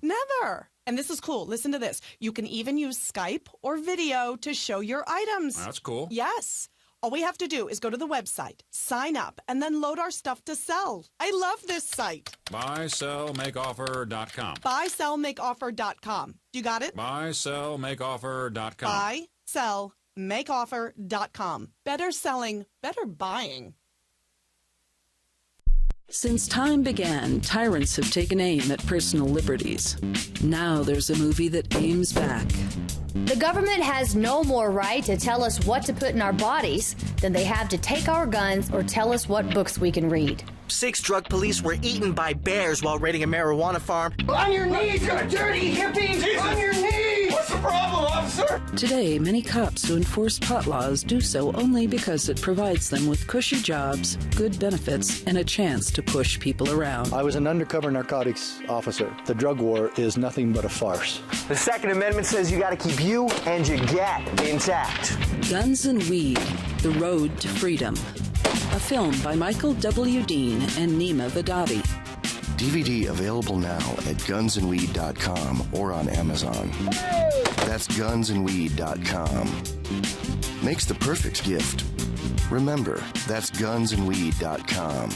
Never. And this is cool. Listen to this. You can even use Skype or video to show your items.
That's cool.
Yes. All we have to do is go to the website, sign up, and then load our stuff to sell. I love this site.
Buysellmakeoffer.com.
Buysellmakeoffer.com. You got it?
Buysellmakeoffer.com.
Buysellmakeoffer.com. Better selling, better buying.
Since time began, tyrants have taken aim at personal liberties. Now there's a movie that aims back.
The government has no more right to tell us what to put in our bodies than they have to take our guns or tell us what books we can read.
6 drug police were eaten by bears while raiding a marijuana farm.
On your knees, you dirty hippie! Jesus. On your knees! What's the problem, officer?
Today, many cops who enforce pot laws do so only because it provides them with cushy jobs, good benefits, and a chance to push people around.
I was an undercover narcotics officer. The drug war is nothing but a farce.
The Second Amendment says you got to keep you and your get intact.
Guns and Weed, The Road to Freedom. A film by Michael W. Dean and Nima Vadavi.
DVD available now at gunsandweed.com or on Amazon. That's gunsandweed.com. Makes the perfect gift. Remember, that's gunsandweed.com.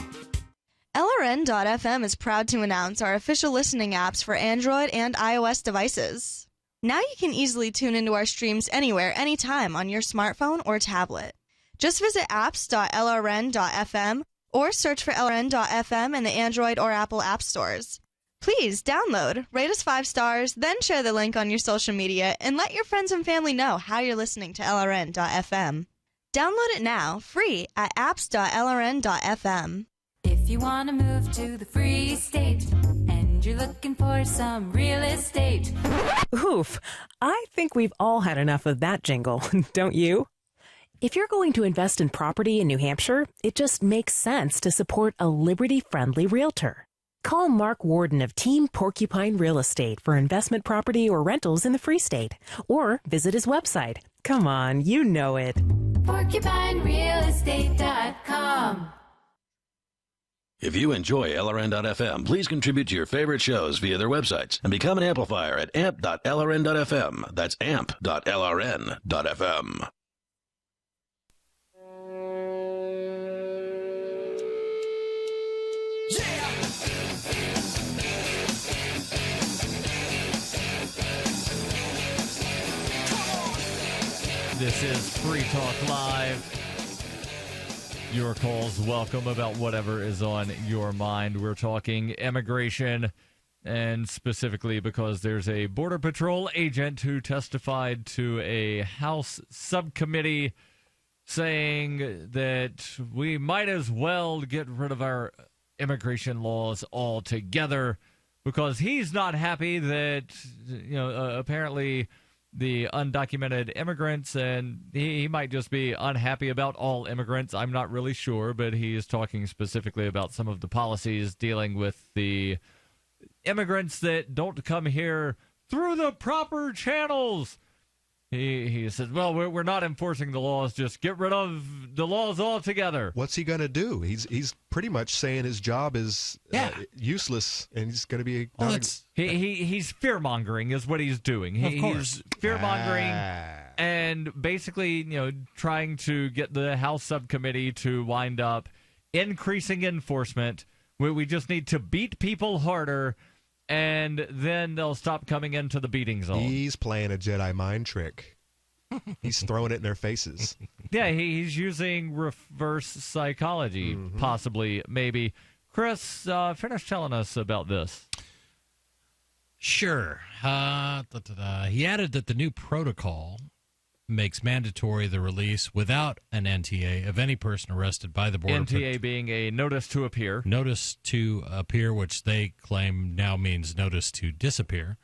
LRN.FM is proud to announce our official listening apps for Android and iOS devices. Now you can easily tune into our streams anywhere, anytime on your smartphone or tablet. Just visit apps.lrn.fm or search for LRN.FM in the Android or Apple app stores. Please download, rate us 5 stars, then share the link on your social media, and let your friends and family know how you're listening to LRN.FM. Download it now, free, at apps.lrn.fm.
If you want to move to the free state and you're looking for some real estate.
Oof, I think we've all had enough of that jingle, don't you? If you're going to invest in property in New Hampshire, it just makes sense to support a Liberty-friendly realtor. Call Mark Warden of Team Porcupine Real Estate for investment property or rentals in the Free State, or visit his website. Come on, you know it.
PorcupineRealEstate.com.
If you enjoy LRN.FM, please contribute to your favorite shows via their websites and become an amplifier at amp.lrn.fm. That's amp.lrn.fm.
This is Free Talk Live. Your calls welcome about whatever is on your mind. We're talking immigration, and specifically because there's a Border Patrol agent who testified to a House subcommittee saying that we might as well get rid of our immigration laws altogether because he's not happy that, apparently the undocumented immigrants, and he might just be unhappy about all immigrants. I'm not really sure, but he is talking specifically about some of the policies dealing with the immigrants that don't come here through the proper channels. He says, well, we're not enforcing the laws. Just get rid of the laws altogether.
What's he going to do? He's pretty much saying his job is useless, and he's going to be...
He's fear-mongering is what he's doing. He's fear-mongering and basically, trying to get the House subcommittee to wind up increasing enforcement. We just need to beat people harder, and then they'll stop coming into the beating zone.
He's playing a Jedi mind trick. He's throwing it in their faces.
Yeah, he's using reverse psychology, possibly, maybe. Chris, finish telling us about this.
Sure. He added that the new protocol makes mandatory the release without an NTA of any person arrested by the Border Patrol.
NTA being a notice to appear.
Notice to appear, which they claim now means notice to disappear.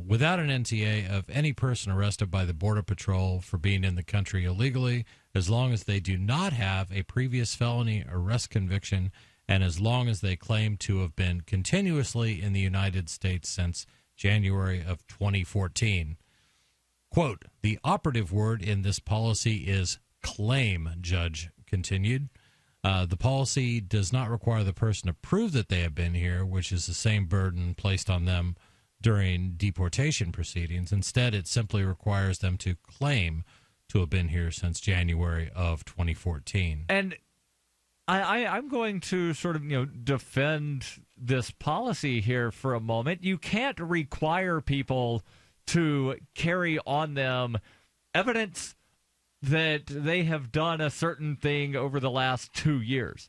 Without an NTA of any person arrested by the Border Patrol for being in the country illegally, as long as they do not have a previous felony arrest conviction, and as long as they claim to have been continuously in the United States since January of 2014. Quote, the operative word in this policy is claim, Judge continued. The policy does not require the person to prove that they have been here, which is the same burden placed on them during deportation proceedings. Instead, it simply requires them to claim to have been here since January of 2014.
And I'm going to sort of, defend this policy here for a moment. You can't require people to carry on them evidence that they have done a certain thing over the last 2 years.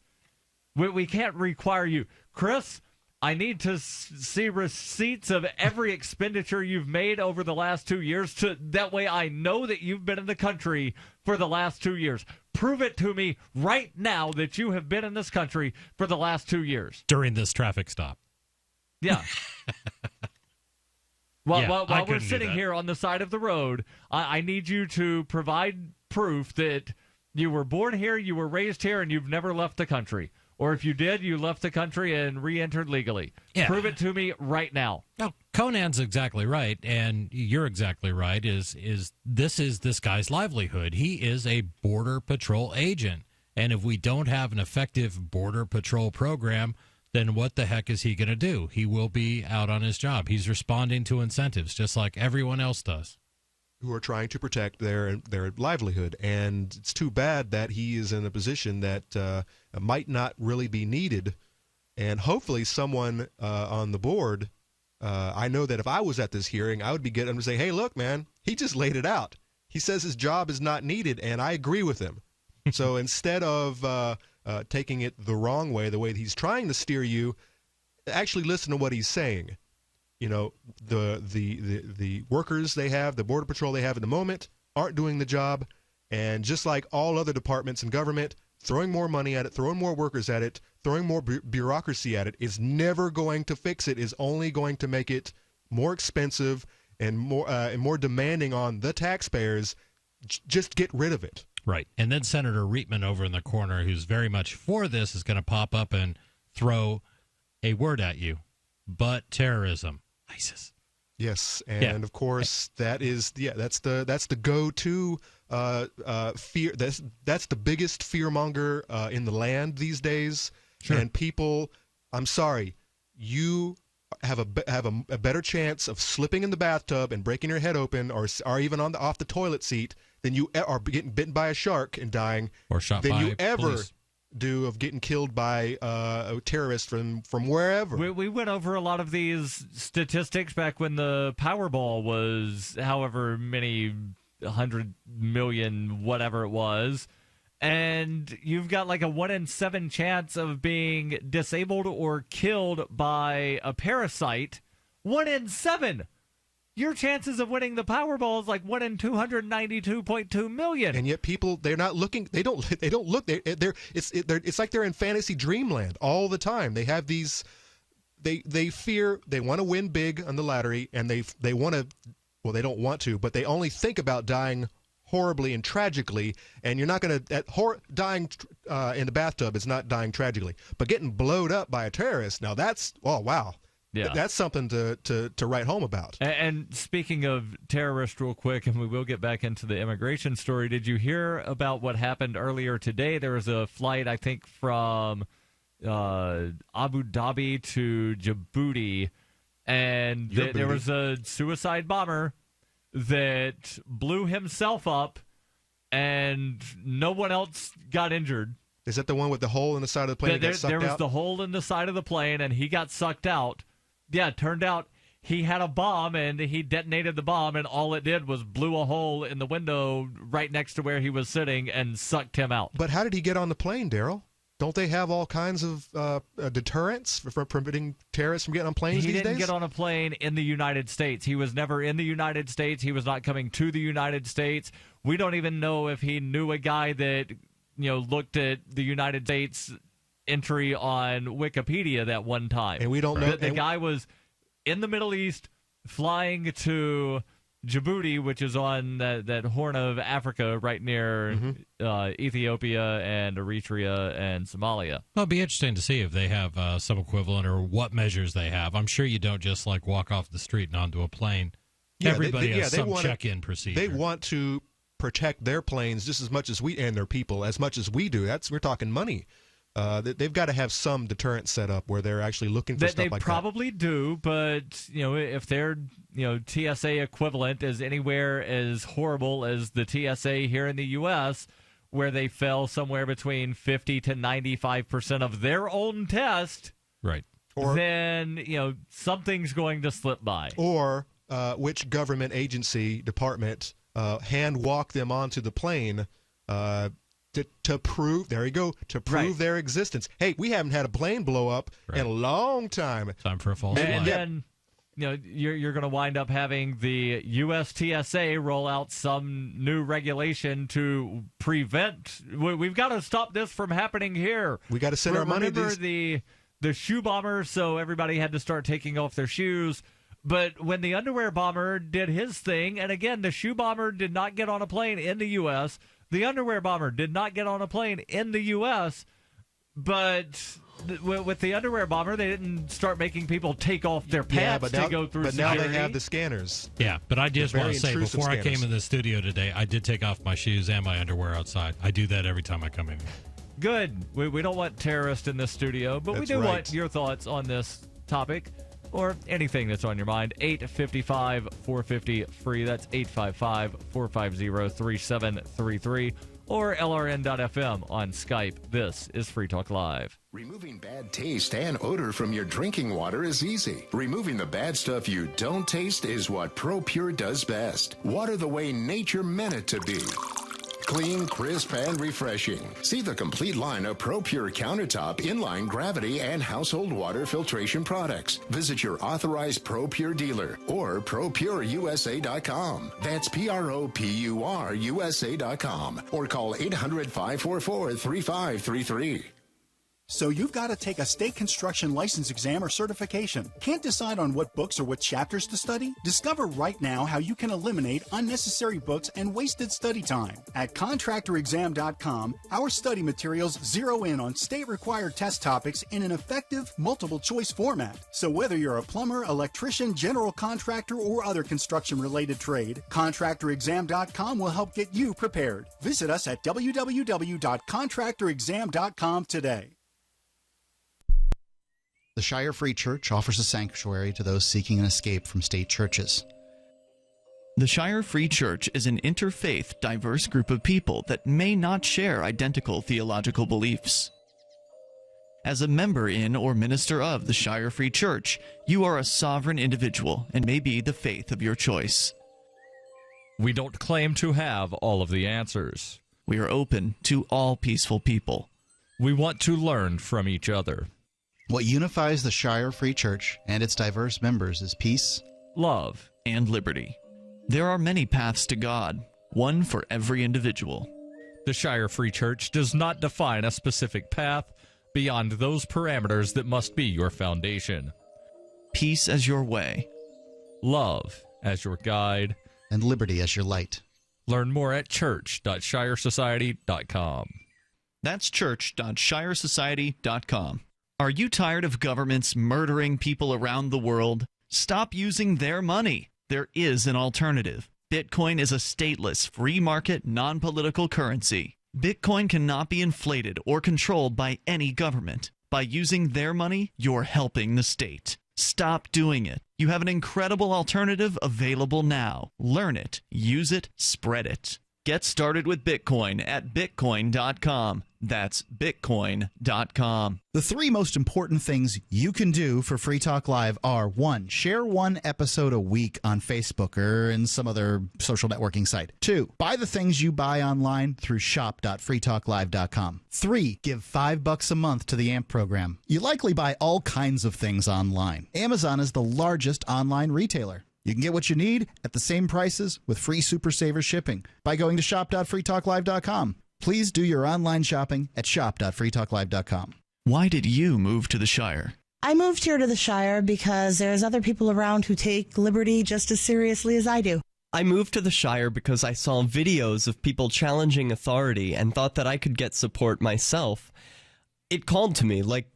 We can't require you. Chris, I need to see receipts of every expenditure you've made over the last 2 years. That way I know that you've been in the country for the last 2 years. Prove it to me right now that you have been in this country for the last 2 years.
During this traffic stop.
Yeah. While
I
we're sitting here on the side of the road, I need you to provide proof that you were born here, you were raised here, and you've never left the country. Or if you did, you left the country and re-entered legally. Yeah. Prove it to me right now.
No, Conan's exactly right, and you're exactly right, is this guy's livelihood. He is a Border Patrol agent, and if we don't have an effective Border Patrol program, then what the heck is he going to do? He will be out on his job. He's responding to incentives, just like everyone else does.
Who are trying to protect their livelihood. And it's too bad that he is in a position that might not really be needed And hopefully someone on the board, I know that if I was at this hearing, I would be getting them to say, hey, look, man, he just laid it out. He says his job is not needed, and I agree with him. So instead of taking it the wrong way, the way he's trying to steer you, actually listen to what he's saying. You know, the workers they have, the Border Patrol they have at the moment aren't doing the job. And just like all other departments in government, throwing more money at it, throwing more workers at it, throwing more bureaucracy at it is never going to fix it, is only going to make it more expensive and more demanding on the taxpayers. Just get rid of it.
Right. And then Senator Reitman over in the corner, who's very much for this, is going to pop up and throw a word at you. But terrorism. ISIS.
Yes, and of course that's the go-to fear. That's the biggest fearmonger in the land these days. Sure. And people, I'm sorry, you have a better chance of slipping in the bathtub and breaking your head open, or even off the toilet seat, than you are getting bitten by a shark and dying,
or shot
than
by
you ever
police.
Do of getting killed by a terrorist from wherever.
We went over a lot of these statistics back when the Powerball was however many 100 million, whatever it was. And you've got like a 1 in 7 chance of being disabled or killed by a parasite. 1 in 7! Your chances of winning the Powerball is like 1 in 292.2 million.
And yet people, they're not looking. They don't look. It's like they're in fantasy dreamland all the time. They have these. They fear. They want to win big on the lottery, and they want to. Well, they don't want to, but they only think about dying horribly and tragically. And you're not going to dying in the bathtub is not dying tragically, but getting blowed up by a terrorist. Now that's wow. Yeah, that's something to write home about.
And speaking of terrorists, real quick, and we will get back into the immigration story, did you hear about what happened earlier today? There was a flight, I think, from Abu Dhabi to Djibouti, and there was a suicide bomber that blew himself up, and no one else got injured.
Is that the one with the hole in the side of the plane?
There was the hole in the side of the plane, and he got sucked out. Yeah, it turned out he had a bomb, and he detonated the bomb, and all it did was blew a hole in the window right next to where he was sitting and sucked him out.
But how did he get on the plane, Darryl? Don't they have all kinds of deterrents for preventing terrorists from getting on planes these days?
He didn't get on a plane in the United States. He was never in the United States. He was not coming to the United States. We don't even know if he knew a guy that looked at the United States entry on Wikipedia that one time.
And we don't know.
The guy was in the Middle East flying to Djibouti, which is on that Horn of Africa right near Ethiopia and Eritrea and Somalia.
Well, it'd be interesting to see if they have some equivalent or what measures they have. I'm sure you don't just walk off the street and onto a plane. Yeah, everybody has some check-in procedure.
They want to protect their planes just as much as we and their people as much as we do. We're talking money. They've got to have some deterrent set up where they're actually looking for stuff like that.
They probably do, but if their TSA equivalent is anywhere as horrible as the TSA here in the U.S., where they fell somewhere between 50 to 95% of their own test,
right?
Then something's going to slip by.
Or which government agency department hand walk them onto the plane. To prove, there you go, to prove their existence. Hey, we haven't had a plane blow up in a long time.
Time for a false flag.
And then, you're going to wind up having the U.S. TSA roll out some new regulation to prevent. We've got to stop this from happening here.
We got to send our money.
Remember the shoe bomber, so everybody had to start taking off their shoes. But when the underwear bomber did his thing, and again, the shoe bomber did not get on a plane in the U.S., the underwear bomber did not get on a plane in the U.S., but with the underwear bomber, they didn't start making people take off their pants to go through security.
Now they have the scanners.
Yeah, but I just want to say, before I came in the studio today, I did take off my shoes and my underwear outside. I do that every time I come in.
Good. We don't want terrorists in this studio, but we do want your thoughts on this topic. Or anything that's on your mind. 855-450-FREE. That's 855-450-3733. or LRN.FM on Skype. This is Free Talk Live.
Removing bad taste and odor from your drinking water is easy. Removing the bad stuff you don't taste is what ProPure does best. Water the way nature meant it to be. Clean, crisp, and refreshing. See the complete line of ProPure countertop, inline, gravity, and household water filtration products. Visit your authorized ProPure dealer or ProPureUSA.com. That's ProPureUSA.com or call 800-544-3533.
So you've got to take a state construction license exam or certification. Can't decide on what books or what chapters to study? Discover right now how you can eliminate unnecessary books and wasted study time. At contractorexam.com, our study materials zero in on state-required test topics in an effective, multiple-choice format. So whether you're a plumber, electrician, general contractor, or other construction-related trade, contractorexam.com will help get you prepared. Visit us at www.contractorexam.com today.
The Shire Free Church offers a sanctuary to those seeking an escape from state churches.
The Shire Free Church is an interfaith, diverse group of people that may not share identical theological beliefs. As a member in or minister of the Shire Free Church, you are a sovereign individual and may be the faith of your choice.
We don't claim to have all of the answers.
We are open to all peaceful people.
We want to learn from each other.
What unifies the Shire Free Church and its diverse members is peace,
love,
and liberty. There are many paths to God, one for every individual.
The Shire Free Church does not define a specific path beyond those parameters that must be your foundation.
Peace as your way,
love as your guide,
and liberty as your light.
Learn more at church.shiresociety.com.
That's church.shiresociety.com. Are you tired of governments murdering people around the world? Stop using their money. There is an alternative. Bitcoin is a stateless, free market, non-political currency. Bitcoin cannot be inflated or controlled by any government. By using their money, you're helping the state. Stop doing it. You have an incredible alternative available now. Learn it, use it, spread it. Get started with Bitcoin at Bitcoin.com. That's Bitcoin.com.
The three most important things you can do for Free Talk Live are: 1. Share one episode a week on Facebook or in some other social networking site. 2. Buy the things you buy online through shop.freetalklive.com. 3. Give $5 a month to the AMP program. You likely buy all kinds of things online. Amazon is the largest online retailer. You can get what you need at the same prices with free Super Saver shipping by going to shop.freetalklive.com. Please do your online shopping at shop.freetalklive.com.
Why did you move to the Shire?
I moved here to the Shire because there's other people around who take liberty just as seriously as I do.
I moved to the Shire because I saw videos of people challenging authority and thought that I could get support myself. It called to me, like,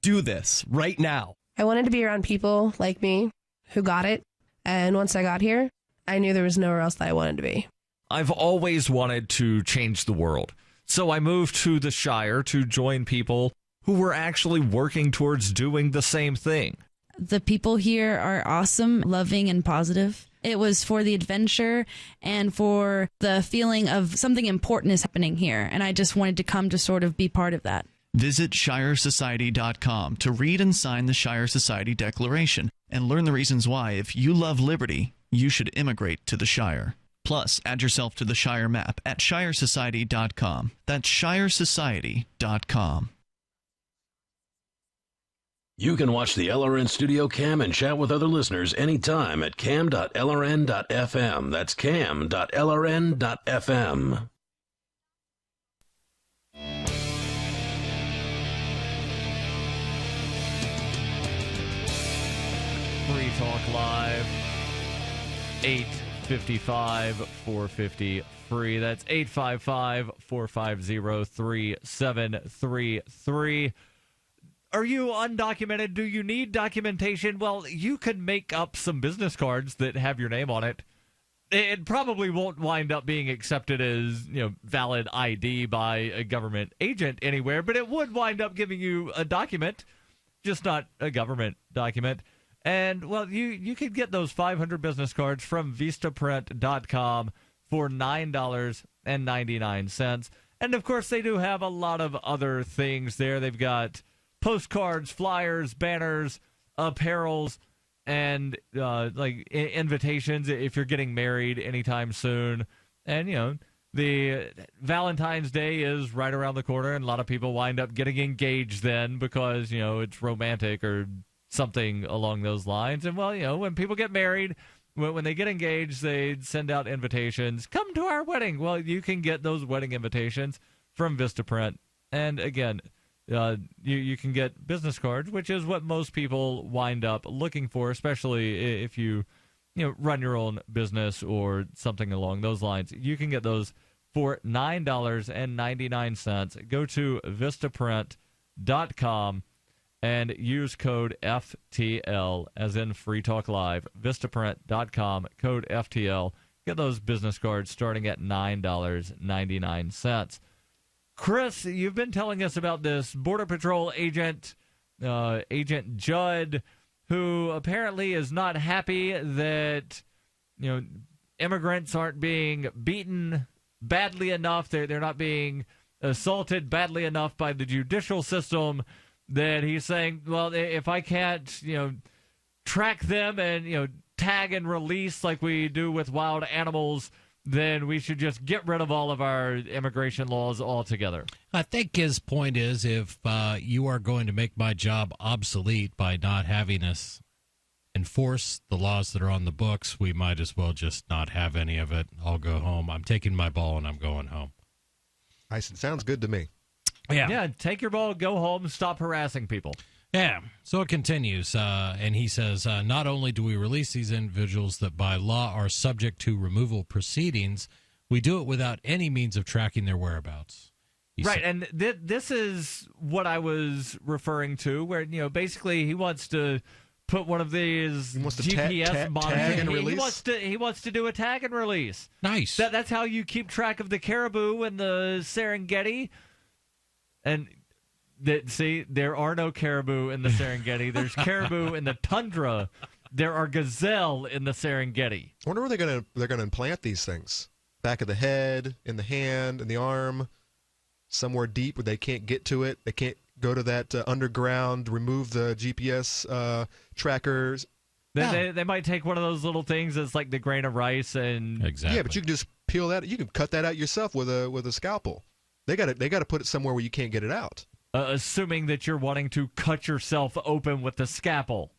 do this right now.
I wanted to be around people like me who got it. And once I got here, I knew there was nowhere else that I wanted to be.
I've always wanted to change the world. So I moved to the Shire to join people who were actually working towards doing the same thing.
The people here are awesome, loving, and positive. It was for the adventure and for the feeling of something important is happening here. And I just wanted to come to sort of be part of that.
Visit shiresociety.com to read and sign the Shire Society Declaration and learn the reasons why, if you love liberty, you should immigrate to the Shire. Plus, add yourself to the Shire map at shiresociety.com. That's shiresociety.com.
You can watch the LRN Studio Cam and chat with other listeners anytime at cam.lrn.fm. That's cam.lrn.fm.
Free Talk Live, 855-450 free. That's 855-450-3733. Are you undocumented? Do you need documentation? Well, you can make up some business cards that have your name on it. It probably won't wind up being accepted as, valid ID by a government agent anywhere, but it would wind up giving you a document, just not a government document. And, well, you could get those 500 business cards from vistaprint.com. for $9.99. And, of course, they do have a lot of other things there. They've got postcards, flyers, banners, apparels, and invitations if you're getting married anytime soon. And, the Valentine's Day is right around the corner, and a lot of people wind up getting engaged then because, it's romantic or something along those lines. And, well, when people get married, when they get engaged, they send out invitations. Come to our wedding. Well, you can get those wedding invitations from Vistaprint. And, again, you can get business cards, which is what most people wind up looking for, especially if you run your own business or something along those lines. You can get those for $9.99. Go to Vistaprint.com and use code FTL, as in Free Talk Live. Vistaprint.com, code FTL. Get those business cards starting at $9.99. Chris, you've been telling us about this Border Patrol agent, Agent Judd, who apparently is not happy that, immigrants aren't being beaten badly enough. They're not being assaulted badly enough by the judicial system, that he's saying, well, if I can't, track them and, tag and release like we do with wild animals, then we should just get rid of all of our immigration laws altogether.
I think his point is, if you are going to make my job obsolete by not having us enforce the laws that are on the books, we might as well just not have any of it. I'll go home. I'm taking my ball and I'm going home.
I said, sounds good to me.
Yeah, take your ball, go home, stop harassing people.
Yeah, so it continues, and he says, not only do we release these individuals that by law are subject to removal proceedings, we do it without any means of tracking their whereabouts.
Right, and this is what I was referring to, where, basically he wants to put one of these GPS monitors.
Tag and release?
He wants to do a tag and release.
Nice.
That's how you keep track of the caribou in the Serengeti. And there are no caribou in the Serengeti. There's caribou in the tundra. There are gazelle in the Serengeti.
I wonder where they're gonna implant these things. Back of the head, in the hand, in the arm, somewhere deep where they can't get to it. They can't go to that underground, remove the GPS trackers.
They might take one of those little things that's like the grain of rice and
Yeah, but you can just peel that. You can cut that out yourself with a scalpel. They got to put it somewhere where you can't get it out.
Assuming that you're wanting to cut yourself open with the scalpel.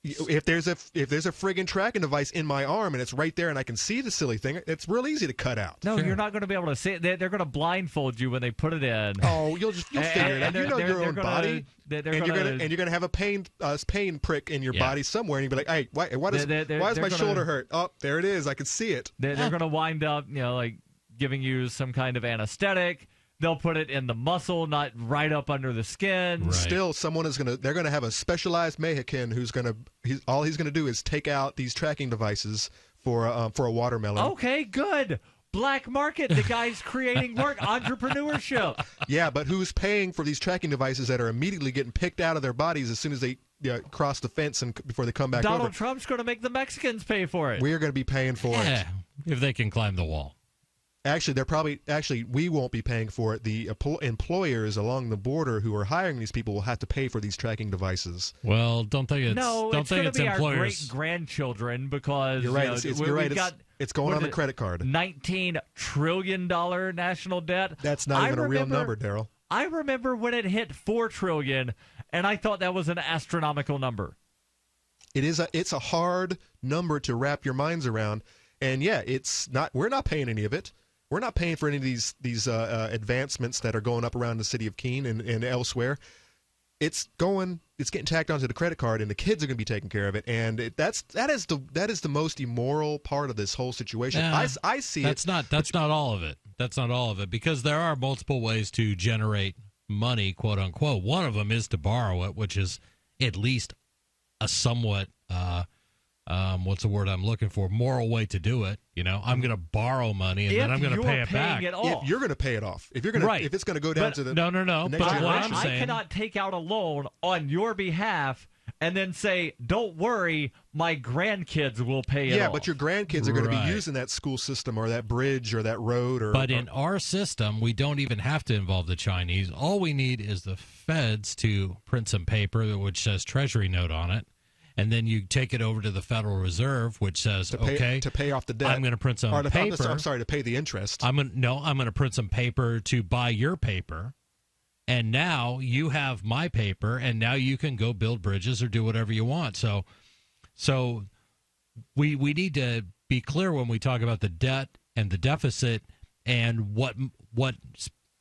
If there's a friggin' tracking device in my arm and it's right there and I can see the silly thing, it's real easy to cut out.
No, you're not going to be able to see it. They're going to blindfold you when they put it in.
Oh, you'll figure it out. You know your own body, and you're gonna have a pain prick in your body somewhere, and you'll be like, hey, why does my shoulder hurt? Oh, there it is. I can see it.
They're going to wind up, like giving you some kind of anesthetic. They'll put it in the muscle, not right up under the skin.
Right. Still, they're gonna have a specialized Mexican who's all he's gonna do is take out these tracking devices for a watermelon.
Okay, good. Black market. The guy's creating work, entrepreneurship.
Yeah, but who's paying for these tracking devices that are immediately getting picked out of their bodies as soon as they cross the fence and before they come back over?
Donald Trump's going to make the Mexicans pay for it.
We're going to be paying for it.
If they can climb the wall.
Actually, we won't be paying for it. The employers along the border who are hiring these people will have to pay for these tracking devices.
Well, don't think it's
it's going to be
employers.
our great-grandchildren because
you're right. It's going on the credit card.
$19 trillion national debt.
That's not even a real number, Darryl.
I remember when it hit $4 trillion, and I thought that was an astronomical number.
It's a hard number to wrap your minds around, and yeah, it's not. We're not paying any of it. We're not paying for any of these advancements that are going up around the city of Keene and elsewhere. It's getting tacked onto the credit card, and the kids are going to be taking care of it. And that is the most immoral part of this whole situation. I see
that's not all of it. That's not all of it, because there are multiple ways to generate money, quote unquote. One of them is to borrow it, which is at least a somewhat what's the word I'm looking for? Moral way to do it. I'm going to borrow money and then I'm going to pay it back.
If you're going to pay it off, if it's going to go down to the
no.
The
but what I'm
I
saying,
cannot take out a loan on your behalf and then say, don't worry, my grandkids will pay it
Yeah,
off.
but your grandkids are going to be using that school system or that bridge or that road.
But in our system, we don't even have to involve the Chinese. All we need is the feds to print some paper which says Treasury note on it, and then you take it over to the Federal Reserve, which says,
to pay off the debt.
I'm going to print some paper.
I'm sorry, to pay the interest.
I'm going to print some paper to buy your paper. And now you have my paper, and now you can go build bridges or do whatever you want. So we need to be clear when we talk about the debt and the deficit and what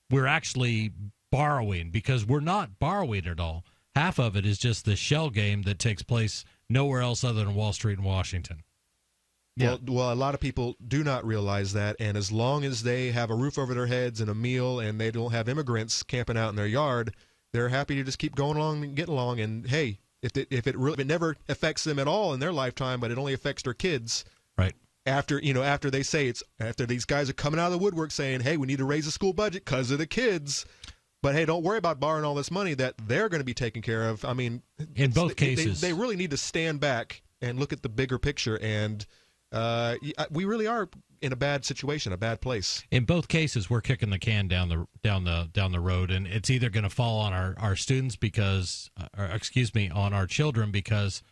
we're actually borrowing, because we're not borrowing at all. Half of it is just the shell game that takes place nowhere else other than Wall Street and Washington.
Yeah. Well, a lot of people do not realize that, and as long as they have a roof over their heads and a meal and they don't have immigrants camping out in their yard, they're happy to just keep going along and getting along. And, hey, if it never affects them at all in their lifetime, but it only affects their kids.
Right.
After they say after these guys are coming out of the woodwork saying, hey, we need to raise the school budget because of the kids. But, hey, don't worry about borrowing all this money that they're going to be taken care of. I mean,
in both cases,
they really need to stand back and look at the bigger picture. And we really are in a bad situation, a bad place.
In both cases, we're kicking the can down the road, and it's either going to fall on our students on our children because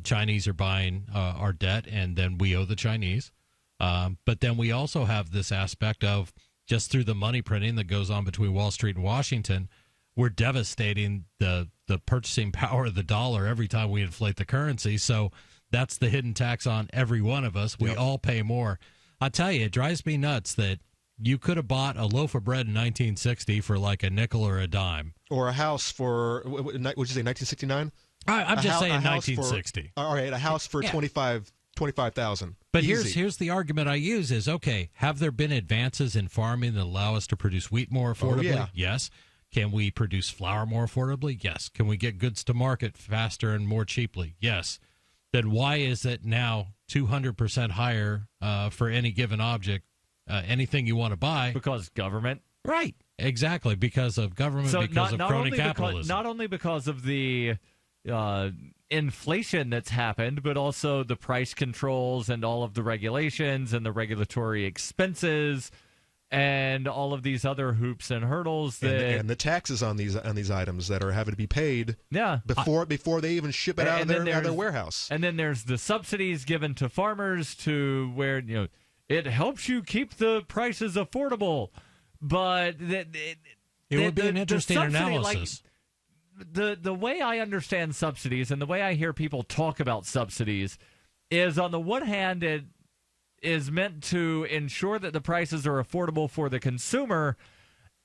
Chinese are buying our debt, and then we owe the Chinese. But then we also have this aspect of, just through the money printing that goes on between Wall Street and Washington, we're devastating the purchasing power of the dollar every time we inflate the currency. So that's the hidden tax on every one of us. We all pay more. I tell you, it drives me nuts that you could have bought a loaf of bread in 1960 for like a nickel or a dime.
Or a house for, what did you say, 1969?
I'm just saying 1960.
All right, a house for $25,000.
But
Easy.
here's the argument I use is, okay, have there been advances in farming that allow us to produce wheat more affordably?
Yeah.
Yes. Can we produce flour more affordably? Yes. Can we get goods to market faster and more cheaply? Yes. Then why is it now 200% higher for any given object, anything you want to buy?
Because government.
Right. Exactly. Because of government, because of crony capitalism.
Not only because of the inflation that's happened, but also the price controls and all of the regulations and the regulatory expenses and all of these other hoops and hurdles and
the taxes on these items that are having to be paid before they even ship it out of their warehouse.
And then there's the subsidies given to farmers to where it helps you keep the prices affordable, but
it would be an interesting analysis.
The way I understand subsidies and the way I hear people talk about subsidies is, on the one hand, it is meant to ensure that the prices are affordable for the consumer,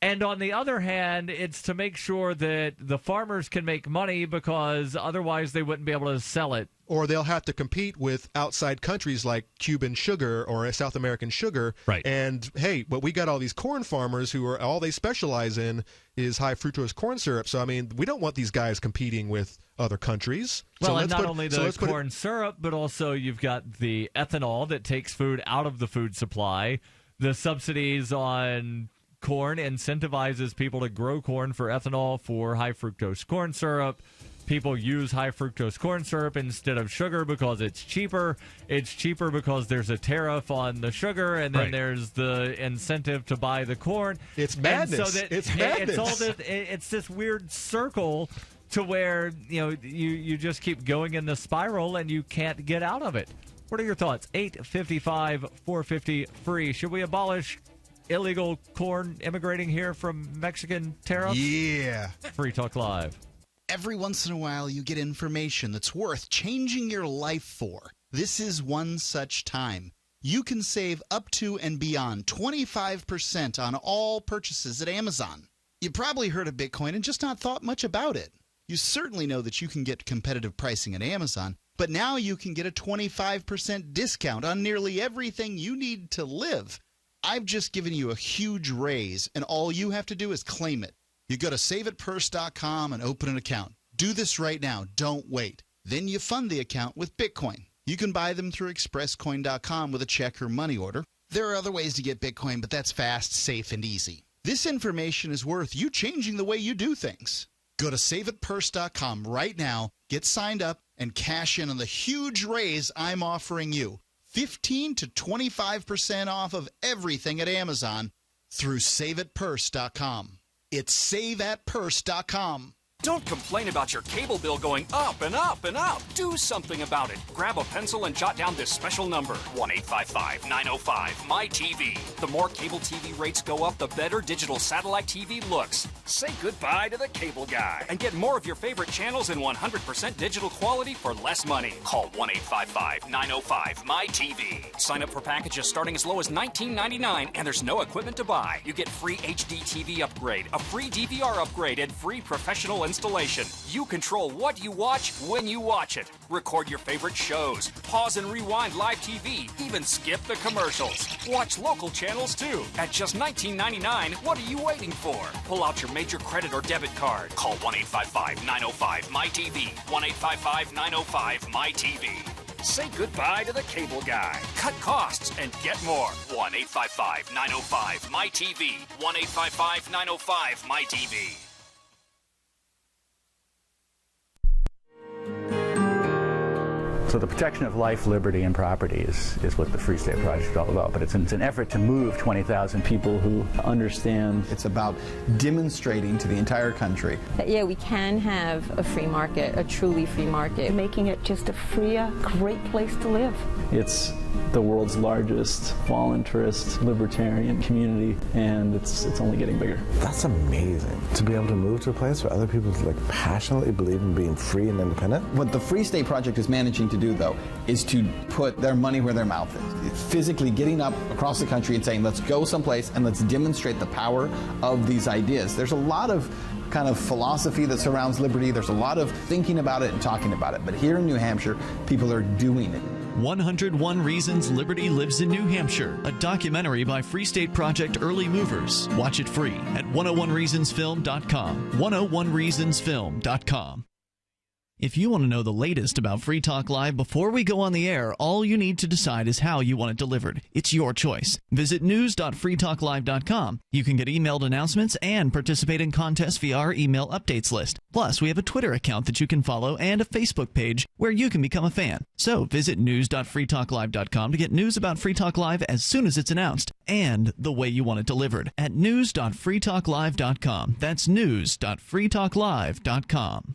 and on the other hand, it's to make sure that the farmers can make money, because otherwise they wouldn't be able to sell it.
Or they'll have to compete with outside countries like Cuban sugar or South American sugar.
Right.
And, hey, but we got all these corn farmers who are all they specialize in is high fructose corn syrup. So, I mean, we don't want these guys competing with other countries.
Well, and not only the corn syrup, but also you've got the ethanol that takes food out of the food supply. The subsidies on corn incentivizes people to grow corn for ethanol for high fructose corn syrup. People use high fructose corn syrup instead of sugar because it's cheaper. It's cheaper because there's a tariff on the sugar, and then there's the incentive to buy the corn.
It's madness.
So
it's madness.
It's this weird circle to where you just keep going in the spiral and you can't get out of it. What are your thoughts? 855-450-FREE. Should we abolish illegal corn immigrating here from Mexican tariffs?
Yeah.
Free Talk Live.
Every once in a while, you get information that's worth changing your life for. This is one such time. You can save up to and beyond 25% on all purchases at Amazon. You probably heard of Bitcoin and just not thought much about it. You certainly know that you can get competitive pricing at Amazon, but now you can get a 25% discount on nearly everything you need to live. I've just given you a huge raise, and all you have to do is claim it. You go to saveitpurse.com and open an account. Do this right now. Don't wait. Then you fund the account with Bitcoin. You can buy them through expresscoin.com with a check or money order. There are other ways to get Bitcoin, but that's fast, safe, and easy. This information is worth you changing the way you do things. Go to saveitpurse.com right now Get signed up and cash in on the huge raise I'm offering you. 15 to 25% off of everything at Amazon through saveatpurse.com. It's saveatpurse.com.
Don't complain about your cable bill going up and up and up. Do something about it. Grab a pencil and jot down this special number, 1-855-905-MY-TV. The more cable TV rates go up, the better digital satellite TV looks. Say goodbye to the cable guy and get more of your favorite channels in 100% digital quality for less money. Call 1-855-905-MY-TV. Sign up for packages starting as low as $19.99, and there's no equipment to buy. You get free HD TV upgrade, a free DVR upgrade, and free professional installation. You control what you watch when you watch it. Record your favorite shows, pause and rewind live TV, even skip the commercials. Watch local channels too. At just $19.99, what are you waiting for? Pull out your major credit or debit card. Call 1-855-905-MY-TV. 1-855-905-MY-TV. Say goodbye to the cable guy. Cut costs and get more. 1-855-905-MY-TV. 1-855-905-MY-TV.
So the protection of life, liberty, and property is what the Free State Project is all about. But it's an effort to move 20,000 people who understand.
It's about demonstrating to the entire country
that, yeah, we can have a free market, a truly free market. Making it just a freer, great place to live.
It's the world's largest voluntarist libertarian community, and it's only getting bigger.
That's amazing, to be able to move to a place where other people passionately believe in being free and independent.
What the Free State Project is managing to do, though, is to put their money where their mouth is. It's physically getting up across the country and saying, let's go someplace and let's demonstrate the power of these ideas. There's a lot of kind of philosophy that surrounds liberty. There's a lot of thinking about it and talking about it. But here in New Hampshire, people are doing it.
101 Reasons Liberty Lives in New Hampshire, a documentary by Free State Project Early Movers. Watch it free at 101reasonsfilm.com. 101reasonsfilm.com. If you want to know the latest about Free Talk Live before we go on the air, all you need to decide is how you want it delivered. It's your choice. Visit news.freetalklive.com. You can get emailed announcements and participate in contests via our email updates list. Plus, we have a Twitter account that you can follow and a Facebook page where you can become a fan. So visit news.freetalklive.com to get news about Free Talk Live as soon as it's announced and the way you want it delivered at news.freetalklive.com. That's news.freetalklive.com.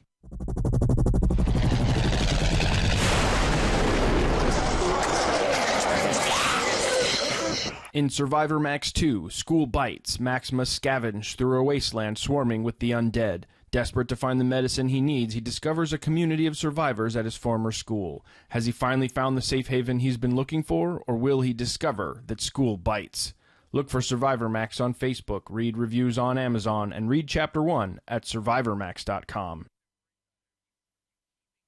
In Survivor Max 2, School Bites, Max must scavenge through a wasteland swarming with the undead. Desperate to find the medicine he needs, he discovers a community of survivors at his former school. Has he finally found the safe haven he's been looking for, or will he discover that school bites? Look for Survivor Max on Facebook, read reviews on Amazon, and read Chapter 1 at survivormax.com.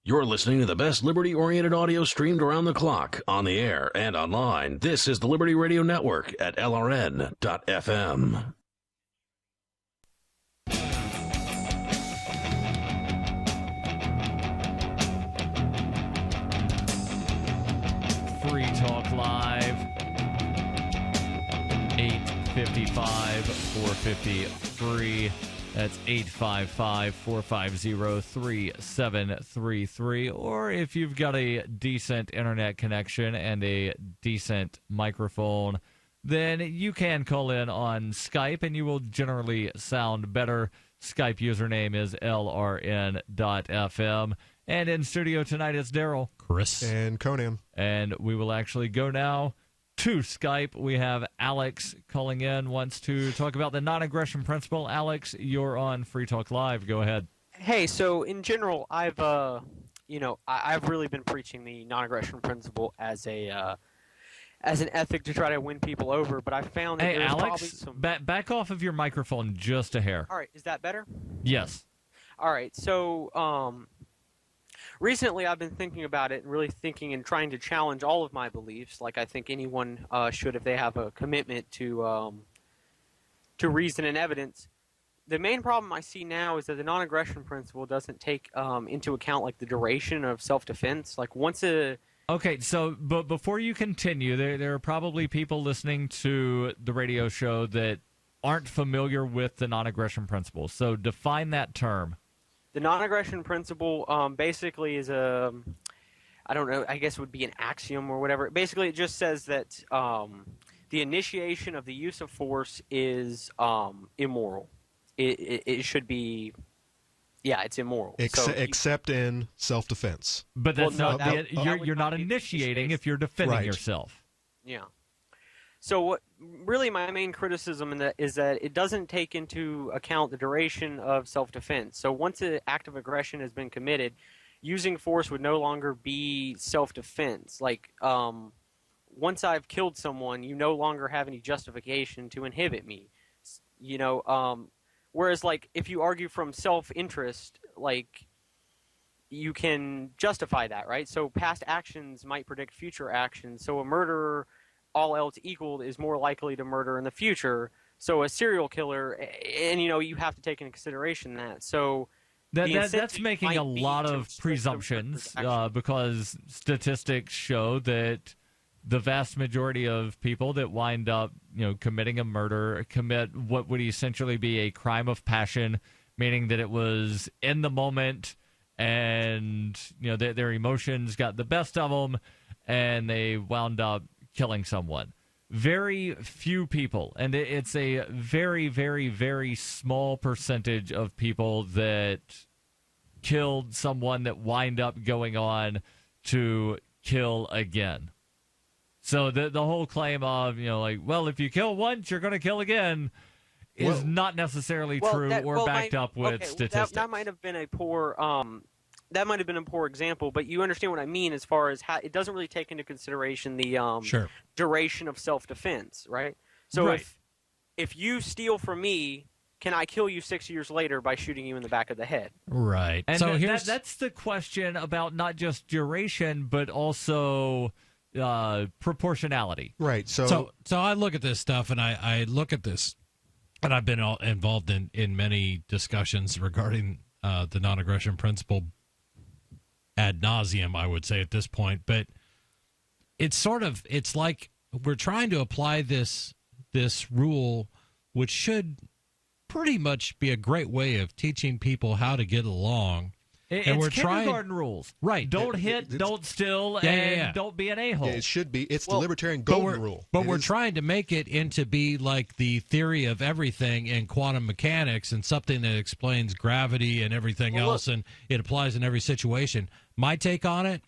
You're listening to the best liberty-oriented audio streamed around the clock, on the air and online. This is the Liberty Radio Network at LRN.FM.
Free Talk Live, 855 450 free. That's 855-450-3733. Or if you've got a decent internet connection and a decent microphone, then you can call in on Skype and you will generally sound better. Skype username is LRN.FM. And in studio tonight it's Darryl,
Chris,
and Conan.
And we will actually go now to Skype. We have Alex calling in, wants to talk about the non-aggression principle. Alex, you're on Free Talk Live. Go ahead.
Hey, so in general, I've really been preaching the non-aggression principle as an ethic to try to win people over, but I found that there's
Alex,
probably some...
back off of your microphone just a hair.
All right, is that better?
Yes.
All right, so recently I've been thinking about it and really thinking and trying to challenge all of my beliefs, like I think anyone should if they have a commitment to reason and evidence. The main problem I see now is that the non-aggression principle doesn't take into account like the duration of self-defense. Like once a...
Okay, so but before you continue, there are probably people listening to the radio show that aren't familiar with the non-aggression principle. So define that term.
The non-aggression principle basically is I don't know, I guess it would be an axiom or whatever. Basically, it just says that the initiation of the use of force is immoral. It should be, it's immoral.
Except in self-defense.
But that's you're not initiating if you're defending yourself.
Yeah. So what really my main criticism in that is that it doesn't take into account the duration of self-defense. So once an act of aggression has been committed, using force would no longer be self-defense. Like, once I've killed someone, you no longer have any justification to inhibit me. You know, whereas, like, if you argue from self-interest, like, you can justify that, right? So past actions might predict future actions. So a murderer, all else equal, is more likely to murder in the future. So a serial killer, and, you know, you have to take into consideration that. So...
That's making a lot of presumptions because statistics show that the vast majority of people that wind up, you know, committing a murder commit what would essentially be a crime of passion, meaning that it was in the moment and, you know, their emotions got the best of them and they wound up killing someone. Very few people, and it's a very, very, very small percentage of people that killed someone that wind up going on to kill again. So the whole claim of, you know, like, well, if you kill once, you're going to kill again is not necessarily true or backed up with statistics.
That might have been a poor... that might have been a poor example, but you understand what I mean as far as how it doesn't really take into consideration the duration of self-defense, right? So if you steal from me, can I kill you 6 years later by shooting you in the back of the head?
Right.
And
so
that's the question about not just duration, but also proportionality.
Right.
So I look at this stuff, and I look at this, and I've been involved in many discussions regarding the non-aggression principle ad nauseum, I would say at this point, but it's like we're trying to apply this rule, which should pretty much be a great way of teaching people how to get along.
And we're kindergarten rules.
Right.
Don't hit, don't steal, and don't be an a-hole.
It should be. It's the libertarian golden rule.
But we're trying to make it into be like the theory of everything in quantum mechanics and something that explains gravity and everything else, and it applies in every situation. My take on it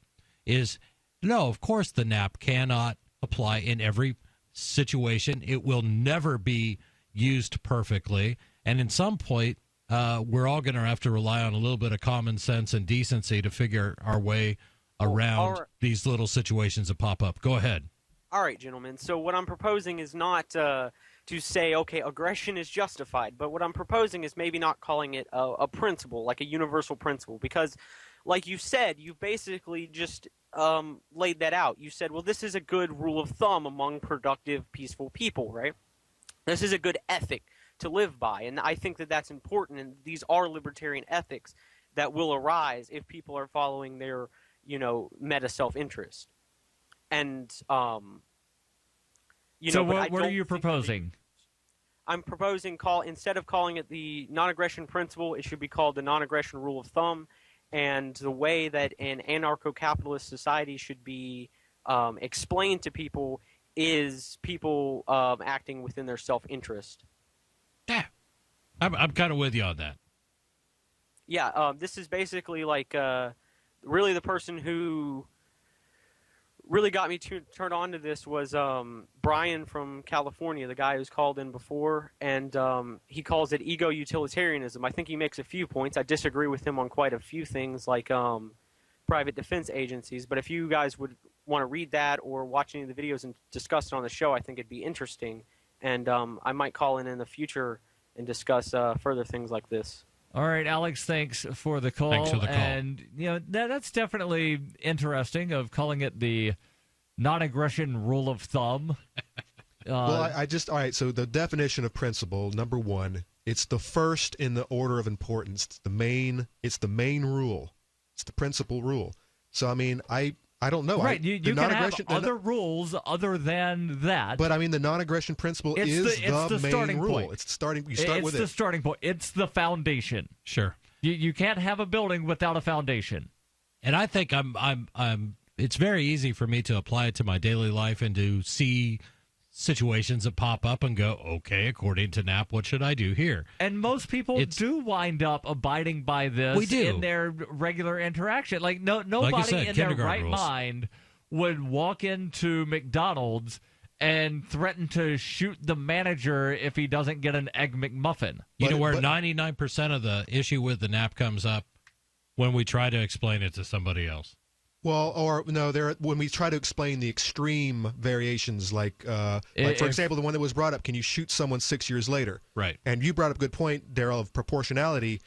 is, no, of course the NAP cannot apply in every situation. It will never be used perfectly. And in some point, we're all going to have to rely on a little bit of common sense and decency to figure our way around these little situations that pop up. Go ahead.
All right, gentlemen. So what I'm proposing is not to say, okay, aggression is justified. But what I'm proposing is maybe not calling it a principle, like a universal principle. Because, like you said, you basically just laid that out. You said, well, this is a good rule of thumb among productive, peaceful people, right? This is a good ethic to live by, and I think that that's important, and these are libertarian ethics that will arise if people are following their, you know, meta self-interest. And,
so what are you proposing?
I'm proposing instead of calling it the non-aggression principle, it should be called the non-aggression rule of thumb, and the way that an anarcho-capitalist society should be explained to people is people acting within their self-interest.
Yeah, I'm kind of with you on that.
Yeah, this is basically like really the person who really got me turned on to this was Brian from California, the guy who's called in before, and he calls it ego-utilitarianism. I think he makes a few points. I disagree with him on quite a few things, like private defense agencies, but if you guys would want to read that or watch any of the videos and discuss it on the show, I think it'd be interesting. And I might call in the future and discuss further things like this.
All right, Alex, thanks for the call.
Thanks for the call.
And, you know, that's definitely interesting of calling it the non-aggression rule of thumb.
Well, all right, so the definition of principle, number one, it's the first in the order of importance. It's the main rule. It's the principal rule. So, I mean, I don't know.
Right, you can have other rules other than that.
But, I mean, the non-aggression principle is the main
starting
rule.
point.
It's the starting. You start with it.
It's the starting point. It's the foundation.
Sure.
You can't have a building without a foundation.
And I think it's very easy for me to apply it to my daily life and to see situations that pop up and go, okay, according to Knapp, what should I do here?
And most people do wind up abiding by this in their regular interaction. Like nobody
like you said,
in their
kindergarten
right
rules.
mind would walk into McDonald's and threaten to shoot the manager if he doesn't get an Egg McMuffin.
You know where 99% of the issue with the Knapp comes up? When we try to explain it to somebody else.
Well, or no, when we try to explain the extreme variations, like for example, the one that was brought up, can you shoot someone 6 years later?
Right.
And you brought up a good point, Darryl, of proportionality.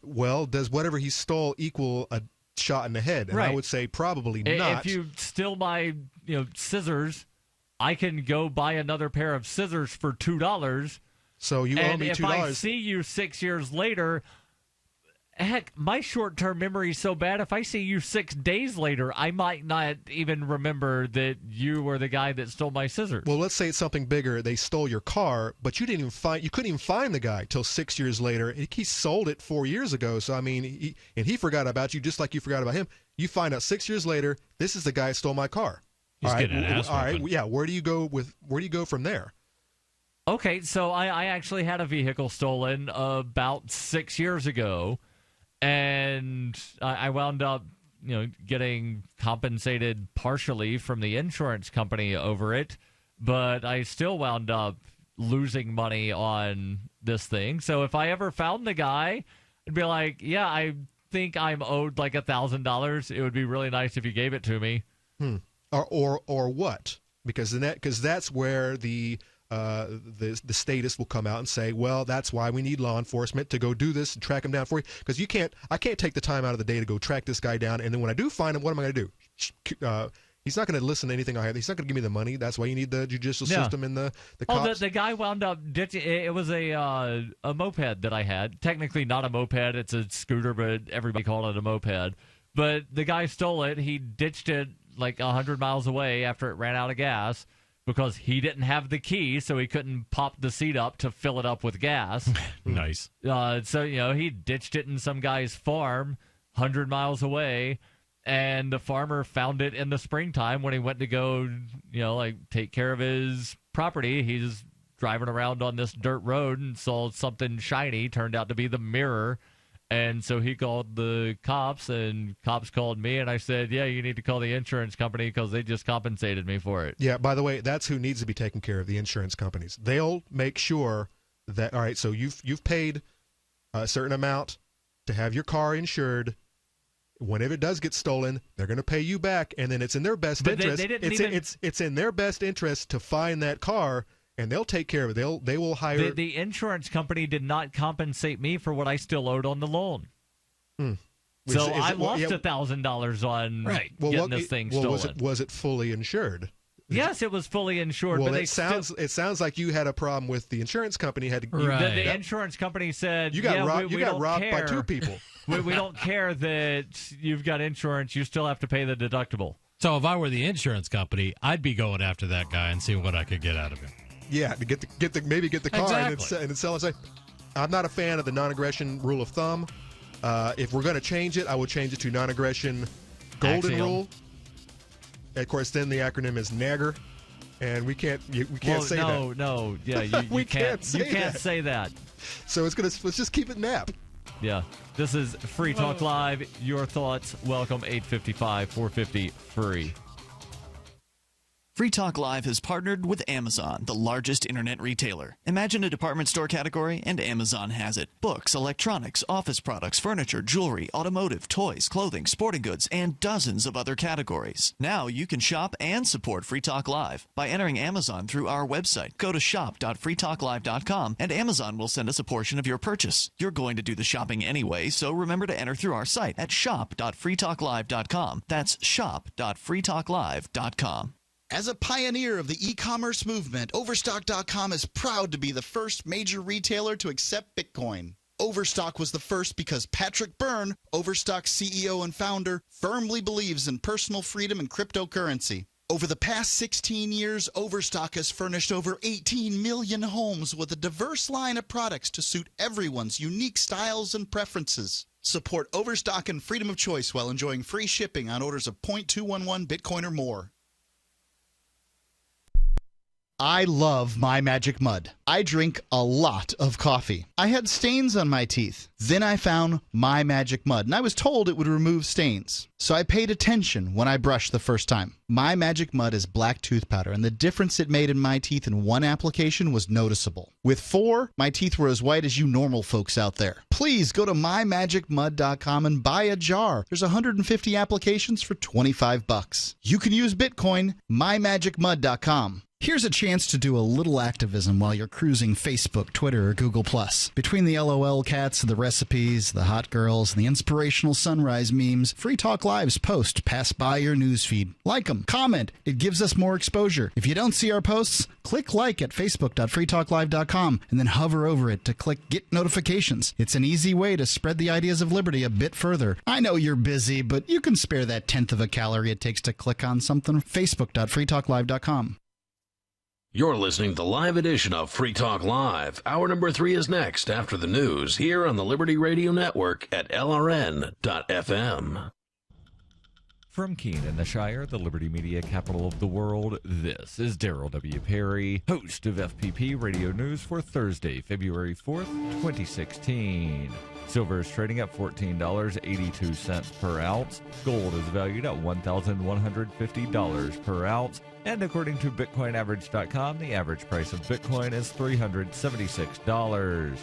Well, does whatever he stole equal a shot in the head? And I would say probably not.
If you steal my scissors, I can go buy another pair of scissors for $2.
So you owe me $2.
If I see you 6 years later, heck, my short-term memory is so bad, if I see you 6 days later, I might not even remember that you were the guy that stole my scissors.
Well, let's say it's something bigger. They stole your car, but you couldn't even find the guy till 6 years later. He sold it 4 years ago. So, I mean, he forgot about you just like you forgot about him. You find out 6 years later, this is the guy that stole my car.
He's getting an ass
all right,
whooping.
yeah, where do you go from there?
Okay, so I actually had a vehicle stolen about 6 years ago, and I wound up, getting compensated partially from the insurance company over it, but I still wound up losing money on this thing. So if I ever found the guy, I'd be like, yeah, I think I'm owed like $1,000. It would be really nice if you gave it to me.
Or what? Because that's where the statist will come out and say, well, that's why we need law enforcement to go do this and track him down for you. Because I can't take the time out of the day to go track this guy down. And then when I do find him, what am I going to do? He's not going to listen to anything I have. He's not going to give me the money. That's why you need the judicial system and the cops.
The guy wound up ditching. It was a moped that I had. Technically not a moped. It's a scooter, but everybody called it a moped. But the guy stole it. He ditched it like 100 miles away after it ran out of gas because he didn't have the key, so he couldn't pop the seat up to fill it up with gas.
Nice.
So, he ditched it in some guy's farm 100 miles away, and the farmer found it in the springtime when he went to go, take care of his property. He's driving around on this dirt road and saw something shiny, turned out to be the mirror. And so he called the cops, and cops called me, and I said, yeah, you need to call the insurance company because they just compensated me for it.
Yeah, by the way, that's who needs to be taken care of, the insurance companies. They'll make sure that, all right, so you've paid a certain amount to have your car insured. Whenever it does get stolen, they're going to pay you back, and then it's in their best interest. It's in their best interest to find that car, and they'll take care of it. They will hire.
The insurance company did not compensate me for what I still owed on the loan. So I lost $1,000 on getting this thing stolen.
Was it fully insured?
Yes, it was fully insured.
Well,
but
it sounds like you had a problem with the insurance company.
The insurance company said
you got robbed by two people.
we don't care that you've got insurance. You still have to pay the deductible.
So if I were the insurance company, I'd be going after that guy and seeing what I could get out of him.
Yeah, to get the car and then sell and say, I'm not a fan of the non-aggression rule of thumb. If we're going to change it, I would change it to non-aggression golden rule. Of course, then the acronym is NAGR, and we can't say that.
No, yeah, you can't say that.
So let's just keep it NAP.
Yeah, this is Free Talk Live. Your thoughts, welcome 855-450-FREE.
Free Talk Live has partnered with Amazon, the largest internet retailer. Imagine a department store category, and Amazon has it. Books, electronics, office products, furniture, jewelry, automotive, toys, clothing, sporting goods, and dozens of other categories. Now you can shop and support Free Talk Live by entering Amazon through our website. Go to shop.freetalklive.com, and Amazon will send us a portion of your purchase. You're going to do the shopping anyway, so remember to enter through our site at shop.freetalklive.com. That's shop.freetalklive.com.
As a pioneer of the e-commerce movement, Overstock.com is proud to be the first major retailer to accept Bitcoin. Overstock was the first because Patrick Byrne, Overstock's CEO and founder, firmly believes in personal freedom and cryptocurrency. Over the past 16 years, Overstock has furnished over 18 million homes with a diverse line of products to suit everyone's unique styles and preferences. Support Overstock and freedom of choice while enjoying free shipping on orders of 0.211 Bitcoin or more. I love My Magic Mud. I drink a lot of coffee. I had stains on my teeth. Then I found My Magic Mud, and I was told it would remove stains. So I paid attention when I brushed the first time. My Magic Mud is black tooth powder, and the difference it made in my teeth in one application was noticeable. With 4, my teeth were as white as you normal folks out there. Please go to mymagicmud.com and buy a jar. There's 150 applications for $25. You can use Bitcoin, mymagicmud.com. Here's a chance to do a little activism while you're cruising Facebook, Twitter, or Google+. Between the LOL cats, the recipes, the hot girls, and the inspirational sunrise memes, Free Talk Live's posts pass by your newsfeed. Like them, comment. It gives us more exposure. If you don't see our posts, click like at facebook.freetalklive.com and then hover over it to click Get Notifications. It's an easy way to spread the ideas of liberty a bit further. I know you're busy, but you can spare that 1/10 of a calorie it takes to click on something. facebook.freetalklive.com.
You're listening to the live edition of Free Talk Live. Hour number 3 is next after the news here on the Liberty Radio Network at LRN.FM.
From Keene in the Shire, the Liberty Media capital of the world, this is Darryl W. Perry, host of FPP Radio News for Thursday, February 4th, 2016. Silver is trading at $14.82 per ounce. Gold is valued at $1,150 per ounce. And according to BitcoinAverage.com, the average price of Bitcoin is $376.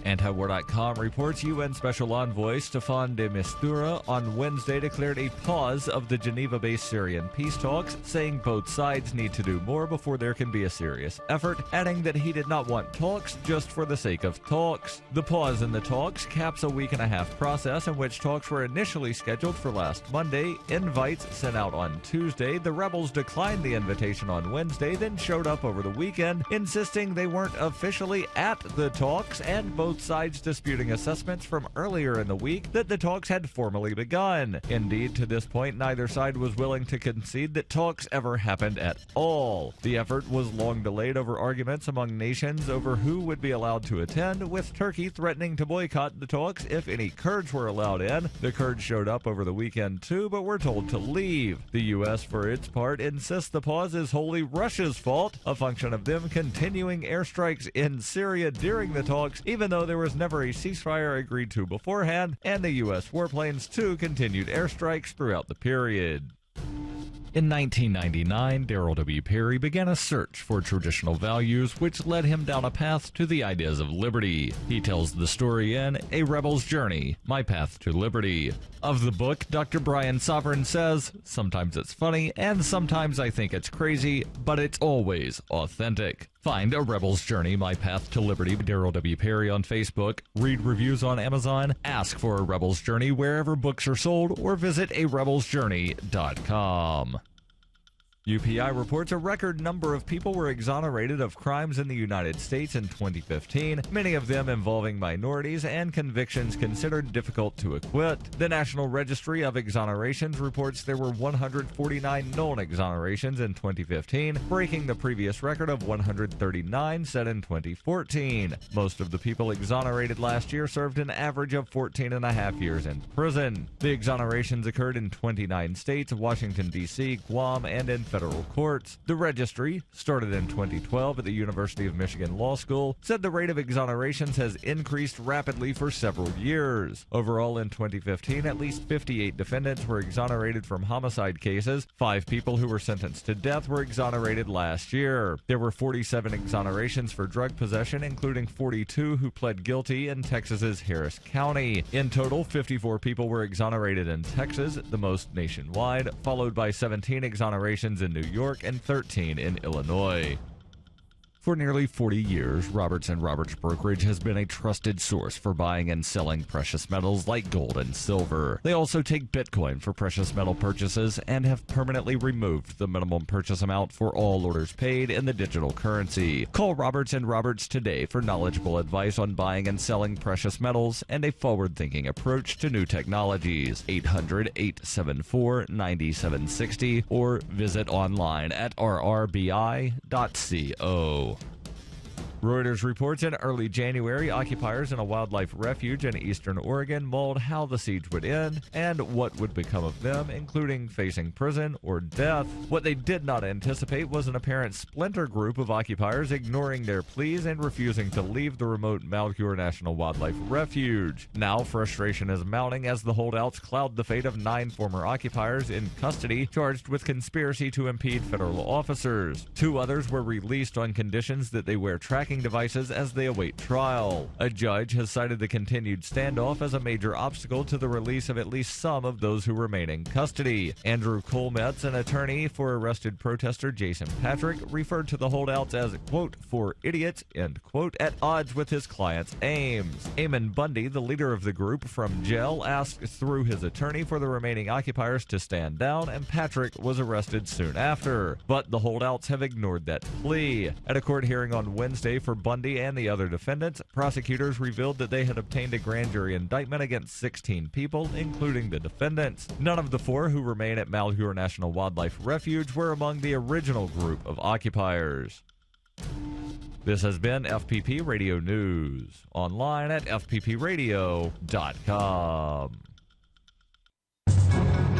Antiwar.com reports UN Special Envoy Staffan de Mistura on Wednesday declared a pause of the Geneva-based Syrian peace talks, saying both sides need to do more before there can be a serious effort, adding that he did not want talks just for the sake of talks. The pause in the talks caps a week-and-a-half process in which talks were initially scheduled for last Monday, invites sent out on Tuesday. The rebels declined the invitation on Wednesday, then showed up over the weekend, insisting they weren't officially at the talks, and both sides disputing assessments from earlier in the week that the talks had formally begun. Indeed, to this point, neither side was willing to concede that talks ever happened at all. The effort was long delayed over arguments among nations over who would be allowed to attend, with Turkey threatening to boycott the talks if any Kurds were allowed in. The Kurds showed up over the weekend too, but were told to leave. The U.S., for its part, insists the pause is wholly Russia's fault, a function of them continuing airstrikes in Syria during the talks, even though there was never a ceasefire agreed to beforehand, and the U.S. warplanes too continued airstrikes throughout the period. In 1999, Darryl W. Perry began a search for traditional values, which led him down a path to the ideas of liberty. He tells the story in A Rebel's Journey, My Path to Liberty. Of the book, Dr. Brian Sovereign says, sometimes it's funny, and sometimes I think it's crazy, but it's always authentic. Find A Rebel's Journey, My Path to Liberty, Darryl W. Perry on Facebook, read reviews on Amazon, ask for A Rebel's Journey wherever books are sold, or visit arebelsjourney.com. UPI reports a record number of people were exonerated of crimes in the United States in 2015, many of them involving minorities and convictions considered difficult to acquit. The National Registry of Exonerations reports there were 149 known exonerations in 2015, breaking the previous record of 139 set in 2014. Most of the people exonerated last year served an average of 14.5 years in prison. The exonerations occurred in 29 states, Washington, D.C., Guam, and in federal courts. The registry, started in 2012 at the University of Michigan Law School, said the rate of exonerations has increased rapidly for several years. Overall, in 2015, at least 58 defendants were exonerated from homicide cases. 5 people who were sentenced to death were exonerated last year. There were 47 exonerations for drug possession, including 42 who pled guilty in Texas's Harris County. In total, 54 people were exonerated in Texas, the most nationwide, followed by 17 exonerations in New York and 13 in Illinois. For nearly 40 years, Roberts & Roberts Brokerage has been a trusted source for buying and selling precious metals like gold and silver. They also take Bitcoin for precious metal purchases and have permanently removed the minimum purchase amount for all orders paid in the digital currency. Call Roberts & Roberts today for knowledgeable advice on buying and selling precious metals and a forward-thinking approach to new technologies. 800-874-9760 or visit online at rrbi.co. Reuters reports in early January, occupiers in a wildlife refuge in eastern Oregon mulled how the siege would end and what would become of them, including facing prison or death. What they did not anticipate was an apparent splinter group of occupiers ignoring their pleas and refusing to leave the remote Malheur National Wildlife Refuge. Now, frustration is mounting as the holdouts cloud the fate of 9 former occupiers in custody charged with conspiracy to impede federal officers. 2 others were released on conditions that they wear tracking devices as they await trial. A judge has cited the continued standoff as a major obstacle to the release of at least some of those who remain in custody. Andrew Colmetz, an attorney for arrested protester Jason Patrick, referred to the holdouts as, quote, for idiots, end quote, at odds with his client's aims. Eamon Bundy, the leader of the group from jail, asked through his attorney for the remaining occupiers to stand down, and Patrick was arrested soon after. But the holdouts have ignored that plea. At a court hearing on Wednesday for Bundy and the other defendants, prosecutors revealed that they had obtained a grand jury indictment against 16 people, including the defendants. None of the 4 who remain at Malheur National Wildlife Refuge were among the original group of occupiers. This has been FPP Radio News, online at fppradio.com.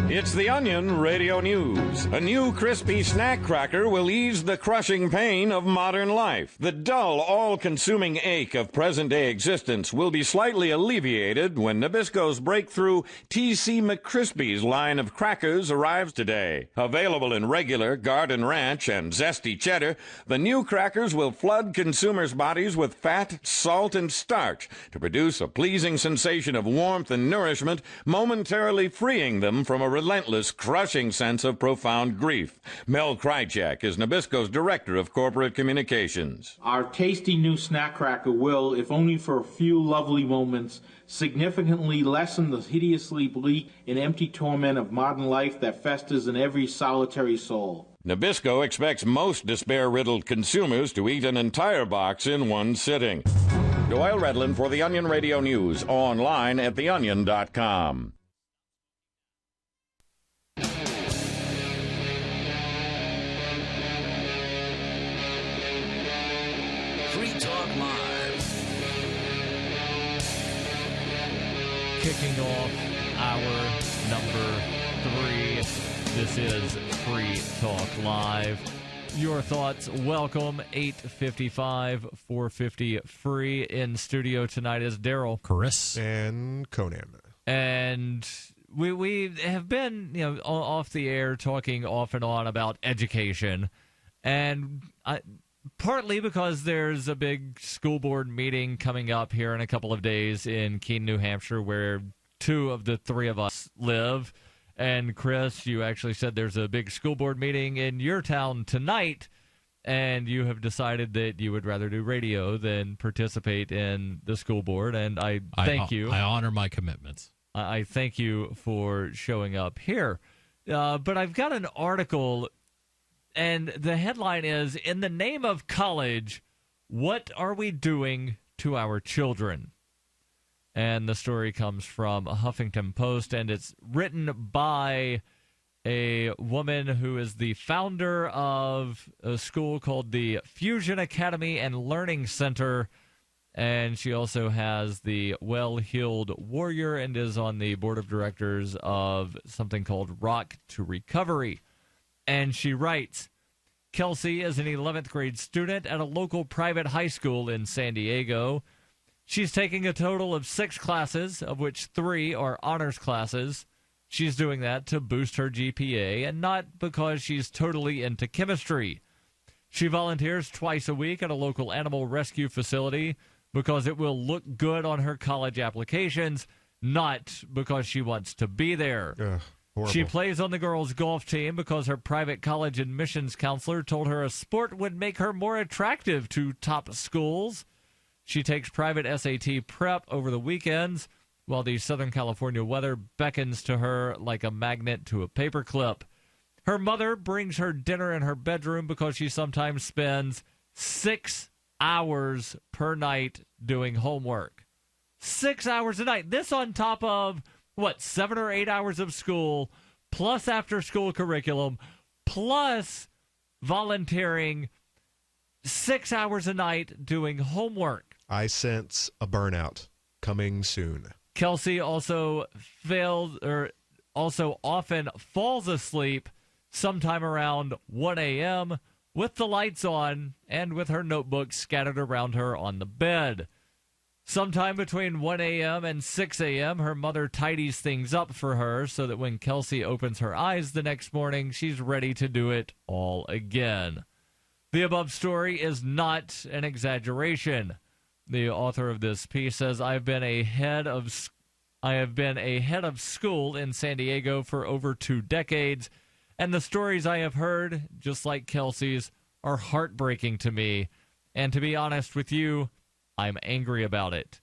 It's The Onion Radio News. A new crispy snack cracker will ease the crushing pain of modern life. The dull, all-consuming ache of present-day existence will be slightly alleviated when Nabisco's breakthrough TC McCrispy's line of crackers arrives today. Available in regular, Garden Ranch, and Zesty Cheddar, the new crackers will flood consumers' bodies with fat, salt, and starch to produce a pleasing sensation of warmth and nourishment, momentarily freeing them from a relentless, crushing sense of profound grief. Mel Krychak is Nabisco's Director of Corporate Communications.
Our tasty new snack cracker will, if only for a few lovely moments, significantly lessen the hideously bleak and empty torment of modern life that festers in every solitary soul.
Nabisco expects most despair-riddled consumers to eat an entire box in one sitting. Doyle Redland for The Onion Radio News, online at theonion.com.
Kicking off hour number 3. This is Free Talk Live. Your thoughts, welcome. 855-450-FREE. In studio tonight is Darryl,
Chris,
and Conan.
And we have been, off the air talking off and on about education. And partly because there's a big school board meeting coming up here in a couple of days in Keene, New Hampshire, where 2 of the 3 of us live. And Chris, you actually said there's a big school board meeting in your town tonight, and you have decided that you would rather do radio than participate in the school board. And I thank you.
I honor my commitments.
I thank you for showing up here. But I've got an article, and the headline is, "In the Name of College, What Are We Doing to Our Children?" And the story comes from a Huffington Post, and it's written by a woman who is the founder of a school called the Fusion Academy and Learning Center, and she also has the Well-Heeled Warrior and is on the board of directors of something called Rock to Recovery. And she writes, Kelsey is an 11th grade student at a local private high school in San Diego. She's taking a total of 6 classes, of which 3 are honors classes. She's doing that to boost her GPA and not because she's totally into chemistry. She volunteers twice a week at a local animal rescue facility because it will look good on her college applications, not because she wants to be there.
Ugh. Horrible.
She plays on the girls' golf team because her private college admissions counselor told her a sport would make her more attractive to top schools. She takes private SAT prep over the weekends, while the Southern California weather beckons to her like a magnet to a paperclip. Her mother brings her dinner in her bedroom because she sometimes spends 6 hours per night doing homework. 6 hours a night. This on top of, 7 or 8 hours of school, plus after-school curriculum, plus volunteering 6 hours a night doing homework.
I sense a burnout coming soon.
Kelsey also often falls asleep sometime around 1 a.m. with the lights on and with her notebook scattered around her on the bed. Sometime between 1 a.m. and 6 a.m., her mother tidies things up for her so that when Kelsey opens her eyes the next morning, she's ready to do it all again. The above story is not an exaggeration. The author of this piece says, I have been a head of school in San Diego for over 2 decades, and the stories I have heard, just like Kelsey's, are heartbreaking to me. And to be honest with you, I'm angry about it.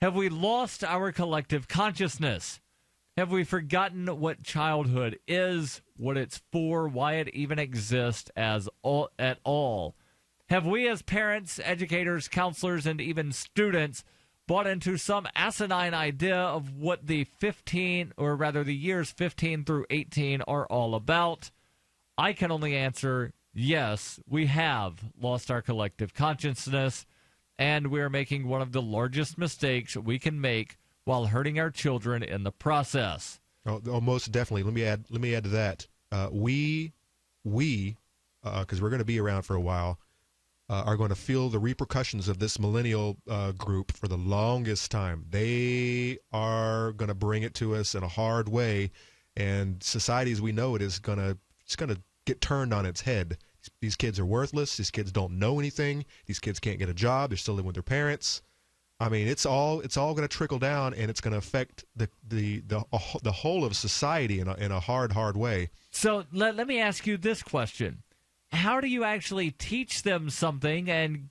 Have we lost our collective consciousness? Have we forgotten what childhood is, what it's for, why it even exists at all? Have we as parents, educators, counselors, and even students bought into some asinine idea of what the years 15 through 18 are all about? I can only answer, yes, we have lost our collective consciousness, and we're making one of the largest mistakes we can make while hurting our children in the process.
Oh, most definitely. Let me add to that. We, because we're going to be around for a while, are going to feel the repercussions of this millennial group for the longest time. They are going to bring it to us in a hard way, and society as we know it is going to get turned on its head. These kids are worthless. These kids don't know anything. These kids can't get a job. They're still living with their parents. I mean, it's all going to trickle down, and it's going to affect the whole of society in a hard way.
So let me ask you this question: how do you actually teach them something and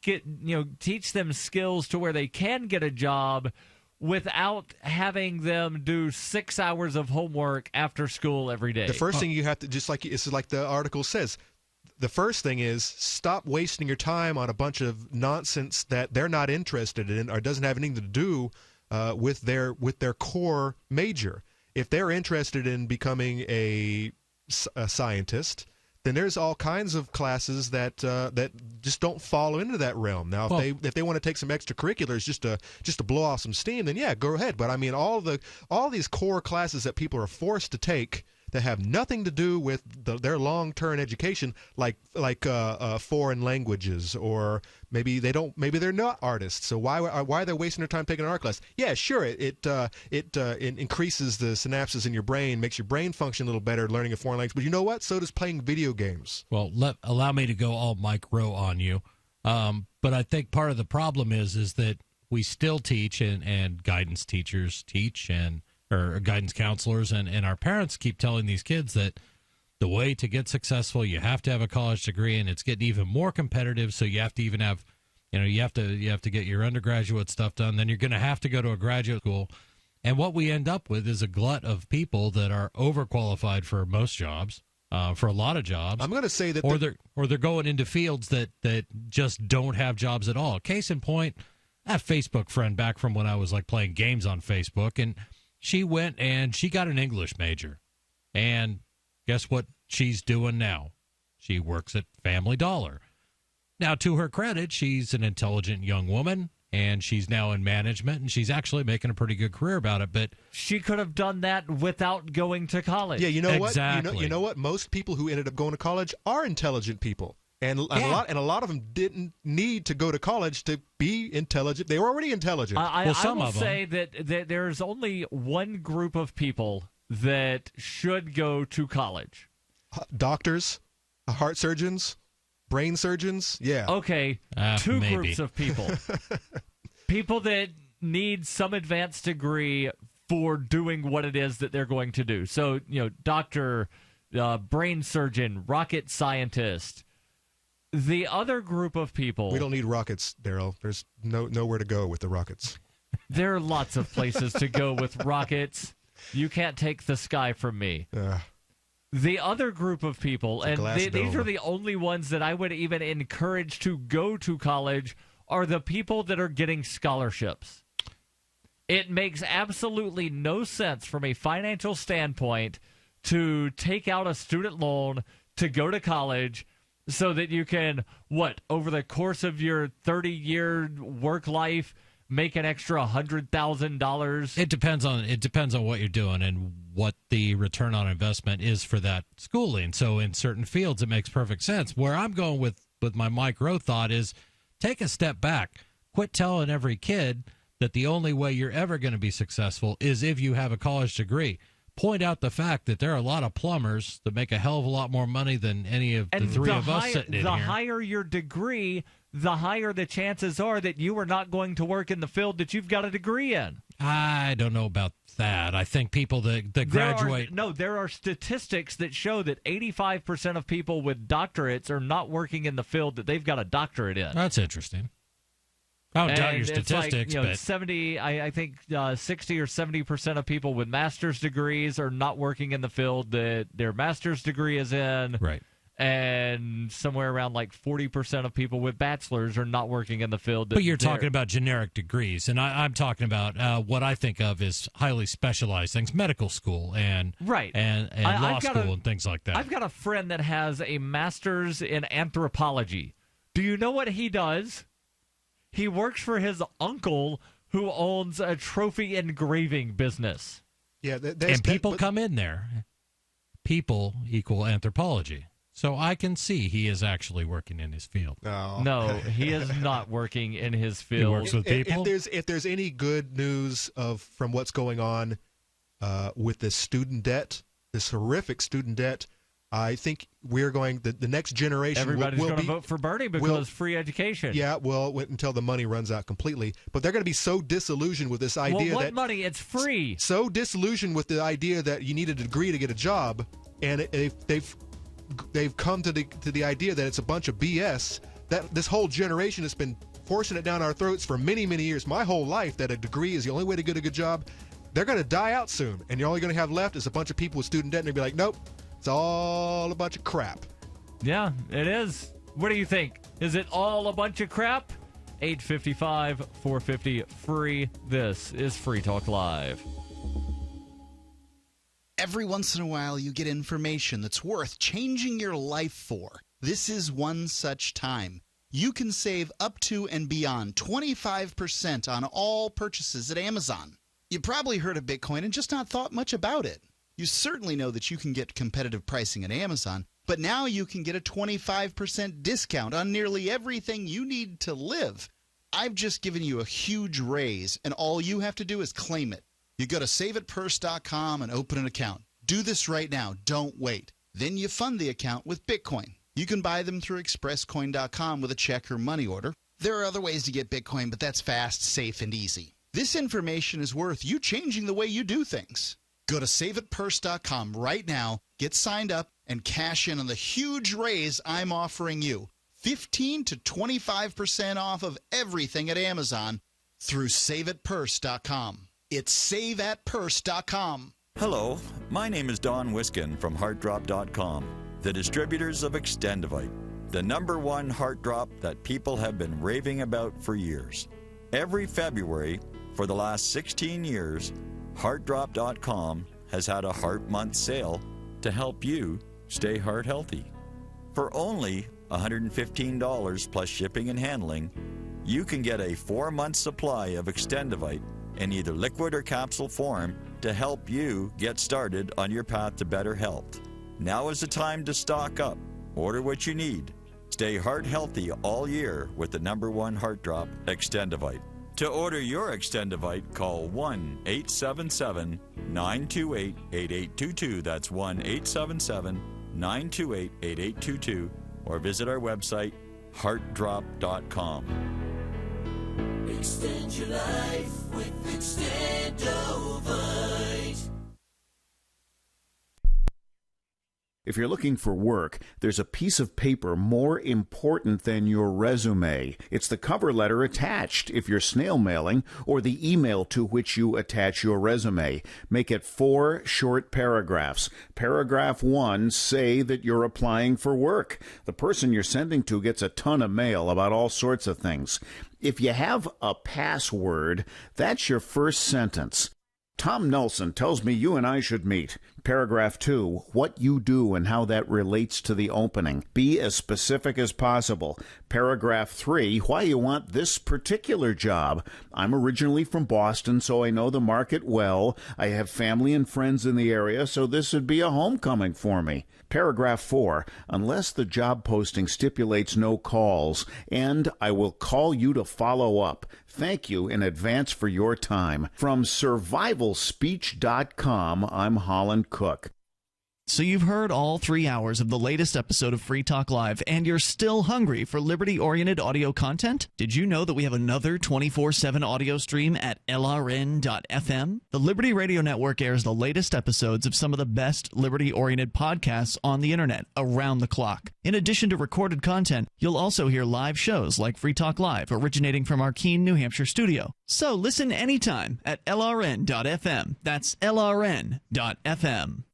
teach them skills to where they can get a job without having them do 6 hours of homework after school every day?
The first thing you have to, just like the article says, the first thing is stop wasting your time on a bunch of nonsense that they're not interested in or doesn't have anything to do with their core major. If they're interested in becoming a scientist, then there's all kinds of classes that just don't fall into that realm. Now, if they want to take some extracurriculars just to blow off some steam, then yeah, go ahead. But I mean, all these core classes that people are forced to take that have nothing to do with their long-term education, like foreign languages, or maybe they're not artists. So why are they wasting their time taking an art class? Yeah, sure, it increases the synapses in your brain, makes your brain function a little better learning a foreign language. But you know what? So does playing video games.
Well, allow me to go all Mike Rowe on you. But I think part of the problem is that we still teach and guidance teachers teach or guidance counselors and our parents keep telling these kids that the way to get successful, you have to have a college degree, and it's getting even more competitive. So you have to even have, you have to get your undergraduate stuff done. Then you're going to have to go to a graduate school. And what we end up with is a glut of people that are overqualified for most jobs, for a lot of jobs.
I'm going to say that,
they're going into fields that just don't have jobs at all. Case in point, I have a Facebook friend back from when I was like playing games on Facebook, and she went and she got an English major. And guess what she's doing now? She works at Family Dollar. Now, to her credit, she's an intelligent young woman, and she's now in management, and she's actually making a pretty good career about it. But
she could have done that without going to college.
Yeah, you know
exactly.
what? You know what? Most people who ended up going to college are intelligent people. And a lot of them didn't need to go to college to be intelligent. They were already intelligent.
I will say that there's only one group of people that should go to college.
Doctors, heart surgeons, brain surgeons. Yeah.
Okay, two groups of people. People that need some advanced degree for doing what it is that they're going to do. So, doctor, brain surgeon, rocket scientist. The other group of people...
We don't need rockets, Darryl. There's nowhere to go with the rockets.
There are lots of places to go with rockets. You can't take the sky from me. The other group of people, and these are the only ones that I would even encourage to go to college, are the people that are getting scholarships. It makes absolutely no sense from a financial standpoint to take out a student loan to go to college so that you can, over the course of your 30-year work life, make an extra $100,000?
It depends on what you're doing and what the return on investment is for that schooling. So in certain fields, it makes perfect sense. Where I'm going with my micro thought is take a step back. Quit telling every kid that the only way you're ever going to be successful is if you have a college degree. Point out the fact that there are a lot of plumbers that make a hell of a lot more money than any of the three of us sitting in here.
The higher your degree, the higher the chances are that you are not going to work in the field that you've got a degree in.
I don't know about that. I think people that graduate...
There are statistics that show that 85% of people with doctorates are not working in the field that they've got a doctorate in.
That's interesting. I don't doubt your statistics, but
60 or 70% of people with master's degrees are not working in the field that their master's degree is in.
Right.
And somewhere around 40% of people with bachelors are not working in the field.
But you're talking about generic degrees, and I'm talking about what I think of as highly specialized things, medical school and law school and things like that.
I've got a friend that has a master's in anthropology. Do you know what he does? He works for his uncle, who owns a trophy engraving business.
Yeah,
and people come in there. People equal anthropology. So I can see he is actually working in his field.
No, he is not working in his field.
He works with people.
If there's any good news from what's going on with this student debt, this horrific student debt, I think we're going. The next generation.
Everybody's going to vote for Bernie because free education.
Yeah, well, until the money runs out completely. But they're going to be so disillusioned with this idea
that
what
money? It's free.
So disillusioned with the idea that you need a degree to get a job, and they've come to the idea that it's a bunch of BS. That this whole generation has been forcing it down our throats for many, many years. My whole life, that a degree is the only way to get a good job. They're going to die out soon, and you're only going to have left is a bunch of people with student debt, and they'll be like, nope. It's all a bunch of crap.
Yeah, it is. What do you think? Is it all a bunch of crap? 855-450-FREE. This is Free Talk Live.
Every once in a while, you get information that's worth changing your life for. This is one such time. You can save up to and beyond 25% on all purchases at Amazon. You probably heard of Bitcoin and just not thought much about it. You certainly know that you can get competitive pricing at Amazon, but now you can get a 25% discount on nearly everything you need to live. I've just given you a huge raise, and all you have to do is claim it. You go to saveitpurse.com and open an account. Do this right now. Don't wait. Then you fund the account with Bitcoin. You can buy them through expresscoin.com with a check or money order. There are other ways to get Bitcoin, but that's fast, safe, and easy. This information is worth you changing the way you do things. Go to saveitpurse.com right now, get signed up, and cash in on the huge raise I'm offering you. 15 to 25% off of everything at Amazon through saveitpurse.com. It's saveatpurse.com.
Hello, my name is Don Wiskin from HeartDrop.com, the distributors of Extendivite, the #1 heart drop that people have been raving about for years. Every February for the last 16 years, HeartDrop.com has had a Heart Month sale to help you stay heart healthy. For only $115 plus shipping and handling, you can get a 4-month supply of Extendivite in either liquid or capsule form to help you get started on your path to better health. Now is the time to stock up. Order what you need. Stay heart healthy all year with the #1 heart drop, Extendivite. To order your Extendivite, call 1-877-928-8822. That's 1-877-928-8822. Or visit our website, heartdrop.com.
Extend your life with Extendover. If you're looking for work, there's a piece of paper more important than your resume. It's the cover letter attached if you're snail mailing, or the email to which you attach your resume. Make it 4 short paragraphs. Paragraph 1, say that you're applying for work. The person you're sending to gets a ton of mail about all sorts of things. If you have a password, that's your first sentence. Tom Nelson tells me you and I should meet. Paragraph 2, what you do and how that relates to the opening. Be as specific as possible. Paragraph 3, why you want this particular job. I'm originally from Boston, so I know the market well. I have family and friends in the area, so this would be a homecoming for me. Paragraph 4, unless the job posting stipulates no calls, and I will call you to follow up. Thank you in advance for your time. From survivalspeech.com, I'm Holland Cook.
So you've heard all 3 hours of the latest episode of Free Talk Live, and you're still hungry for liberty-oriented audio content? Did you know that we have another 24/7 audio stream at LRN.FM? The Liberty Radio Network airs the latest episodes of some of the best liberty-oriented podcasts on the internet around the clock. In addition to recorded content, you'll also hear live shows like Free Talk Live, originating from our Keene, New Hampshire studio. So listen anytime at LRN.FM. That's LRN.FM.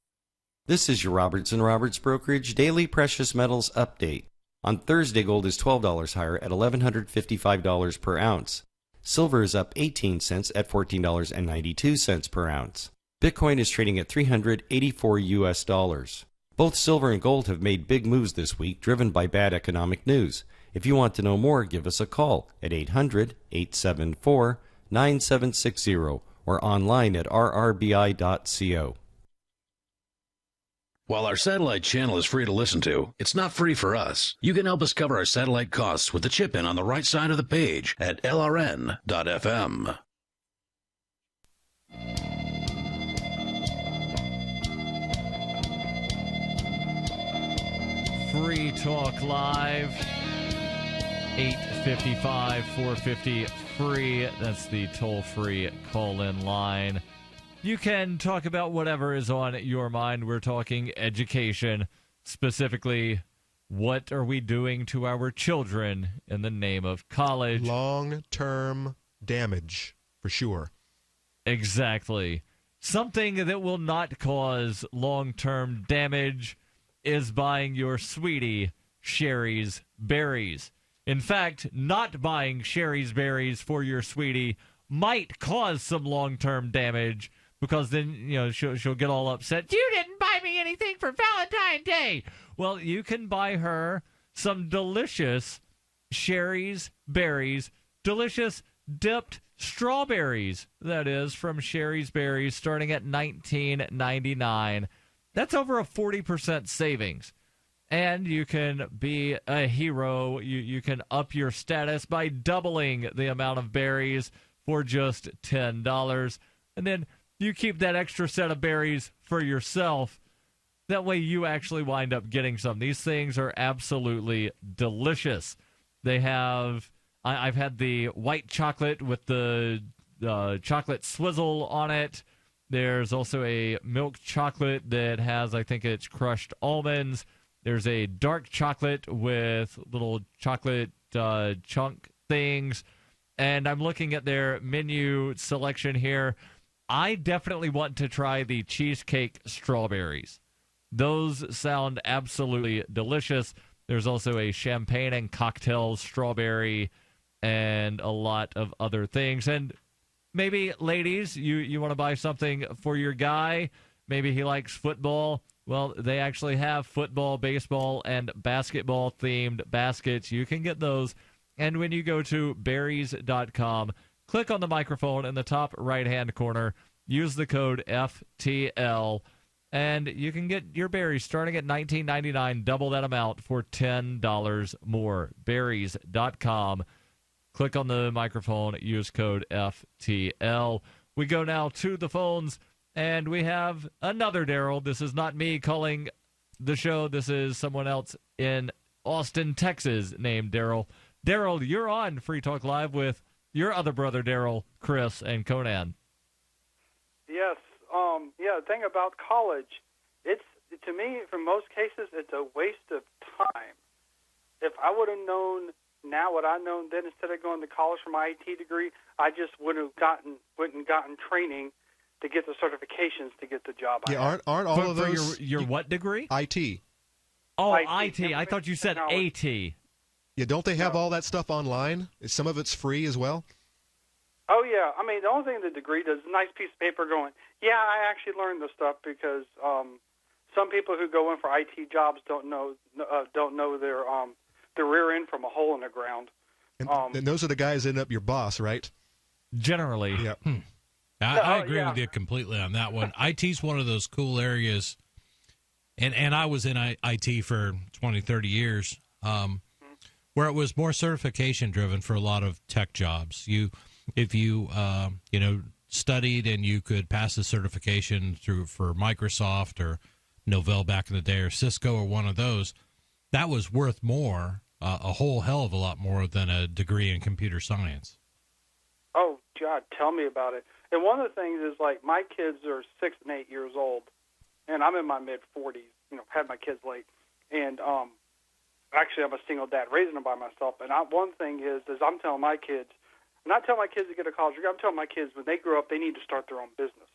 This is your Robertson Roberts Brokerage Daily Precious Metals Update. On Thursday, gold is $12 higher at $1,155 per ounce. Silver is up 18 cents at $14.92 per ounce. Bitcoin is trading at $384 US. Both silver and gold have made big moves this week, driven by bad economic news. If you want to know more, give us a call at 800-874-9760 or online at rrbi.co.
While our satellite channel is free to listen to, it's not free for us. You can help us cover our satellite costs with the chip-in on the right side of the page at lrn.fm.
Free Talk Live, 855-450-FREE. That's the toll-free call-in line. You can talk about whatever is on your mind. We're talking education, specifically, what are we doing to our children in the name of college?
Long-term damage, for sure.
Exactly. Something that will not cause long-term damage is buying your sweetie Sherry's berries. In fact, not buying Sherry's berries for your sweetie might cause some long-term damage, because then, she'll get all upset. You didn't buy me anything for Valentine's Day. Well, you can buy her some delicious Sherry's berries, delicious dipped strawberries, that is, from Sherry's Berries, starting at $19.99. That's over a 40% savings. And you can be a hero. You can up your status by doubling the amount of berries for just $10. And then you keep that extra set of berries for yourself. That way you actually wind up getting some. These things are absolutely delicious. They have, I've had the white chocolate with the chocolate swizzle on it. There's also a milk chocolate that has, I think it's crushed almonds. There's a dark chocolate with little chocolate chunk things. And I'm looking at their menu selection here. I definitely want to try the cheesecake strawberries. Those sound absolutely delicious. There's also a champagne and cocktail strawberry and a lot of other things. And maybe, ladies, you want to buy something for your guy. Maybe he likes football. Well, they actually have football, baseball, and basketball-themed baskets. You can get those. And when you go to berries.com, click on the microphone in the top right-hand corner. Use the code FTL, and you can get your berries starting at $19.99. Double that amount for $10 more. Berries.com. Click on the microphone. Use code FTL. We go now to the phones, and we have another Darryl. This is not me calling the show. This is someone else in Austin, Texas, named Darryl. Darryl, you're on Free Talk Live with your other brother, Darryl, Chris, and Conan.
Yes. The thing about college, it's
to me, for most cases, it's a waste of time. If I would have known now what I know then, instead of going to college for my IT degree, I just went and gotten training to get the certifications to get the job.
Yeah, aren't all of those
for your what degree?
IT.
Oh, IT. I thought you said AT.
Yeah, don't they have all that stuff online? Some of it's free as well.
Oh yeah, I mean the only thing the degree does is a nice piece of paper going, yeah, I actually learned this stuff because some people who go in for IT jobs don't know their rear end from a hole in the ground.
And those are the guys that end up your boss, right?
Generally.
Yeah.
I agree with you completely on that one. IT's one of those cool areas, and I was in IT for 20, 30 years, where it was more certification driven for a lot of tech jobs. If you studied and you could pass the certification for Microsoft or Novell back in the day or Cisco or one of those, that was worth more, a whole hell of a lot more than a degree in computer science.
Oh, God, tell me about it. And one of the things is, like, my kids are 6 and 8 years old, and I'm in my mid-40s, had my kids late. And actually, I'm a single dad raising them by myself. And one thing is I'm telling my kids, I'm not telling my kids to get a college degree. I'm telling my kids when they grow up, they need to start their own business.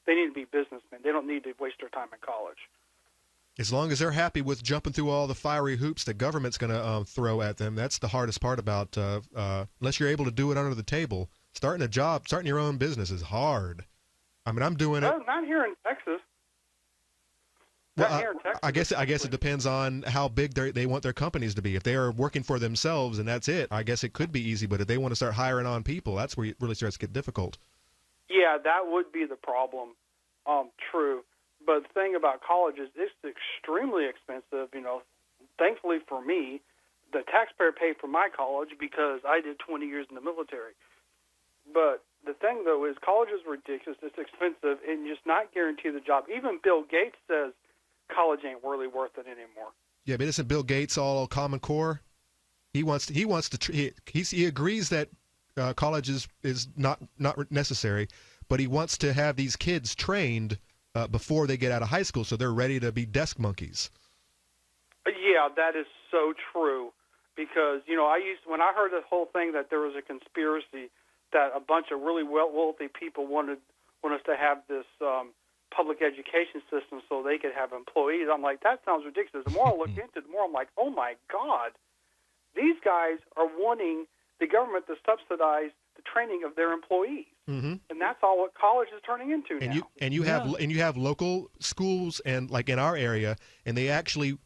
They need to be businessmen. They don't need to waste their time in college.
As long as they're happy with jumping through all the fiery hoops the government's going to throw at them, that's the hardest part about, unless you're able to do it under the table. Starting a job, starting your own business is hard. I mean, I'm doing it.
Not here in Texas.
Well, I guess it depends on how big they want their companies to be. If they are working for themselves and that's it, I guess it could be easy. But if they want to start hiring on people, that's where it really starts to get difficult.
Yeah, that would be the problem. True. But the thing about college is it's extremely expensive. Thankfully for me, the taxpayer paid for my college because I did 20 years in the military. But the thing, though, is college is ridiculous. It's expensive and just not guarantee the job. Even Bill Gates says college ain't really worth it anymore.
Yeah, but isn't Bill Gates all Common Core? He agrees that college is not necessary, but he wants to have these kids trained before they get out of high school so they're ready to be desk monkeys.
Yeah, that is so true. Because, when I heard this whole thing that there was a conspiracy that a bunch of really wealthy people want us to have this public education system so they could have employees. I'm like, that sounds ridiculous. The more I look into it, the more I'm like, oh, my God. These guys are wanting the government to subsidize the training of their employees. Mm-hmm. And that's all what college is turning into now.
You have local schools and like in our area, and they actually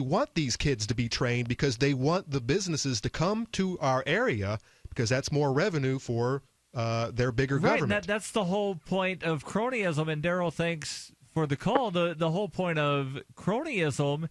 want these kids to be trained because they want the businesses to come to our area because that's more revenue for their bigger government.
Right, that's the whole point of cronyism, and Darryl, thanks for the call. The whole point of cronyism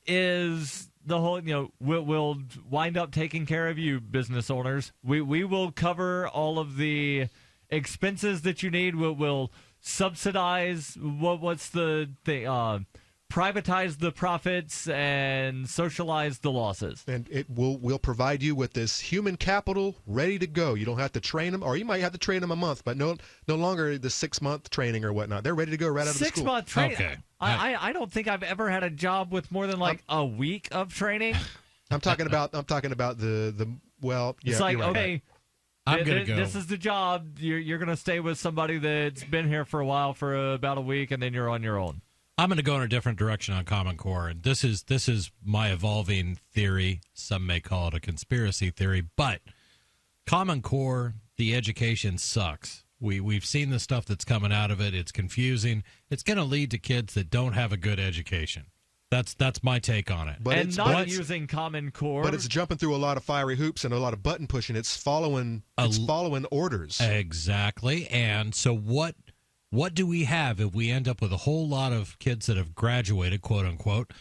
is the whole, we'll wind up taking care of you, business owners. We will cover all of the expenses that you need. We'll subsidize, what's the thing, privatize the profits and socialize the losses.
And we'll provide you with this human capital ready to go. You don't have to train them, or you might have to train them a month, but no longer the 6-month training or whatnot. They're ready to go right out of the school.
6-month training.
Okay.
I don't think I've ever had a job with more than a week of training.
I'm talking about the well. Yeah,
it's like,
you're right.
Okay,
I'm gonna go.
This is the job. You're gonna stay with somebody that's been here for a while, for about a week, and then you're on your own.
I'm going to go in a different direction on Common Core, and this is my evolving theory. Some may call it a conspiracy theory, but Common Core, the education sucks. We've seen the stuff that's coming out of it. It's confusing. It's going to lead to kids that don't have a good education. That's my take on it.
But
and not using Common Core.
But it's jumping through a lot of fiery hoops and a lot of button pushing. It's following orders.
Exactly. And so what do we have if we end up with a whole lot of kids that have graduated, quote unquote,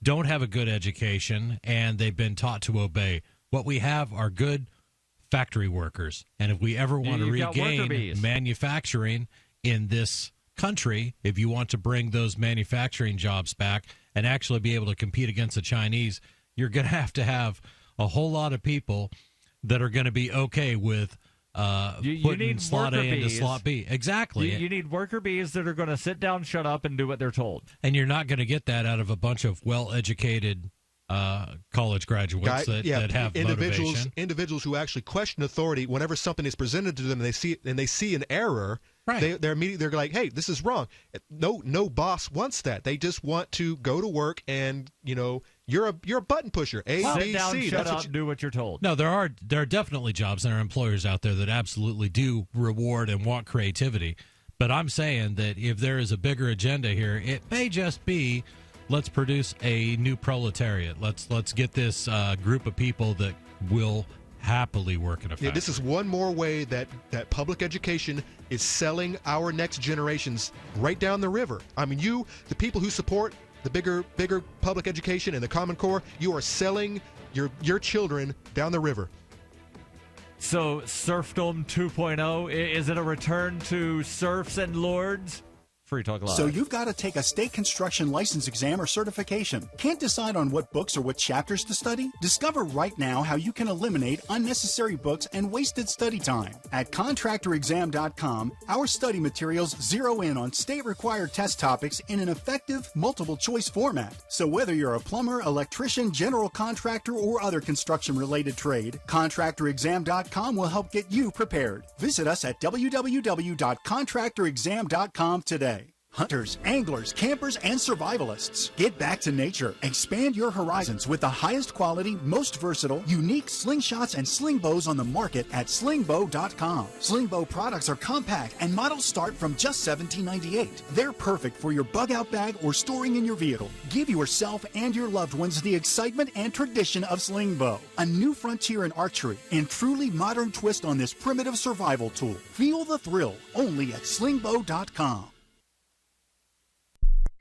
don't have a good education, and they've been taught to obey? What we have are good factory workers. And if we ever want to regain manufacturing in this country, if you want to bring those manufacturing jobs back and actually be able to compete against the Chinese, you're going to have a whole lot of people that are going to be okay with putting slot A into slot B. Exactly.
You need worker bees that are going to sit down, shut up, and do what they're told.
And you're not going to get that out of a bunch of well-educated college graduates that have motivation.
Individuals who actually question authority whenever something is presented to them and they see an error. Right. They're like, hey, this is wrong. No boss wants that. They just want to go to work and, you're a button pusher. A,
Sit
B,
down,
C.
shut up, do what you're told.
No, there are definitely jobs and there are employers out there that absolutely do reward and want creativity. But I'm saying that if there is a bigger agenda here, it may just be, let's produce a new proletariat. Let's get this group of people that will happily work in a factory.
Yeah, this is one more way that public education is selling our next generations right down the river. I mean, the people who support the bigger public education and the Common Core, you are selling your children down the river.
So, serfdom 2.0, is it a return to serfs and lords? Free Talk Live.
So you've got to take a state construction license exam or certification. Can't decide on what books or what chapters to study? Discover right now how you can eliminate unnecessary books and wasted study time. At contractorexam.com, our study materials zero in on state-required test topics in an effective, multiple-choice format. So whether you're a plumber, electrician, general contractor, or other construction-related trade, contractorexam.com will help get you prepared. Visit us at www.contractorexam.com today. Hunters, anglers, campers, and survivalists. Get back to nature. Expand your horizons with the highest quality, most versatile, unique slingshots and sling bows on the market at slingbow.com. Slingbow products are compact and models start from just $17.98. They're perfect for your bug-out bag or storing in your vehicle. Give yourself and your loved ones the excitement and tradition of slingbow. A new frontier in archery and truly modern twist on this primitive survival tool. Feel the thrill only at slingbow.com.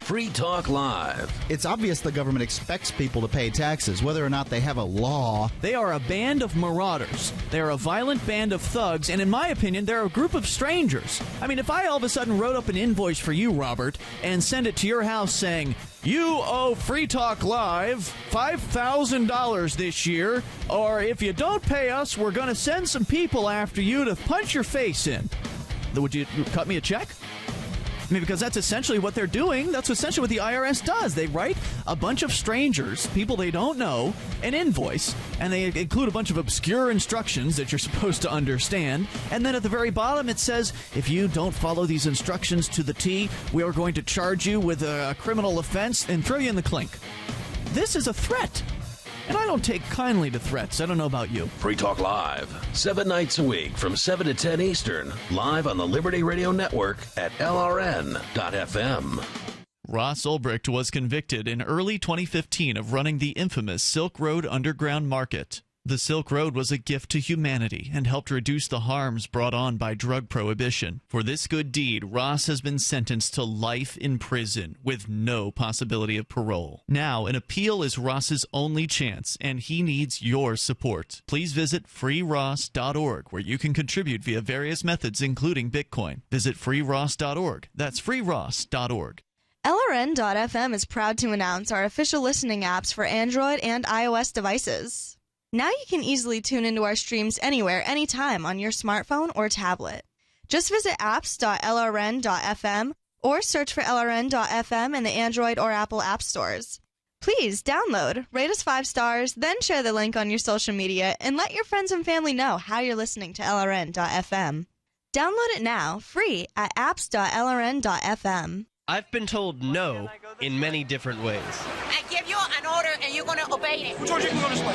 Free Talk Live.
It's obvious the government expects people to pay taxes, whether or not they have a law.
They are a band of marauders. They're a violent band of thugs, and in my opinion, they're a group of strangers. I mean, if I all of a sudden wrote up an invoice for you, Robert, and sent it to your house saying, you owe Free Talk Live $5,000 this year, or if you don't pay us, we're going to send some people after you to punch your face in. Would you cut me a check? I mean, because that's essentially what they're doing. That's essentially what the IRS does. They write a bunch of strangers, people they don't know, an invoice, and they include a bunch of obscure instructions that you're supposed to understand. And then at the very bottom it says, if you don't follow these instructions to the T, we are going to charge you with a criminal offense and throw you in the clink. This is a threat. And I don't take kindly to threats. I don't know about you.
Free Talk Live, 7 nights a week from 7 to 10 Eastern, live on the Liberty Radio Network at LRN.FM.
Ross Ulbricht was convicted in early 2015 of running the infamous Silk Road Underground Market. The Silk Road was a gift to humanity and helped reduce the harms brought on by drug prohibition. For this good deed, Ross has been sentenced to life in prison with no possibility of parole. Now, an appeal is Ross's only chance, and he needs your support. Please visit freeross.org, where you can contribute via various methods, including Bitcoin. Visit freeross.org. That's freeross.org.
LRN.FM is proud to announce our official listening apps for Android and iOS devices. Now you can easily tune into our streams anywhere, anytime on your smartphone or tablet. Just visit apps.lrn.fm or search for LRN.FM in the Android or Apple app stores. Please download, rate us 5 stars, then share the link on your social media and let your friends and family know how you're listening to LRN.FM. Download it now, free at apps.lrn.fm.
I've been told no in many different ways.
I give you an order and you're going to obey it.
You can go this way.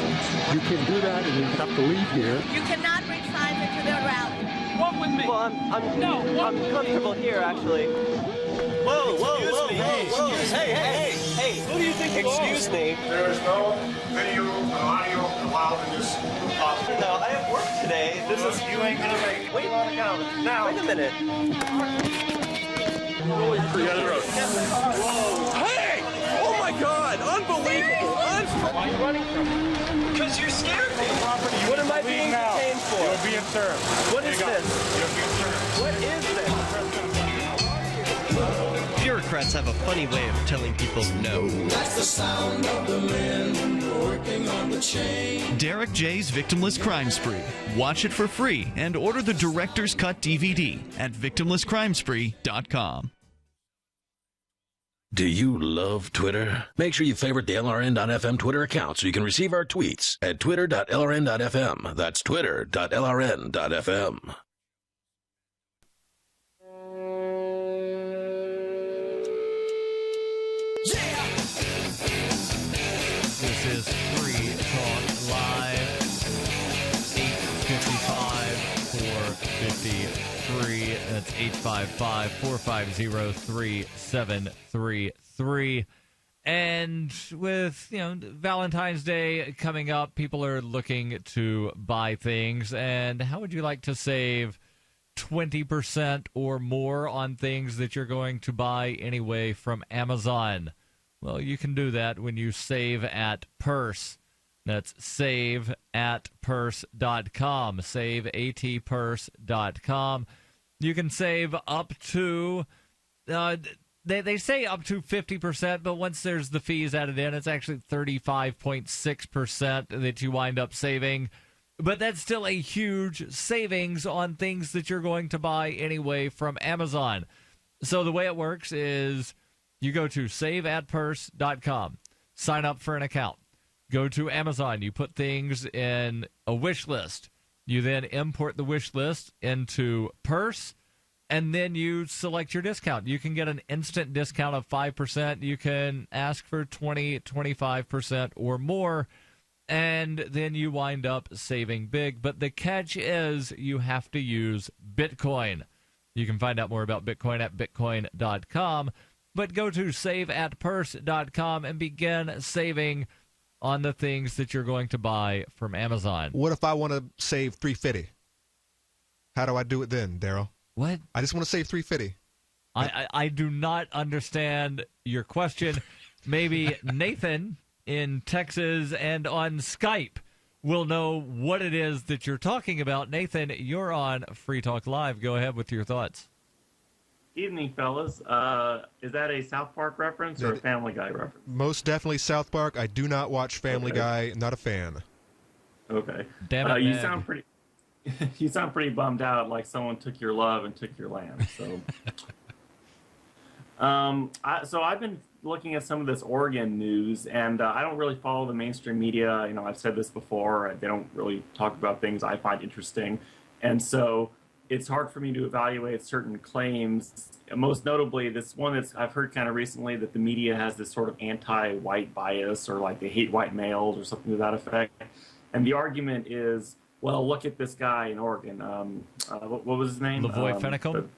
You can do that and you have to leave here.
You cannot bring signs into the rally.
Walk with me. Well, I'm comfortable here, actually. Whoa. Hey. Who do you think you are? Excuse me.
There is no video or audio allowed in this office.
No, I have work today.
You ain't going to make it. Wait on the counter. Now.
Wait a minute.
Whoa.
Hey! Oh my God! Unbelievable!
Why are you running from me?
Because you're scared me. What am I being detained for?
You're being served.
What is this?
You're being served.
What is this?
If you're a
Democrats have a funny way of telling people no.
That's the sound of the men working on the chain.
Derek J's Victimless Crime Spree. Watch it for free and order the Director's Cut DVD at victimlesscrimespree.com.
Do you love Twitter? Make sure you favorite the LRN.FM Twitter account so you can receive our tweets at twitter.lrn.fm. That's twitter.lrn.fm.
This is Free Talk Live. 855-453. That's 855-450-3733. And with, Valentine's Day coming up, people are looking to buy things. And how would you like to save 20% or more on things that you're going to buy anyway from Amazon? Well, you can do that when you save at Purse. That's saveatpurse.com. Saveatpurse.com. You can save up to, they say up to 50%, but once there's the fees added in, it's actually 35.6% that you wind up saving. But that's still a huge savings on things that you're going to buy anyway from Amazon. So the way it works is you go to saveatpurse.com, sign up for an account, go to Amazon, you put things in a wish list. You then import the wish list into Purse, and then you select your discount. You can get an instant discount of 5%. You can ask for 20, 25% or more, and then you wind up saving big. But the catch is you have to use Bitcoin. You can find out more about Bitcoin at bitcoin.com. But go to saveatpurse.com and begin saving on the things that you're going to buy from Amazon.
What if I want to save $350? How do I do it then, Darryl?
What?
I just want to save $350.
I do not understand your question. Maybe Nathan in Texas and on Skype will know what it is that you're talking about. Nathan, you're on Free Talk Live. Go ahead with your thoughts.
Evening, fellas. Is that a South Park reference or a Family Guy reference?
Most definitely South Park. I do not watch Family Guy. Not a fan.
Okay.
Damn it,
you
Ned.
sound pretty. You sound pretty bummed out, like someone took your love and took your land. So, I've been looking at some of this Oregon news, and I don't really follow the mainstream media. I've said this before. They don't really talk about things I find interesting, and so it's hard for me to evaluate certain claims. Most notably, this one that I've heard kind of recently, that the media has this sort of anti-white bias, or like they hate white males or something to that effect. And the argument is, well, look at this guy in Oregon. What was his name?
Lavoy Finicum?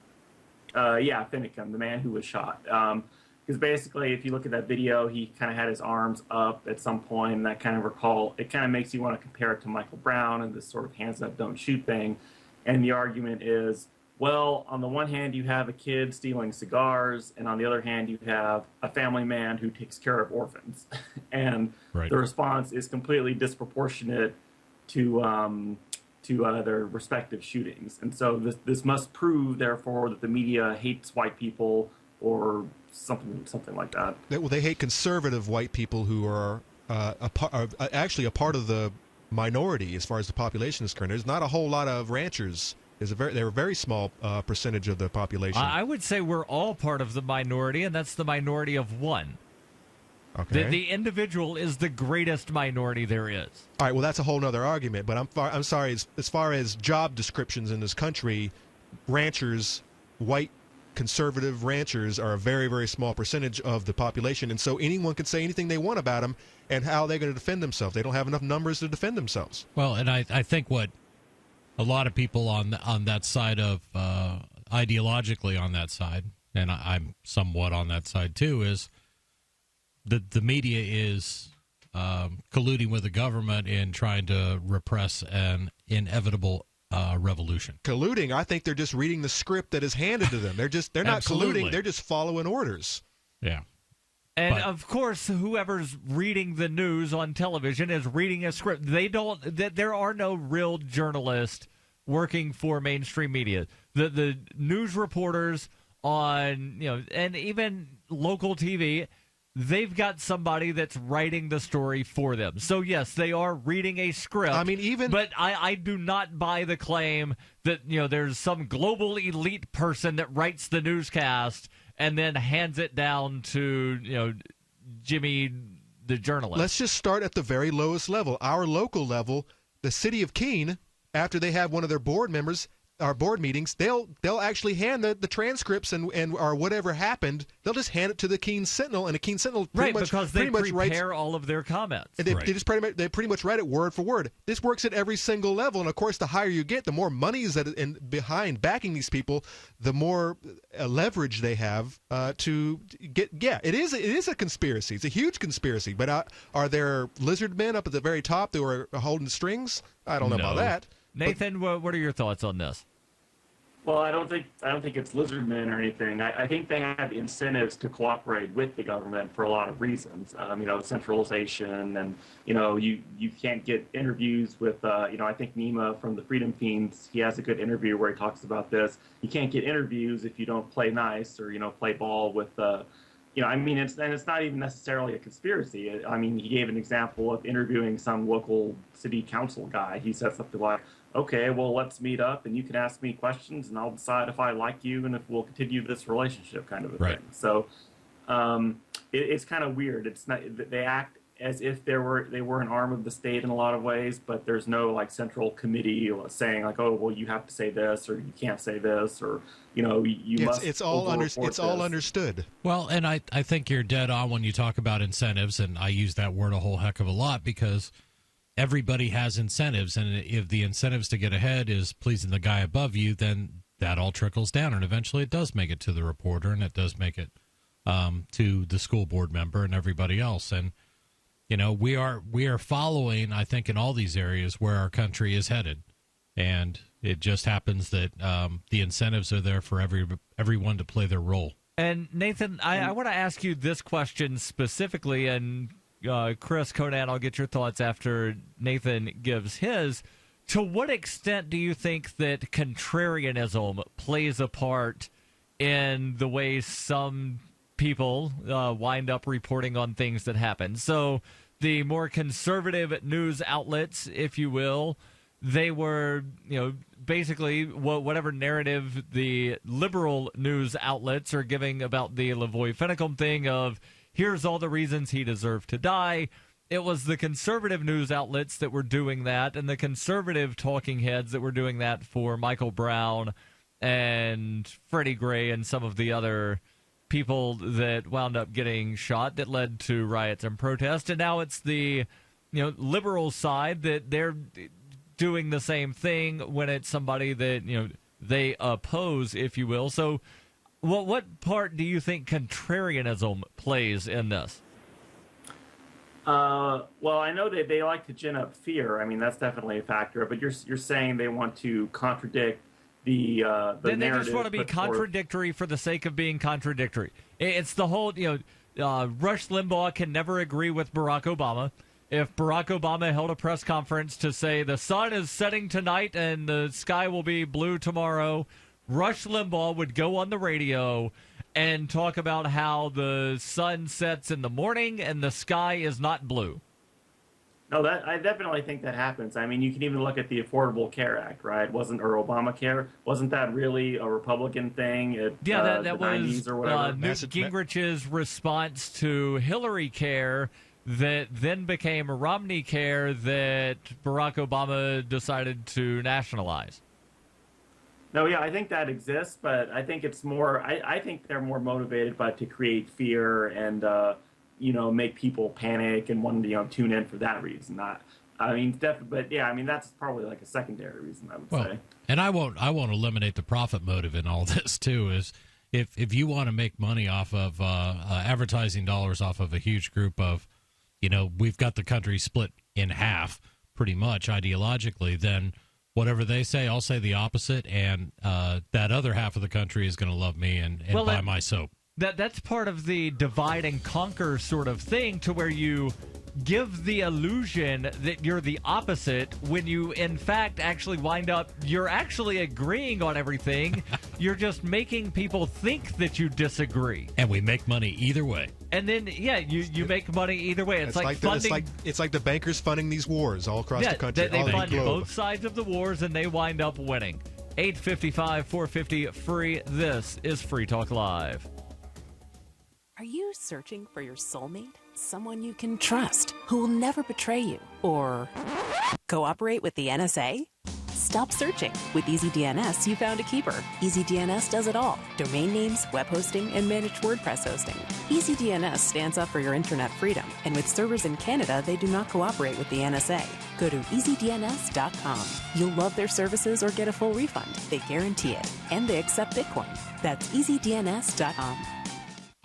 Yeah, Finicum, the man who was shot. Because basically, if you look at that video, he kind of had his arms up at some point, and that kind of makes you want to compare it to Michael Brown and this sort of hands up, don't shoot thing. And the argument is, well, on the one hand, you have a kid stealing cigars, and on the other hand, you have a family man who takes care of orphans. And the response is completely disproportionate to their respective shootings. And so this must prove, therefore, that the media hates white people or something like that.
Well, they hate conservative white people who are actually a part of the minority as far as the population is concerned. There's not a whole lot of ranchers. They're a very small percentage of the population.
I would say we're all part of the minority, and that's the minority of one.
Okay.
The individual is the greatest minority there is.
All right, well, that's a whole other argument, but I'm sorry, as far as job descriptions in this country, ranchers, white conservative ranchers, are a very, very small percentage of the population, and so anyone can say anything they want about them, and how they're going to defend themselves. They don't have enough numbers to defend themselves.
Well, and I think what a lot of people on that side of, ideologically on that side, and I'm somewhat on that side too, is the media is colluding with the government in trying to repress an inevitable revolution.
Colluding? I think they're just reading the script that is handed to them. They're not colluding. They're just following orders.
Yeah.
And of course, whoever's reading the news on television is reading a script. There are no real journalists working for mainstream media. The news reporters on, and even local TV, they've got somebody that's writing the story for them. So, yes, they are reading a script.
I mean,
but I do not buy the claim that, there's some global elite person that writes the newscast and then hands it down to, Jimmy, the journalist.
Let's just start at the very lowest level. Our local level, the city of Keene, after they have one of their board members, our board meetings, they'll actually hand the transcripts and or whatever happened. They'll just hand it to the Keene Sentinel, and the Keene Sentinel
because they prepare all of their comments.
And they pretty much write it word for word. This works at every single level, and of course, the higher you get, the more money is behind backing these people, the more leverage they have to get. Yeah, it is a conspiracy. It's a huge conspiracy. But are there lizard men up at the very top that are holding strings? I don't know about that.
Nathan, what are your thoughts on this?
Well, I don't think it's lizard men or anything. I think they have incentives to cooperate with the government for a lot of reasons. Centralization, and you can't get interviews with. I think Nima from the Freedom Fiends, he has a good interview where he talks about this. You can't get interviews if you don't play nice or play ball with. It's not even necessarily a conspiracy. I mean, he gave an example of interviewing some local city council guy. He said something like, okay, well, let's meet up and you can ask me questions and I'll decide if I like you and if we'll continue this relationship, kind of a thing. So it's kind of weird. It's not, they act as if they were an arm of the state in a lot of ways, but there's no central committee saying oh, well, you have to say this or you can't say this, or you must.
It's all understood.
Well, and I think you're dead on when you talk about incentives, and I use that word a whole heck of a lot because everybody has incentives, and if the incentives to get ahead is pleasing the guy above you, then that all trickles down, and eventually it does make it to the reporter, and it does make it to the school board member and everybody else. And we are following, I think, in all these areas where our country is headed, and it just happens that the incentives are there for everyone to play their role.
And Nathan, I want to ask you this question specifically, and Chris, Conan, I'll get your thoughts after Nathan gives his. To what extent do you think that contrarianism plays a part in the way some people wind up reporting on things that happen? So the more conservative news outlets, if you will, they were, basically whatever narrative the liberal news outlets are giving about the Lavoie Finicum thing of here's all the reasons he deserved to die. It was the conservative news outlets that were doing that, and the conservative talking heads that were doing that for Michael Brown and Freddie Gray and some of the other people that wound up getting shot that led to riots and protests. And now it's the liberal side that they're doing the same thing when it's somebody that they oppose, if you will. So what part do you think contrarianism plays in this?
Well, I know that they like to gin up fear. I mean, that's definitely a factor. But you're saying they want to contradict the narrative.
They just want to be contradictory for the sake of being contradictory. It's the whole, Rush Limbaugh can never agree with Barack Obama. If Barack Obama held a press conference to say the sun is setting tonight and the sky will be blue tomorrow, Rush Limbaugh would go on the radio and talk about how the sun sets in the morning and the sky is not blue.
No, I definitely think that happens. I mean, you can even look at the Affordable Care Act, right? Or Obamacare? Wasn't that really a Republican thing at
that
the
was
90s or whatever?
Newt Gingrich's response to Hillary Care that then became Romney Care that Barack Obama decided to nationalize.
No, yeah, I think that exists, but I think it's more. I think they're more motivated to create fear and make people panic and want to tune in for that reason. That's probably like a secondary reason, I would say.
And I won't eliminate the profit motive in all this too. Is if you want to make money off of advertising dollars off of a huge group of, we've got the country split in half pretty much ideologically, then whatever they say, I'll say the opposite, and that other half of the country is going to love me and buy my soap.
That's part of the divide and conquer sort of thing, to where you give the illusion that you're the opposite when you, in fact, actually wind up, you're actually agreeing on everything. You're just making people think that you disagree.
And we make money either way.
And then, yeah, you make money either way. It's like funding.
It's like the bankers funding these wars all across the country.
They fund both sides of the wars, and they wind up winning. 855-450 free. This is Free Talk Live.
Are you searching for your soulmate? Someone you can trust, who will never betray you or cooperate with the NSA? Stop searching. With EasyDNS, you found a keeper. EasyDNS does it all. Domain names, web hosting, and managed WordPress hosting. EasyDNS stands up for your internet freedom. And with servers in Canada, they do not cooperate with the NSA. Go to EasyDNS.com. You'll love their services or get a full refund. They guarantee it. And they accept Bitcoin. That's EasyDNS.com.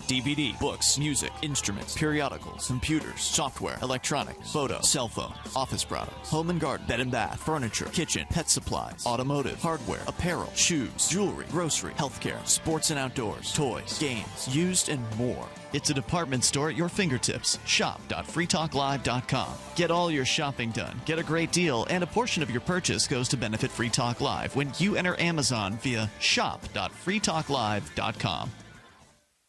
DVD, books, music, instruments, periodicals, computers, software, electronics, photo, cell phone, office products, home and garden, bed and bath, furniture, kitchen, pet supplies, automotive, hardware, apparel, shoes, jewelry, grocery, healthcare, sports and outdoors, toys, games, used, and more. It's a department store at your fingertips. Shop.freetalklive.com. Get all your shopping done, get a great deal, and a portion of your purchase goes to benefit Free Talk Live when you enter Amazon via shop.freetalklive.com.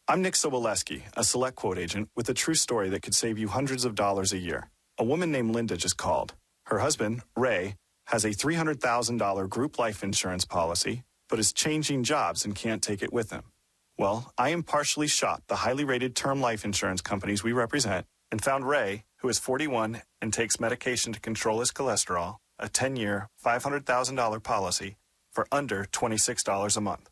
I'm Nick Soboleski, a Select Quote agent with a true story that could save you hundreds of dollars a year. A woman named Linda just called. Her husband, Ray, has a $300,000 group life insurance policy, but is changing jobs and can't take it with him. Well, I impartially shopped the highly rated term life insurance companies we represent and found Ray, who is 41 and takes medication to control his cholesterol, a 10-year, $500,000 policy for under $26 a month.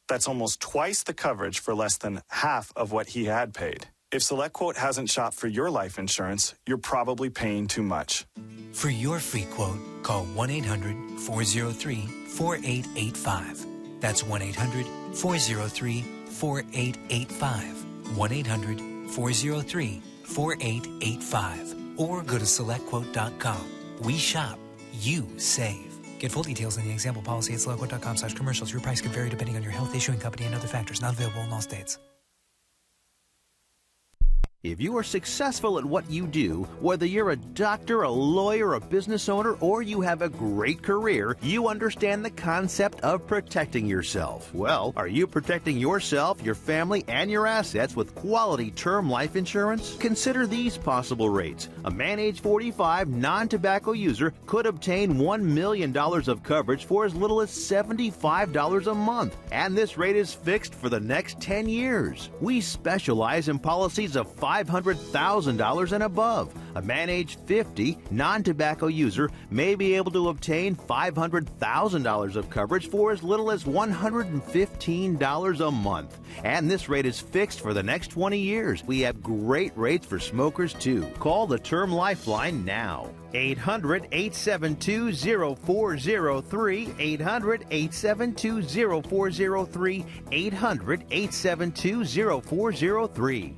That's almost twice the coverage for less than half of what he had paid. If SelectQuote hasn't shopped for your life insurance, you're probably paying too much.
For your free quote, call 1-800-403-4885. That's 1-800-403-4885. 1-800-403-4885. Or go to SelectQuote.com. We shop, you save. Get full details in the example policy at SelectQuote.com/commercials. Your price could vary depending on your health, issuing company, and other factors. Not available in all states.
If you are successful at what you do, whether you're a doctor, a lawyer, a business owner, or you have a great career, you understand the concept of protecting yourself. Well, are you protecting yourself, your family, and your assets with quality term life insurance? Consider these possible rates. A man age 45 non-tobacco user could obtain $1 million of coverage for as little as $75 a month, and this rate is fixed for the next 10 years. We specialize in policies of $500,000 and above. A man age 50 non-tobacco user may be able to obtain $500,000 of coverage for as little as $115 a month. And this rate is fixed for the next 20 years. We have great rates for smokers too. Call the Term Lifeline now. 800-872-0403, 800-872-0403, 800-872-0403.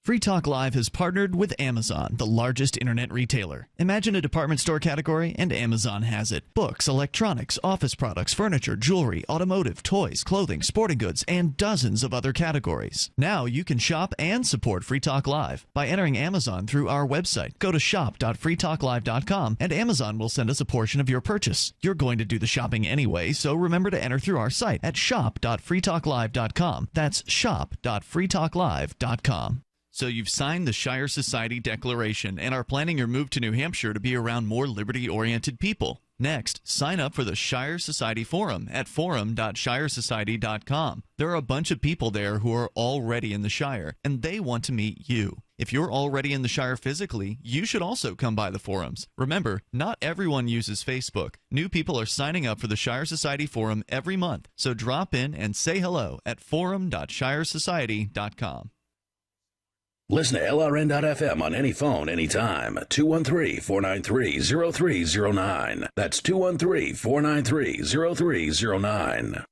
Free Talk Live has partnered with Amazon, the largest internet retailer. Imagine a department store category, and Amazon has it. Books, electronics, office products, furniture, jewelry, automotive, toys, clothing, sporting goods, and dozens of other categories. Now you can shop and support Free Talk Live by entering Amazon through our website. Go to shop.freetalklive.com, and Amazon will send us a portion of your purchase. You're going to do the shopping anyway, so remember to enter through our site at shop.freetalklive.com. That's shop.freetalklive.com. So you've signed the Shire Society Declaration and are planning your move to New Hampshire to be around more liberty-oriented people. Next, sign up for the Shire Society Forum at forum.shiresociety.com. There are a bunch of people there who are already in the Shire, and they want to meet you. If you're already in the Shire physically, you should also come by the forums. Remember, not everyone uses Facebook. New people are signing up for the Shire Society Forum every month, so drop in and say hello at forum.shiresociety.com.
Listen to LRN.FM on any phone, anytime. 213-493-0309. That's 213-493-0309.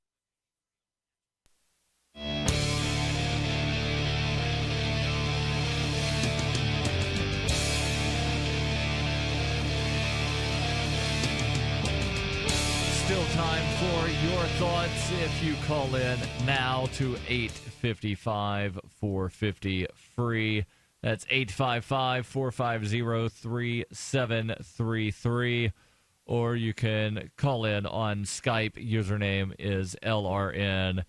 Still time for your thoughts if you call in now to 855-450-FREE. That's 855-450-3733. Or you can call in on Skype. Username is LRN.FM.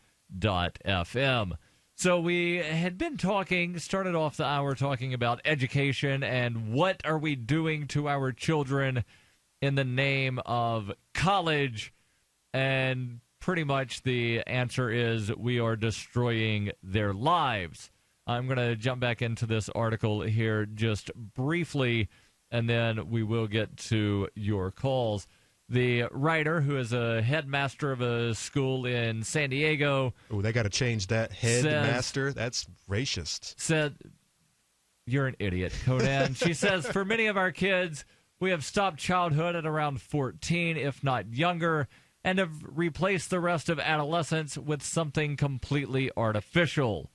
So we had been started off the hour talking about education and what are we doing to our children in the name of college. And pretty much the answer is we are destroying their lives. I'm going to jump back into this article here just briefly, and then we will get to your calls. The writer, who is a headmaster of a school in San Diego.
Oh, they got to change that. Headmaster? That's racist.
Said, you're an idiot, Conan. She says, for many of our kids, we have stopped childhood at around 14, if not younger, and have replaced the rest of adolescence with something completely artificial.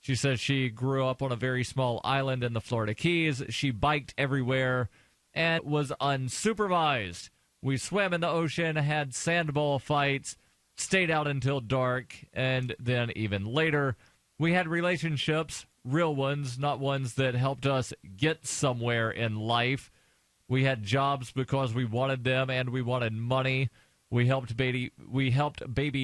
She says she grew up on a very small island in the Florida Keys. She biked everywhere and was unsupervised. We swam in the ocean, had sandball fights, stayed out until dark, and then even later, we had relationships, real ones, not ones that helped us get somewhere in life. We had jobs because we wanted them and we wanted money. We helped baby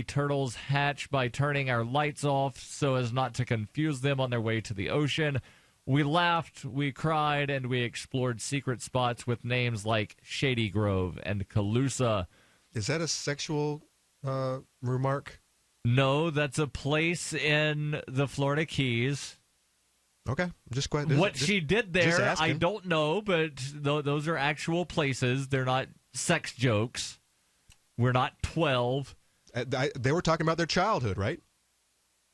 turtles hatch by turning our lights off so as not to confuse them on their way to the ocean. We laughed, we cried, and we explored secret spots with names like Shady Grove and Calusa.
Is that a sexual remark?
No, that's a place in the Florida Keys.
Okay,
what she did there, I don't know, but those are actual places. They're not sex jokes. We're not 12.
They were talking about their childhood, right?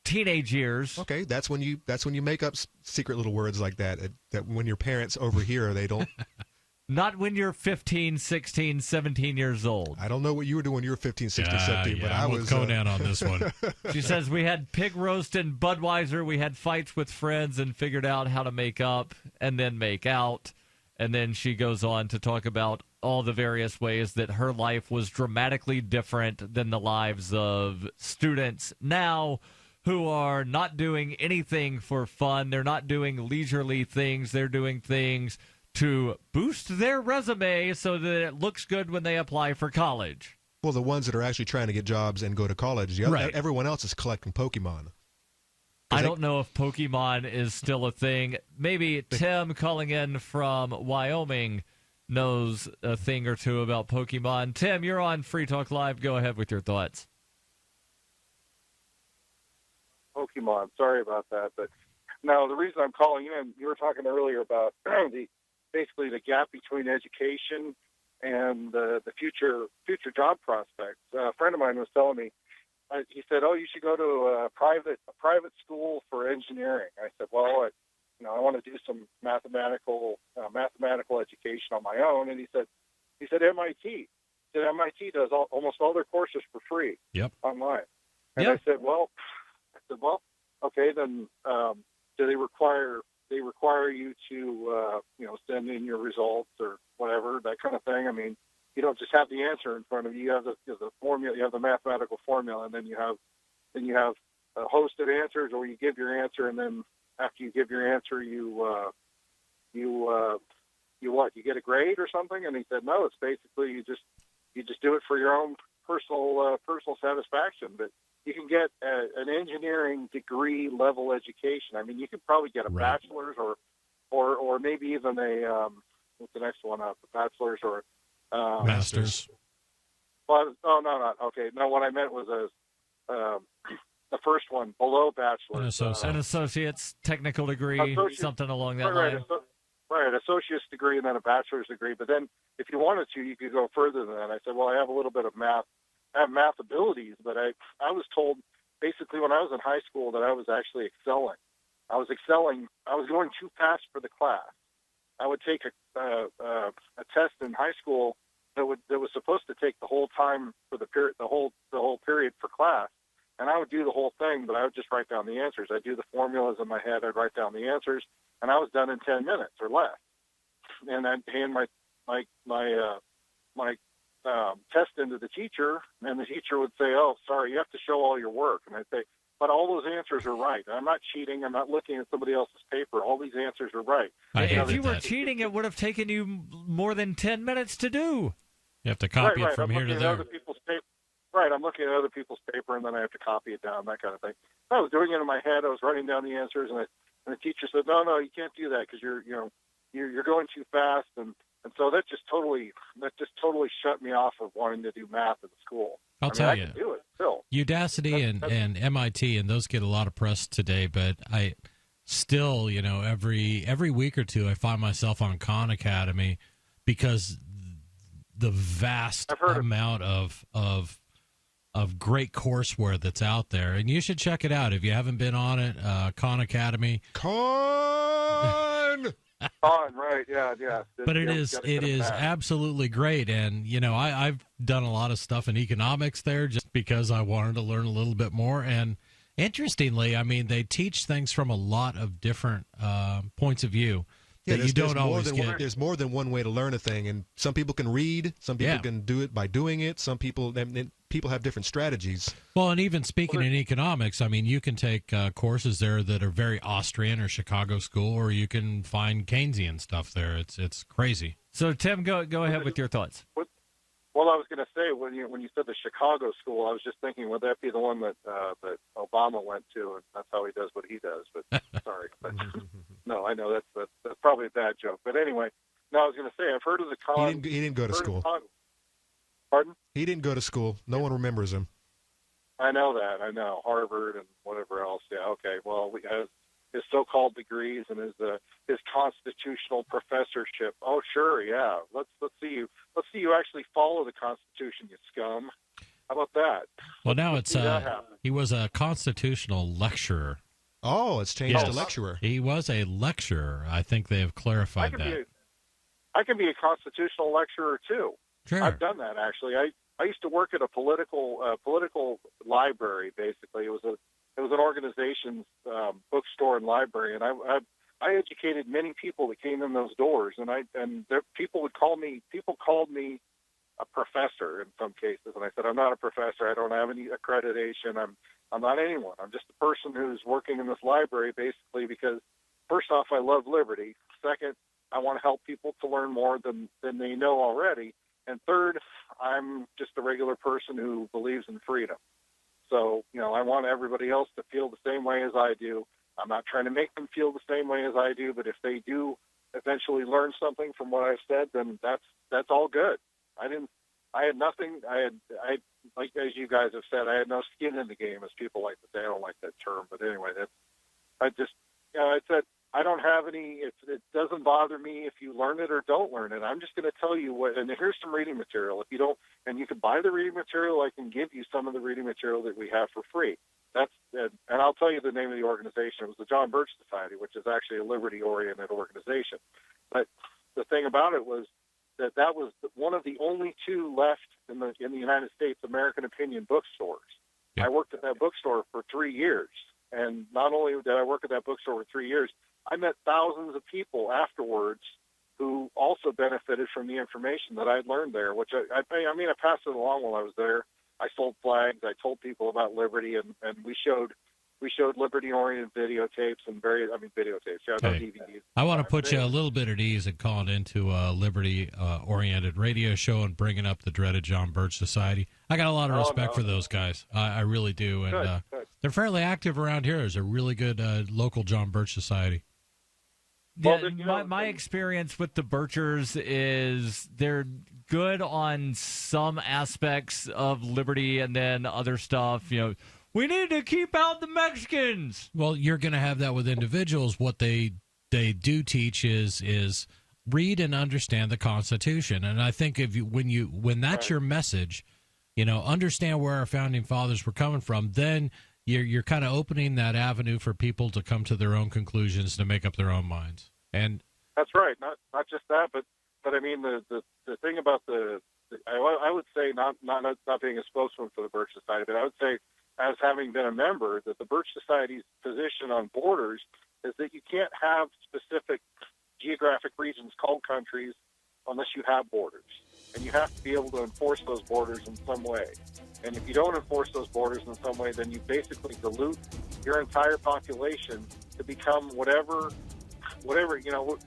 Teenage years.
Okay, that's when you make up secret little words like that. That when your parents overhear, they don't.
Not when you're 15, 16, 17 years old.
I don't know what you were doing when you were 15, 16, 17, but I was
Conan on this one.
She says we had pig roast and Budweiser. We had fights with friends and figured out how to make up and then make out. And then she goes on to talk about all the various ways that her life was dramatically different than the lives of students now who are not doing anything for fun. They're not doing leisurely things. They're doing things to boost their resume so that it looks good when they apply for college.
Well, the ones that are actually trying to get jobs and go to college,
Right.
Everyone else is collecting Pokemon.
I don't know if Pokemon is still a thing. Maybe Tim calling in from Wyoming knows a thing or two about Pokemon. Tim, you're on Free Talk Live. Go ahead with your thoughts.
Pokemon. Sorry about that. But no, the reason I'm calling in, you were talking earlier about basically the gap between education and the future job prospects. A friend of mine was telling me, he said, "Oh, you should go to a private school for engineering." I said, "Well, I want to do some mathematical education on my own." And he said MIT. He said MIT does almost all their courses for free.
Yep.
Online. And I said, well, okay, then do they require you to send in your results or whatever, that kind of thing? I mean, you don't just have the answer in front of you. You have the formula, you have the mathematical formula, and then you have hosted answers, or you give your answer, and then after you give your answer, you get a grade or something? And he said, no, it's basically you just do it for your own personal satisfaction. But you can get an engineering degree level education. I mean, you could probably get a bachelor's or maybe even a what's the next one up? A bachelor's or
master's.
Well, no. Okay, no. What I meant was the first one below bachelor's.
An associate's technical degree, something along that line.
Right, associate's degree and then a bachelor's degree. But then if you wanted to, you could go further than that. I said, well, I have a little bit of math. I have math abilities, but I was told basically when I was in high school that I was actually excelling. I was going too fast for the class. I would take a test in high school that was supposed to take the whole time for the period, the whole period for class, and I would do the whole thing, but I would just write down the answers. I'd do the formulas in my head. I'd write down the answers, and I was done in 10 minutes or less. And I'd hand my test into the teacher, and the teacher would say, "Oh, sorry, you have to show all your work." And I'd say, but all those answers are right. I'm not cheating. I'm not looking at somebody else's paper. All these answers are right.
If you were cheating, it would have taken you more than 10 minutes to do.
You have to copy it from here to there.
Right, I'm looking at other people's paper, and then I have to copy it down, that kind of thing. I was doing it in my head. I was writing down the answers, and the teacher said, "No, you can't do that because you're going too fast." And so that just totally shut me off of wanting to do math in school.
I'll tell you,
I can do it still.
Udacity and MIT, and those get a lot of press today, but I still, every week or two, I find myself on Khan Academy because the vast amount of great courseware that's out there, and you should check it out if you haven't been on it. Khan Academy.
Khan, right? Yeah.
But it is absolutely great, and I've done a lot of stuff in economics there just because I wanted to learn a little bit more. And interestingly, I mean, they teach things from a lot of different points of view.
Yeah,
you don't always get.
There's more than one way to learn a thing, and some people can read, some people can do it by doing it, some people have different strategies.
Well, and even speaking in economics, I mean, you can take courses there that are very Austrian or Chicago school, or you can find Keynesian stuff there. It's crazy.
So, Tim, go ahead with your thoughts.
Well, I was going to say when you said the Chicago school, I was just thinking, would that be the one that Obama went to, and that's how he does what he does? But sorry, but no, I know that's probably a bad joke. But anyway, no, I was going to say I've heard of the Khan.
He didn't go to school.
Pardon?
He didn't go to school. No one remembers him.
I know that. I know Harvard and whatever else. Yeah. Okay. Well, we have his so-called degrees and his constitutional professorship. Oh, sure, yeah. Let's see you actually follow the Constitution, you scum. How about that?
Well, now he was a constitutional lecturer.
Oh, it's changed to lecturer.
He was a lecturer. I think they have clarified that.
I can be a constitutional lecturer too.
Sure.
I've done that actually. I used to work at a political library. Basically, it was an organization's bookstore and library, and I educated many people that came in those doors, and people called me a professor in some cases, and I said, I'm not a professor. I don't have any accreditation. I'm not anyone. I'm just a person who's working in this library basically because, first off, I love liberty. Second, I want to help people to learn more than they know already. And third, I'm just a regular person who believes in freedom. So, I want everybody else to feel the same way as I do. I'm not trying to make them feel the same way as I do, but if they do eventually learn something from what I've said, then that's all good. I had nothing. I had, like as you guys have said, I had no skin in the game, as people like to say. I don't like that term, but anyway, I said I don't have any. It doesn't bother me if you learn it or don't learn it. I'm just going to tell you what. And here's some reading material. If you don't, and you can buy the reading material, I can give you some of the reading material that we have for free. And I'll tell you the name of the organization. It was the John Birch Society, which is actually a liberty-oriented organization. But the thing about it was that was one of the only two left in the United States American opinion bookstores. Yeah. I worked at that bookstore for 3 years, and not only did I work at that bookstore for 3 years, I met thousands of people afterwards who also benefited from the information that I'd learned there. Which I passed it along while I was there. I sold flags. I told people about liberty, and we showed liberty-oriented videotapes and videotapes. Yeah, no DVDs.
I want to put you a little bit at ease and calling into a liberty-oriented radio show and bringing up the dreaded John Birch Society. I got a lot of respect for those guys. I really do, and
good.
They're fairly active around here. There's a really good local John Birch Society.
Yeah, my experience with the Birchers is they're good on some aspects of liberty, and then other stuff, we need to keep out the Mexicans.
Well, you're going to have that with individuals. What they do teach is read and understand the Constitution, and I think when that's your message, understand where our founding fathers were coming from, then you're kind of opening that avenue for people to come to their own conclusions, to make up their own minds. And
that's right. Not just that, but I mean the thing about I would say not being a spokesman for the Birch Society, but I would say, as having been a member, that the Birch Society's position on borders is that you can't have specific geographic regions called countries unless you have borders, and you have to be able to enforce those borders in some way. And if you don't enforce those borders in some way, then you basically dilute your entire population to become whatever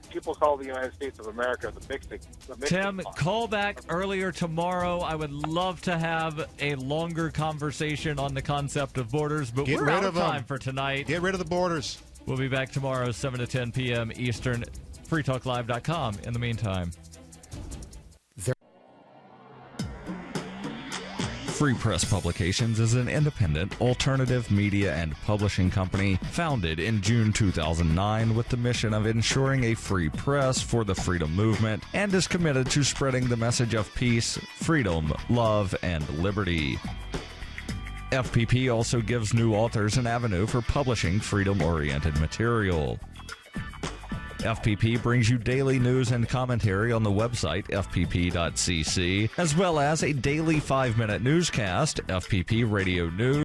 people call the United States of America, the mixing
Tim,
pot.
call back earlier tomorrow. I would love to have a longer conversation on the concept of borders, but we're out of time for tonight.
Get rid of the borders.
We'll be back tomorrow, 7 to 10 p.m. Eastern, freetalklive.com. In the meantime. Free Press Publications is an independent, alternative media and publishing company founded in June 2009 with the mission of ensuring a free press for the freedom movement and is committed to spreading the message of peace, freedom, love, and liberty. FPP also gives new authors an avenue for publishing freedom-oriented material. FPP brings you daily news and commentary on the website, fpp.cc, as well as a daily 5-minute newscast, FPP Radio News.